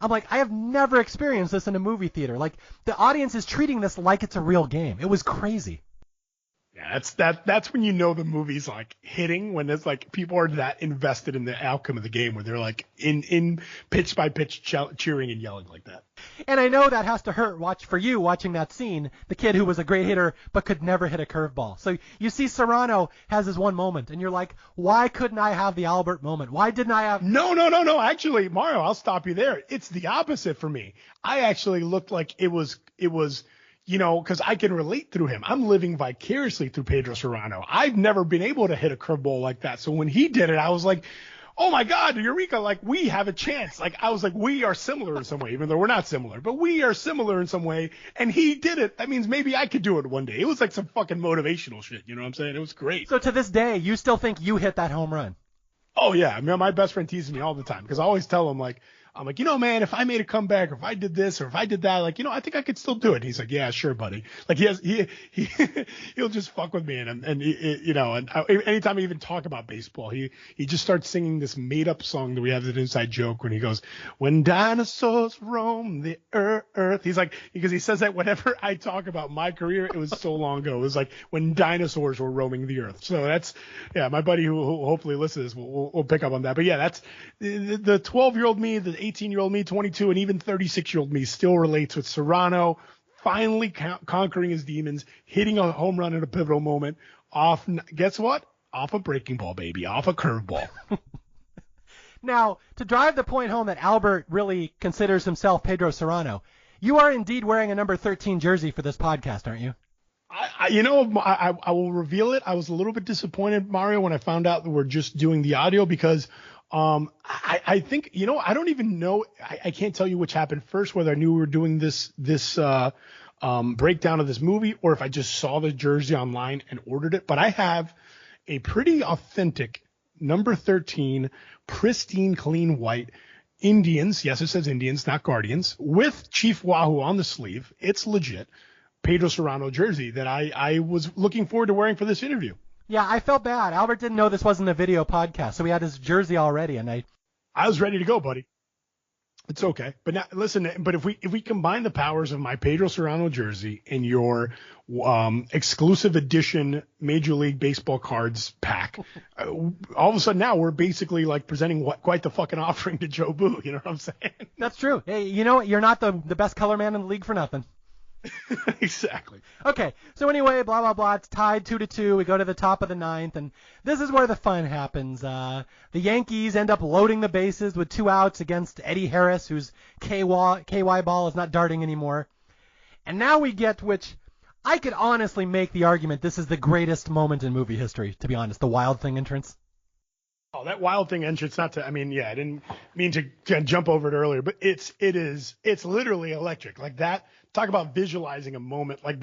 I'm like, I have never experienced this in a movie theater. Like, the audience is treating this like it's a real game. It was crazy. Yeah, that's when you know the movie's like hitting, when it's like people are that invested in the outcome of the game, where they're like in pitch by pitch cheering and yelling like that. And I know that has to hurt for you watching that scene, the kid who was a great hitter but could never hit a curveball. So you see Serrano has his one moment, and you're like, why couldn't I have the Albert moment? Why didn't I have... No. Actually, Mario, I'll stop you there. It's the opposite for me. I actually looked like it was, because I can relate through him. I'm living vicariously through Pedro Serrano. I've never been able to hit a curveball like that. So when he did it, I was like, oh my God, Eureka, like we have a chance. Like I was like, we are similar in some way, even though we're not similar, but we are similar in some way. And he did it. That means maybe I could do it one day. It was like some fucking motivational shit. You know what I'm saying? It was great. So to this day, you still think you hit that home run? Oh yeah. I mean, my best friend teases me all the time because I always tell him like, I'm like, man, if I made a comeback or if I did this or if I did that, like, I think I could still do it. He's like, yeah, sure, buddy. Like he'll just fuck with me. And anytime I even talk about baseball, he just starts singing this made up song that we have an inside joke when he goes, when dinosaurs roam the earth. He's like, because he says that whenever I talk about my career, it was so long ago. It was like when dinosaurs were roaming the earth. So that's, yeah, my buddy who hopefully listens will pick up on that. But yeah, that's the 12-year-old me, the 18-year-old me, 22, and even 36-year-old me still relates with Serrano finally conquering his demons, hitting a home run at a pivotal moment off, guess what? Off a breaking ball, baby, off a curveball. Now, to drive the point home that Albert really considers himself Pedro Serrano, you are indeed wearing a number 13 jersey for this podcast, aren't you? I will reveal it. I was a little bit disappointed, Mario, when I found out that we're just doing the audio because I think, I don't even know. I can't tell you which happened first, whether I knew we were doing this breakdown of this movie or if I just saw the jersey online and ordered it. But I have a pretty authentic number 13, pristine, clean white Indians. Yes, it says Indians, not Guardians, with Chief Wahoo on the sleeve. It's legit Pedro Serrano jersey that I was looking forward to wearing for this interview. Yeah, I felt bad. Albert didn't know this wasn't a video podcast, so he had his jersey already, and I was ready to go, buddy. It's okay. But now, listen, but if we combine the powers of my Pedro Serrano jersey and your exclusive edition Major League Baseball cards pack, all of a sudden now we're basically like presenting quite the fucking offering to Joe Boo. You know what I'm saying? That's true. Hey, you know what? You're not the best color man in the league for nothing. Exactly. Okay, so anyway, blah, blah, blah. It's tied 2-2. We go to the top of the ninth, and this is where the fun happens. The Yankees end up loading the bases with 2 outs against Eddie Harris, whose KY ball is not darting anymore. And now we get, which I could honestly make the argument this is the greatest moment in movie history, to be honest, the Wild Thing entrance. Oh, that Wild Thing entrance, I didn't mean to jump over it earlier, but it's literally electric. Like that, talk about visualizing a moment. Like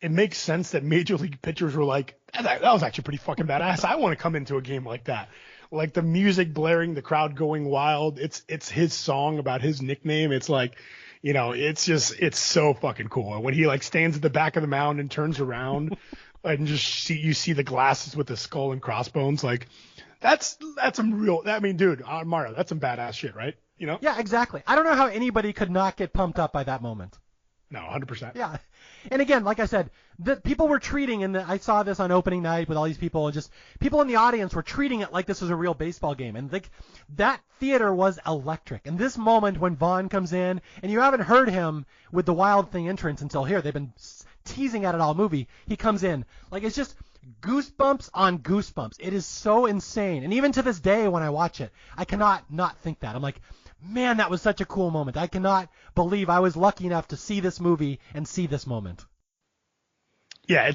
it makes sense that Major League pitchers were like, that was actually pretty fucking badass. I want to come into a game like that. Like the music blaring, the crowd going wild. It's his song about his nickname. It's like, it's so fucking cool. And when he like stands at the back of the mound and turns around and you see the glasses with the skull and crossbones, like, that's some real. I mean, dude, Mario, that's some badass shit, right? Yeah, exactly. I don't know how anybody could not get pumped up by that moment. No, 100%. Yeah, and again, like I said, the people were treating, and I saw this on opening night with all these people, and just people in the audience were treating it like this was a real baseball game, and that theater was electric. And this moment when Vaughn comes in, and you haven't heard him with the Wild Thing entrance until here. They've been teasing at it all movie. He comes in, like it's just goosebumps on goosebumps. It is so insane. And even to this day when I watch it, I cannot not think that. I'm like, man, that was such a cool moment. I cannot believe I was lucky enough to see this movie and see this moment. Yeah,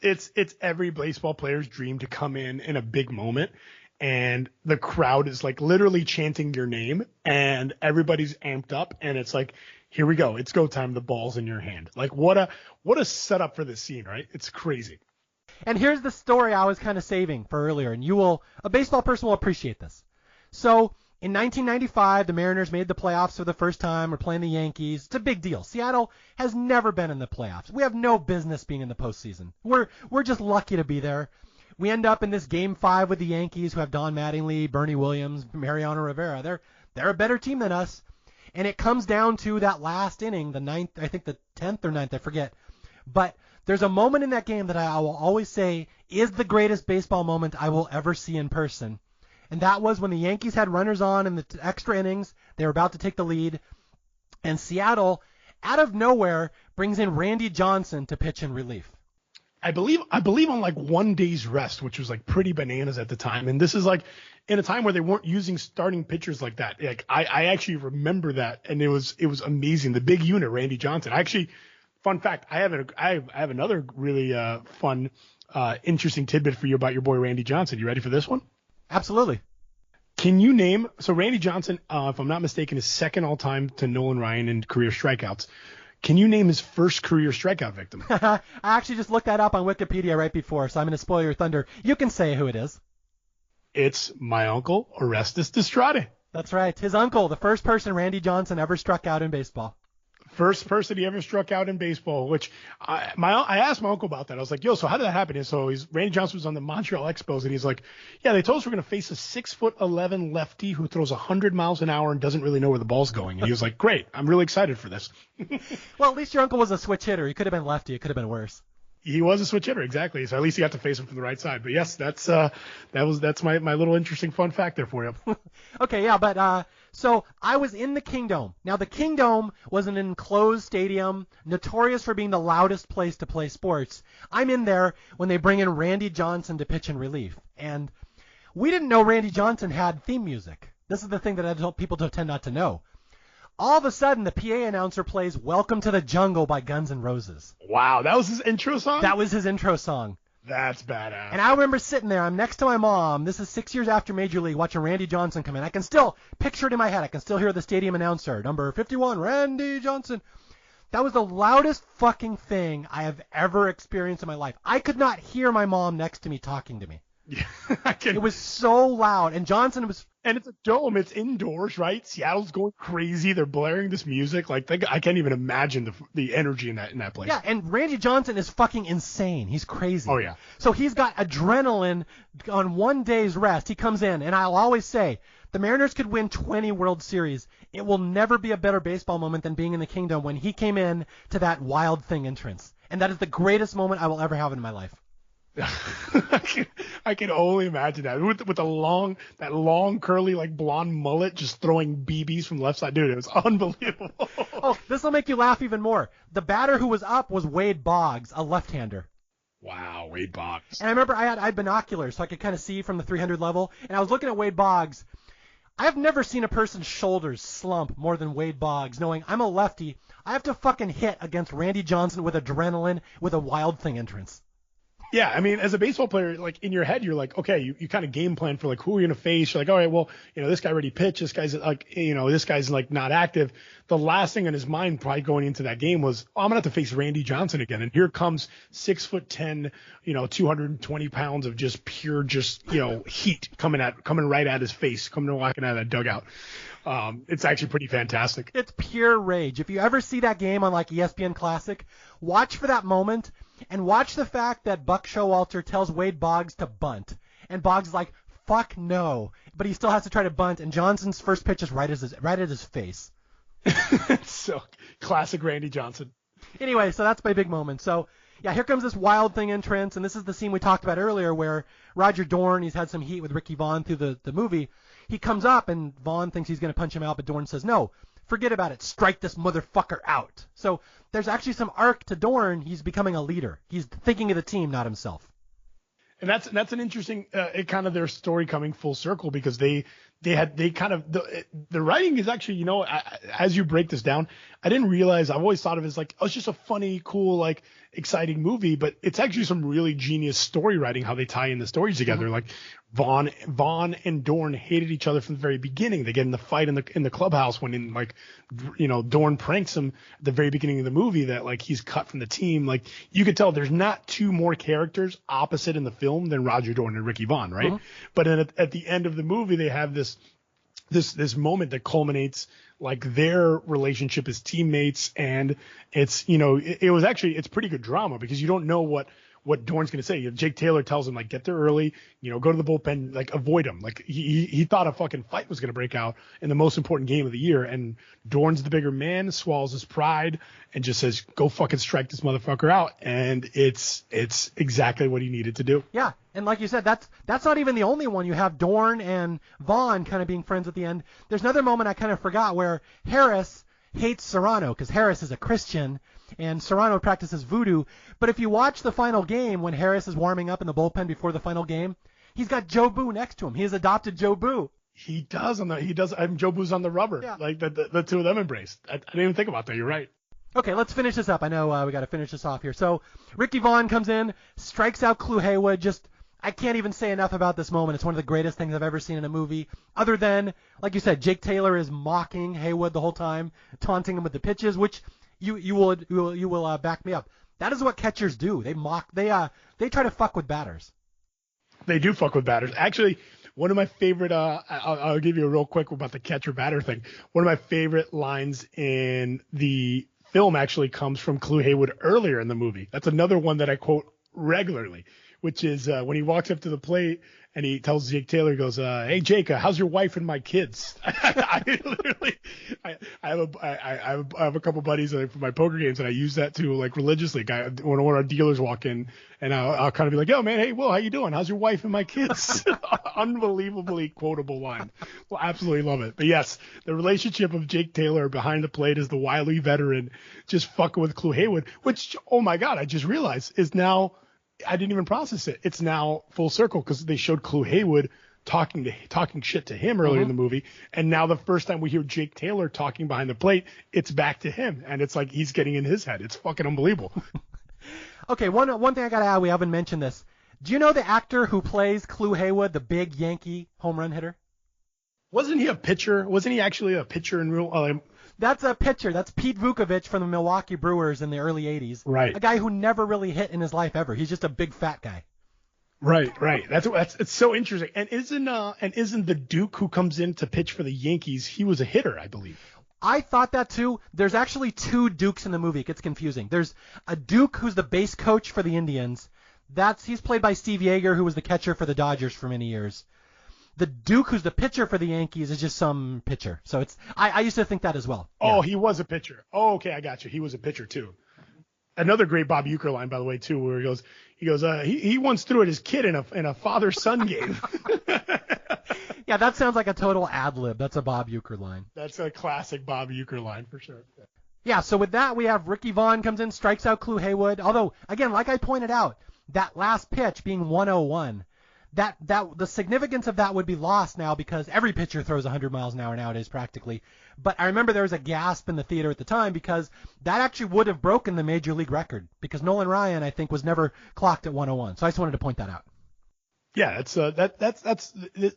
it's every baseball player's dream to come in a big moment, and the crowd is like literally chanting your name and everybody's amped up, and it's like, here we go. It's go time. The ball's in your hand. Like what a setup for this scene, right? It's crazy. And here's the story I was kind of saving for earlier, and a baseball person will appreciate this. So in 1995, the Mariners made the playoffs for the first time. We're playing the Yankees. It's a big deal. Seattle has never been in the playoffs. We have no business being in the postseason. We're just lucky to be there. We end up in this Game 5 with the Yankees, who have Don Mattingly, Bernie Williams, Mariano Rivera. They're a better team than us. And it comes down to that last inning, the ninth, I think the 10th or 9th, I forget. But there's a moment in that game that I will always say is the greatest baseball moment I will ever see in person. And that was when the Yankees had runners on in the extra innings. They were about to take the lead. And Seattle, out of nowhere, brings in Randy Johnson to pitch in relief. I believe on like 1 day's rest, which was like pretty bananas at the time. And this is like in a time where they weren't using starting pitchers like that. Like I actually remember that, and it was amazing. The big unit, Randy Johnson. Actually, fun fact, I have another really fun, interesting tidbit for you about your boy Randy Johnson. You ready for this one? Absolutely. Can you name so Randy Johnson, if I'm not mistaken, is second all time to Nolan Ryan in career strikeouts. Can you name his first career strikeout victim? I actually just looked that up on Wikipedia right before, so I'm going to spoil your thunder. You can say who it is. It's my uncle, Orestes Destrade. That's right. His uncle, the first person Randy Johnson ever struck out in baseball. First person he ever struck out in baseball, which I asked my uncle about that. I was like, yo, so how did that happen? And so Randy Johnson was on the Montreal Expos, and he's like, yeah, they told us we're going to face a 6'11" lefty who throws 100 miles an hour and doesn't really know where the ball's going. And he was like, great, I'm really excited for this. Well, at least your uncle was a switch hitter. He could have been lefty. It could have been worse. He was a switch hitter, exactly. So at least he got to face him from the right side. But yes, that's my little interesting fun fact there for you. Okay, yeah, but so I was in the Kingdome. Now the Kingdome was an enclosed stadium, notorious for being the loudest place to play sports. I'm in there when they bring in Randy Johnson to pitch in relief, and we didn't know Randy Johnson had theme music. This is the thing that I tell people tend not to know. All of a sudden, the PA announcer plays "Welcome to the Jungle" by Guns N' Roses. Wow, that was his intro song? That was his intro song. That's badass. And I remember sitting there. I'm next to my mom. This is 6 years after Major League, watching Randy Johnson come in. I can still picture it in my head. I can still hear the stadium announcer, number 51, Randy Johnson. That was the loudest fucking thing I have ever experienced in my life. I could not hear my mom next to me talking to me. Yeah, It was so loud. And Johnson was... And it's a dome. It's indoors, right? Seattle's going crazy. They're blaring this music. Like I can't even imagine the energy in that place. Yeah, and Randy Johnson is fucking insane. He's crazy. Oh, yeah. So he's got adrenaline on 1 day's rest. He comes in, and I'll always say, the Mariners could win 20 World Series. It will never be a better baseball moment than being in the Kingdome when he came in to that Wild Thing entrance. And that is the greatest moment I will ever have in my life. I can only imagine that with that long curly like blonde mullet, just throwing BBs from the left side. Dude, it was unbelievable. Oh, this will make you laugh even more. The batter who was up was Wade Boggs, a left-hander. Wow, Wade Boggs. And I remember I had binoculars so I could kind of see from the 300 level, and I was looking at Wade Boggs. I've never seen a person's shoulders slump more than Wade Boggs, knowing I'm a lefty. I have to fucking hit against Randy Johnson with adrenaline with a Wild Thing entrance. Yeah, I mean, as a baseball player, like in your head, you're like, okay, you kind of game plan for like who you're gonna face. You're like, all right, well, this guy already pitched. This guy's like, this guy's like not active. The last thing on his mind, probably going into that game, was, I'm gonna have to face Randy Johnson again. And here comes 6'10", 220 pounds of just pure, heat coming right at his face, walking out of that dugout. It's actually pretty fantastic. It's pure rage. If you ever see that game on like ESPN Classic, watch for that moment. And watch the fact that Buck Showalter tells Wade Boggs to bunt. And Boggs is like, fuck no. But he still has to try to bunt. And Johnson's first pitch is right at his face. So, classic Randy Johnson. Anyway, so that's my big moment. So, yeah, here comes this Wild Thing entrance. And this is the scene we talked about earlier where Roger Dorn, he's had some heat with Ricky Vaughn through the movie. He comes up and Vaughn thinks he's going to punch him out. But Dorn says, no. Forget about it. Strike this motherfucker out. So there's actually some arc to Dorn. He's becoming a leader. He's thinking of the team, not himself. And that's an interesting kind of their story coming full circle, because they kind of the writing is actually, as you break this down, I didn't realize, I've always thought of it as like, oh, it's just a funny, cool, like exciting movie, but it's actually some really genius story writing, how they tie in the stories together. Mm-hmm. Like Vaughn and Dorn hated each other from the very beginning. They get in the fight in the clubhouse when Dorn pranks him at the very beginning of the movie that like he's cut from the team. Like you could tell there's not two more characters opposite in the film than Roger Dorn and Ricky Vaughn, right? Mm-hmm. But at the end of the movie, they have this moment that culminates like their relationship as teammates, and it's it's pretty good drama, because you don't know what what Dorn's going to say. Jake Taylor tells him, like, get there early, go to the bullpen, like, avoid him. Like, he thought a fucking fight was going to break out in the most important game of the year. And Dorn's the bigger man, swallows his pride, and just says, go fucking strike this motherfucker out. And it's exactly what he needed to do. Yeah. And like you said, that's not even the only one. You have Dorn and Vaughn kind of being friends at the end. There's another moment I kind of forgot where Harris hates Serrano because Harris is a Christian and Serrano practices voodoo. But if you watch the final game when Harris is warming up in the bullpen before the final game, he's got Joe Boo next to him. He has adopted Joe Boo. He does. Joe Boo's on the rubber. Yeah. Like the two of them embraced. I didn't even think about that. You're right. Okay, let's finish this up. I know we got to finish this off here. So Ricky Vaughn comes in, strikes out Clu Haywood. I can't even say enough about this moment. It's one of the greatest things I've ever seen in a movie. Other than, like you said, Jake Taylor is mocking Haywood the whole time, taunting him with the pitches, which you will back me up. That is what catchers do. They mock. They try to fuck with batters. They do fuck with batters. Actually, one of my favorite. I'll give you a real quick about the catcher batter thing. One of my favorite lines in the film actually comes from Clu Haywood earlier in the movie. That's another one that I quote regularly, which is when he walks up to the plate and he tells Jake Taylor, he goes, hey, Jake, how's your wife and my kids? I have a couple buddies for my poker games, and I use that too, like religiously. When one of our dealers walk in, and I'll kind of be like, yo, man, hey, Will, how you doing? How's your wife and my kids? Unbelievably quotable line. Well, absolutely love it. But yes, the relationship of Jake Taylor behind the plate as the wily veteran just fucking with Clu Haywood, which, oh my God, I just realized is now – I didn't even process it. It's now full circle because they showed Clu Haywood talking shit to him earlier in the movie, and now the first time we hear Jake Taylor talking behind the plate, it's back to him, and it's like he's getting in his head. It's fucking unbelievable. Okay, one thing I gotta add, we haven't mentioned this. Do you know the actor who plays Clu Haywood, the big Yankee home run hitter? Wasn't he a pitcher? Wasn't he actually a pitcher in real? That's a pitcher. That's Pete Vukovich from the Milwaukee Brewers in the early 80s. Right. A guy who never really hit in his life ever. He's just a big fat guy. Right. That's it's so interesting. And isn't the Duke who comes in to pitch for the Yankees? He was a hitter, I believe. I thought that too. There's actually two Dukes in the movie. It gets confusing. There's a Duke who's the base coach for the Indians. He's played by Steve Yeager, who was the catcher for the Dodgers for many years. The Duke, who's the pitcher for the Yankees, is just some pitcher. So I used to think that as well. Oh, yeah. He was a pitcher. Oh, okay, I got you. He was a pitcher too. Another great Bob Uecker line, by the way, too, where he goes, he once threw at his kid in a father-son game. Yeah, that sounds like a total ad lib. That's a Bob Uecker line. That's a classic Bob Uecker line for sure. Yeah, so with that, we have Ricky Vaughn comes in, strikes out Clu Haywood. Although, again, like I pointed out, that last pitch being 101. That the significance of that would be lost now because every pitcher throws 100 miles an hour nowadays practically. But I remember there was a gasp in the theater at the time because that actually would have broken the major league record because Nolan Ryan, I think, was never clocked at 101. So I just wanted to point that out. Yeah,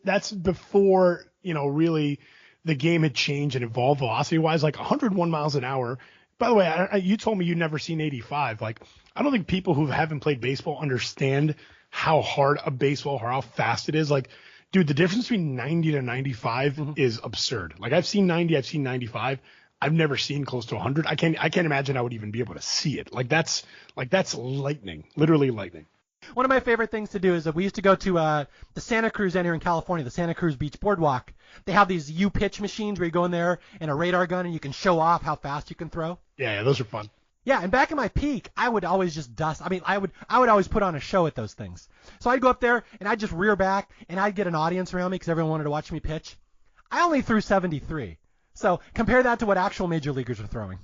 that's before, really the game had changed and evolved velocity wise, like 101 miles an hour. By the way, you told me you'd never seen 85. Like, I don't think people who haven't played baseball understand how hard a baseball or how fast it is. Like, dude, the difference between 90 to 95 is absurd. Like, I've seen 90, I've seen 95. I've never seen close to 100. I can't imagine I would even be able to see it. That's lightning, literally lightning. One of my favorite things to do is that we used to go to the Santa Cruz down here in California, the Santa Cruz Beach Boardwalk. They have these U-pitch machines where you go in there and a radar gun and you can show off how fast you can throw. Yeah, those are fun. Yeah, and back in my peak, I would always just dust. I mean, I would always put on a show at those things. So I'd go up there and I'd just rear back and I'd get an audience around me because everyone wanted to watch me pitch. I only threw 73. So compare that to what actual major leaguers are throwing.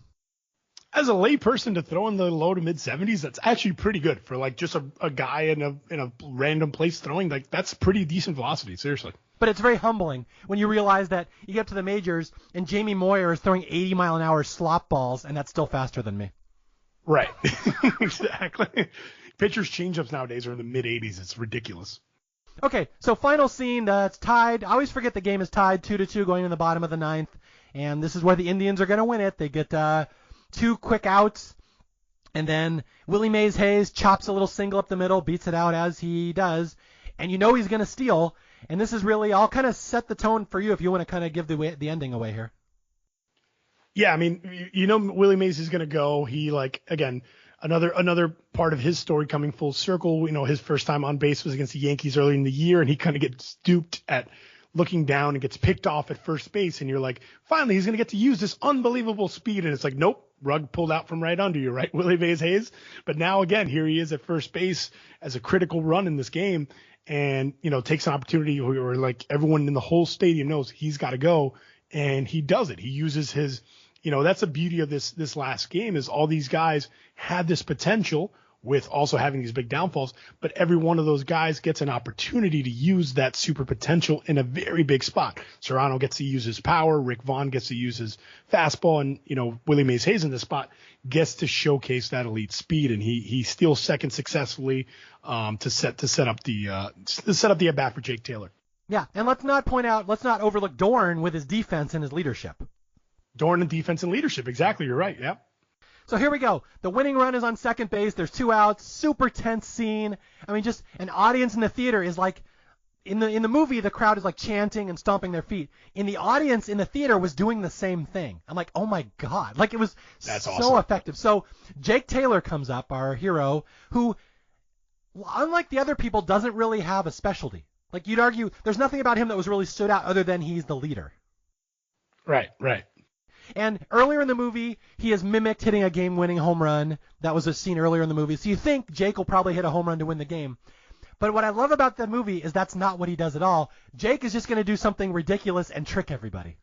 As a lay person to throw in the low to mid 70s, that's actually pretty good for like just a guy in a random place throwing. Like, that's pretty decent velocity, seriously. But it's very humbling when you realize that you get up to the majors and Jamie Moyer is throwing 80 mile an hour slop balls and that's still faster than me. Right. Exactly. Pitchers changeups nowadays are in the mid 80s. It's ridiculous. Okay, so final scene that's tied. I always forget the game is tied 2-2 going in the bottom of the ninth. And this is where the Indians are going to win it. They get 2 quick outs. And then Willie Mays Hayes chops a little single up the middle, beats it out as he does. And you know he's going to steal. And this is really, I'll kind of set the tone for you if you want to kind of give the ending away here. Yeah, I mean, Willie Mays is going to go. He, like, again, another part of his story coming full circle. His first time on base was against the Yankees early in the year, and he kind of gets duped at looking down and gets picked off at first base. And you're like, finally, he's going to get to use this unbelievable speed. And it's like, nope, rug pulled out from right under you, right, Willie Mays Hayes? But now, again, here he is at first base as a critical run in this game and, takes an opportunity where like everyone in the whole stadium knows he's got to go. And he does it. He uses his, that's the beauty of this last game is all these guys had this potential with also having these big downfalls, but every one of those guys gets an opportunity to use that super potential in a very big spot. Serrano gets to use his power. Rick Vaughn gets to use his fastball, and, Willie Mays Hayes in this spot gets to showcase that elite speed. And he steals second successfully, to set up the at bat for Jake Taylor. Yeah. And let's not overlook Dorn with his defense and his leadership. Dorn and defense and leadership. Exactly. You're right. Yeah. So here we go. The winning run is on second base. There's 2 outs. Super tense scene. I mean, just an audience in the theater is like, in the movie, the crowd is like chanting and stomping their feet. In the audience in the theater was doing the same thing. I'm like, oh my God. Like, it was That's so awesome. effective. So Jake Taylor comes up, our hero, who, unlike the other people, doesn't really have a specialty. Like, you'd argue there's nothing about him that was really stood out other than he's the leader. Right. And earlier in the movie, he has mimicked hitting a game-winning home run. That was a scene earlier in the movie. So you think Jake will probably hit a home run to win the game. But what I love about the movie is that's not what he does at all. Jake is just going to do something ridiculous and trick everybody.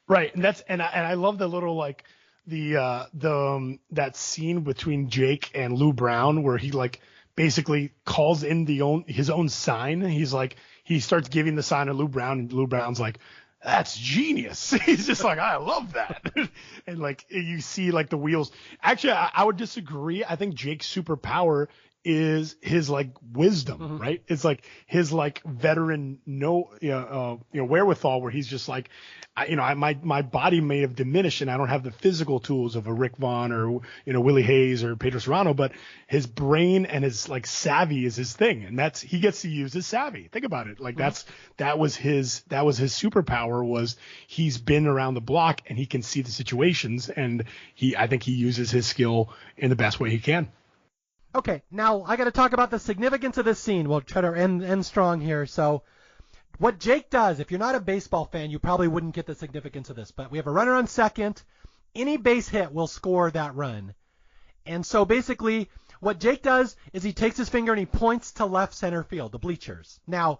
Right. And I love the little, like, that scene between Jake and Lou Brown where he, like, basically calls in his own sign. He's like, he starts giving the sign to Lou Brown, and Lou Brown's like, that's genius. He's just like, I love that. And like, you see like the wheels. Actually, I would disagree. I think Jake's superpower is his like wisdom, right? It's like his like veteran wherewithal where he's just like, my body may have diminished and I don't have the physical tools of a Rick Vaughn or Willie Hayes or Pedro Serrano, but his brain and his like savvy is his thing, and he gets to use his savvy. Think about it, like that was his superpower. Was he's been around the block and he can see the situations, and I think he uses his skill in the best way he can. Okay, now I got to talk about the significance of this scene. We'll try to end strong here. So what Jake does, if you're not a baseball fan, you probably wouldn't get the significance of this, but we have a runner on second. Any base hit will score that run. And so basically what Jake does is he takes his finger and he points to left center field, the bleachers. Now,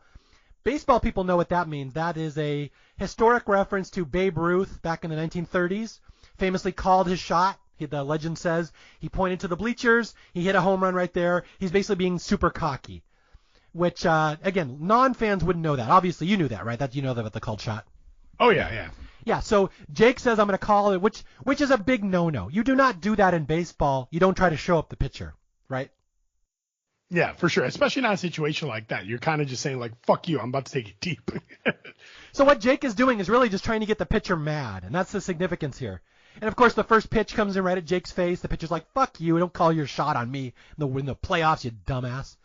baseball people know what that means. That is a historic reference to Babe Ruth back in the 1930s, famously called his shot. The legend says he pointed to the bleachers, he hit a home run right there. He's basically being super cocky, which, again, non-fans wouldn't know that. Obviously, you knew that, right? You know that the called shot. Oh, yeah. Yeah, so Jake says, I'm going to call it, which is a big no-no. You do not do that in baseball. You don't try to show up the pitcher, right? Yeah, for sure. Especially not a situation like that. You're kind of just saying, like, fuck you, I'm about to take it deep. So what Jake is doing is really just trying to get the pitcher mad, and that's the significance here. And, of course, the first pitch comes in right at Jake's face. The pitcher's like, fuck you, don't call your shot on me in the playoffs, you dumbass.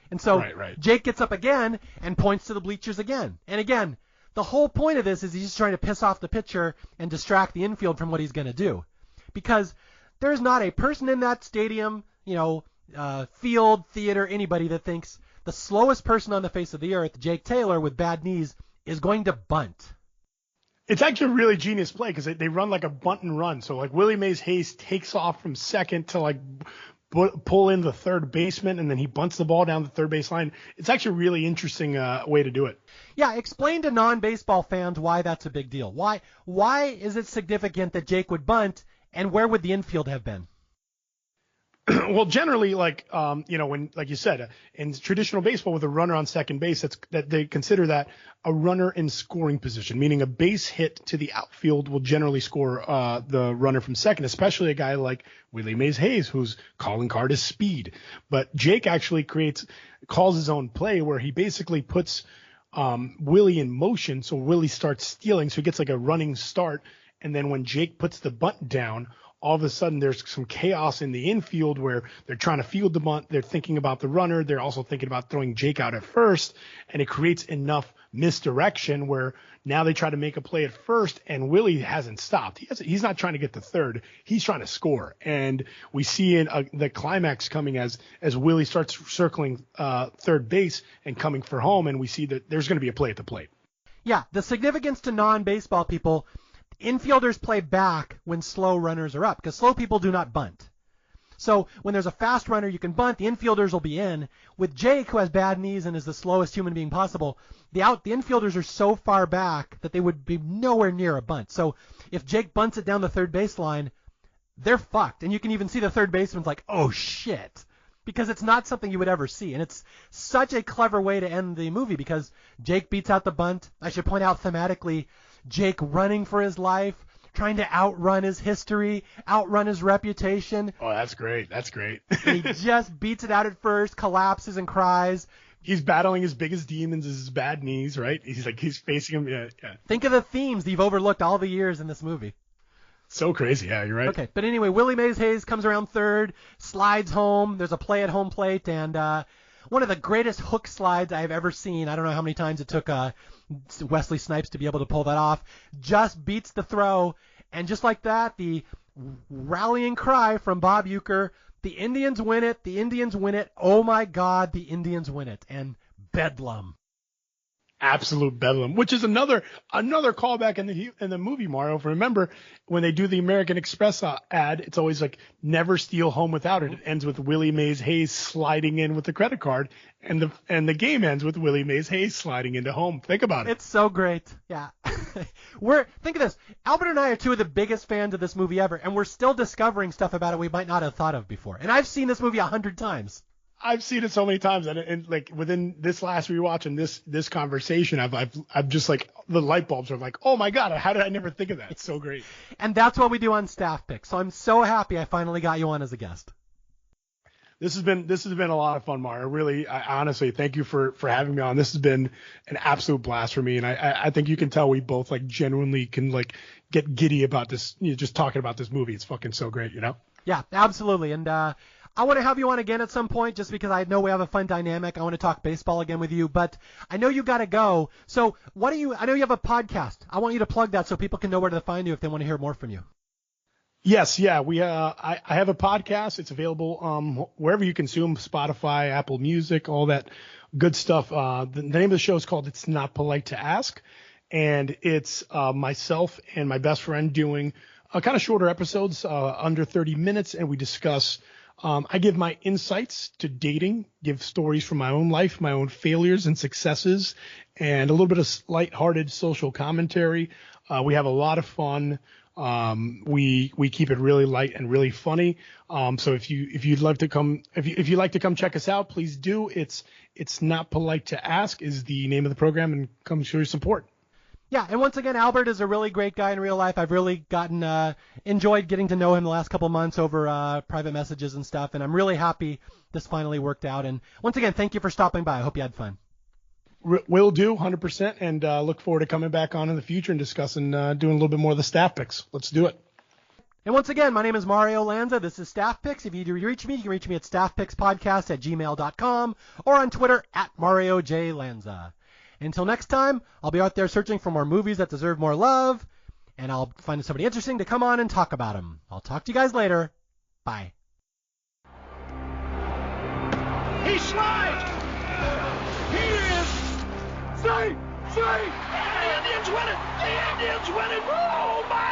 And so right. Jake gets up again and points to the bleachers again. And again, the whole point of this is he's just trying to piss off the pitcher and distract the infield from what he's going to do. Because there's not a person in that stadium, field, theater, anybody that thinks the slowest person on the face of the earth, Jake Taylor with bad knees, is going to bunt. It's actually a really genius play because they run like a bunt and run. So like Willie Mays Hayes takes off from second to like pull in the third baseman, and then he bunts the ball down the third base line. It's actually a really interesting way to do it. Yeah, explain to non-baseball fans why that's a big deal. Why is it significant that Jake would bunt, and where would the infield have been? Well, generally, when, like you said, in traditional baseball with a runner on second base, that they consider that a runner in scoring position, meaning a base hit to the outfield will generally score the runner from second, especially a guy like Willie Mays Hayes, whose calling card is speed. But Jake actually calls his own play where he basically puts Willie in motion, so Willie starts stealing, so he gets like a running start, and then when Jake puts the bunt down, all of a sudden there's some chaos in the infield where they're trying to field the bunt. They're thinking about the runner. They're also thinking about throwing Jake out at first, and it creates enough misdirection where now they try to make a play at first, and Willie hasn't stopped. He's not trying to get to third. He's trying to score. And we see in the climax coming as Willie starts circling third base and coming for home, and we see that there's going to be a play at the plate. Yeah, the significance to non-baseball people, infielders play back when slow runners are up because slow people do not bunt. So when there's a fast runner, you can bunt. The infielders will be in. With Jake, who has bad knees and is the slowest human being possible, the infielders are so far back that they would be nowhere near a bunt. So if Jake bunts it down the third baseline, they're fucked. And you can even see the third baseman's like, oh, shit. Because it's not something you would ever see. And it's such a clever way to end the movie because Jake beats out the bunt. I should point out thematically, Jake running for his life, trying to outrun his history, outrun his reputation. Oh, that's great. That's great. And he just beats it out at first, collapses and cries. He's battling his biggest demons is his bad knees, right? He's facing them. Yeah. Think of the themes that you've overlooked all the years in this movie. So crazy. Yeah, you're right. Okay, but anyway, Willie Mays Hayes comes around third, slides home. There's a play at home plate, and one of the greatest hook slides I've ever seen. I don't know how many times it took Wesley Snipes to be able to pull that off. Just beats the throw, and just like that, the rallying cry from Bob Uecker, the Indians win it, the Indians win it, oh my God, the Indians win it, and bedlam. Absolute bedlam, which is another callback in the movie, Mario. If you remember, when they do the American Express ad, it's always like never steal home without it. It ends with Willie Mays Hayes sliding in with the credit card, and the game ends with Willie Mays Hayes sliding into home. Think about it. It's so great. Yeah. Think of this. Albert and I are two of the biggest fans of this movie ever, and we're still discovering stuff about it we might not have thought of before. And I've seen this movie 100 times. I've seen it so many times, and like within this last rewatch and this conversation, I've just like the light bulbs are like, oh my God, how did I never think of that? It's so great. And that's what we do on Staff Picks. So I'm so happy I finally got you on as a guest. This has been a lot of fun, Mario. I honestly thank you for having me on. This has been an absolute blast for me, and I think you can tell we both like genuinely can like get giddy about this. Just talking about this movie, it's fucking so great, Yeah, absolutely, and I want to have you on again at some point just because I know we have a fun dynamic. I want to talk baseball again with you, but I know you got to go. So I know you have a podcast. I want you to plug that so people can know where to find you if they want to hear more from you. Yes. Yeah. I have a podcast. It's available wherever you consume Spotify, Apple Music, all that good stuff. The name of the show is called It's Not Polite to Ask. And it's myself and my best friend doing kind of shorter episodes, under 30 minutes. And we discuss I give my insights to dating, give stories from my own life, my own failures and successes, and a little bit of lighthearted social commentary. We have a lot of fun. We keep it really light and really funny. So if you'd like to come, if you like to come check us out, please do. It's Not Polite to Ask is the name of the program, and come show your support. Yeah, and once again, Albert is a really great guy in real life. I've really enjoyed getting to know him the last couple months over private messages and stuff, and I'm really happy this finally worked out. And once again, thank you for stopping by. I hope you had fun. Will do, 100%, and look forward to coming back on in the future and discussing, doing a little bit more of the staff picks. Let's do it. And once again, my name is Mario Lanza. This is Staff Picks. If you do reach me, you can reach me at staffpickspodcast@gmail.com or on Twitter @MarioJLanza. Until next time, I'll be out there searching for more movies that deserve more love, and I'll find somebody interesting to come on and talk about them. I'll talk to you guys later. Bye. He slides! He is safe! The Indians win it! The Indians win it! Oh, my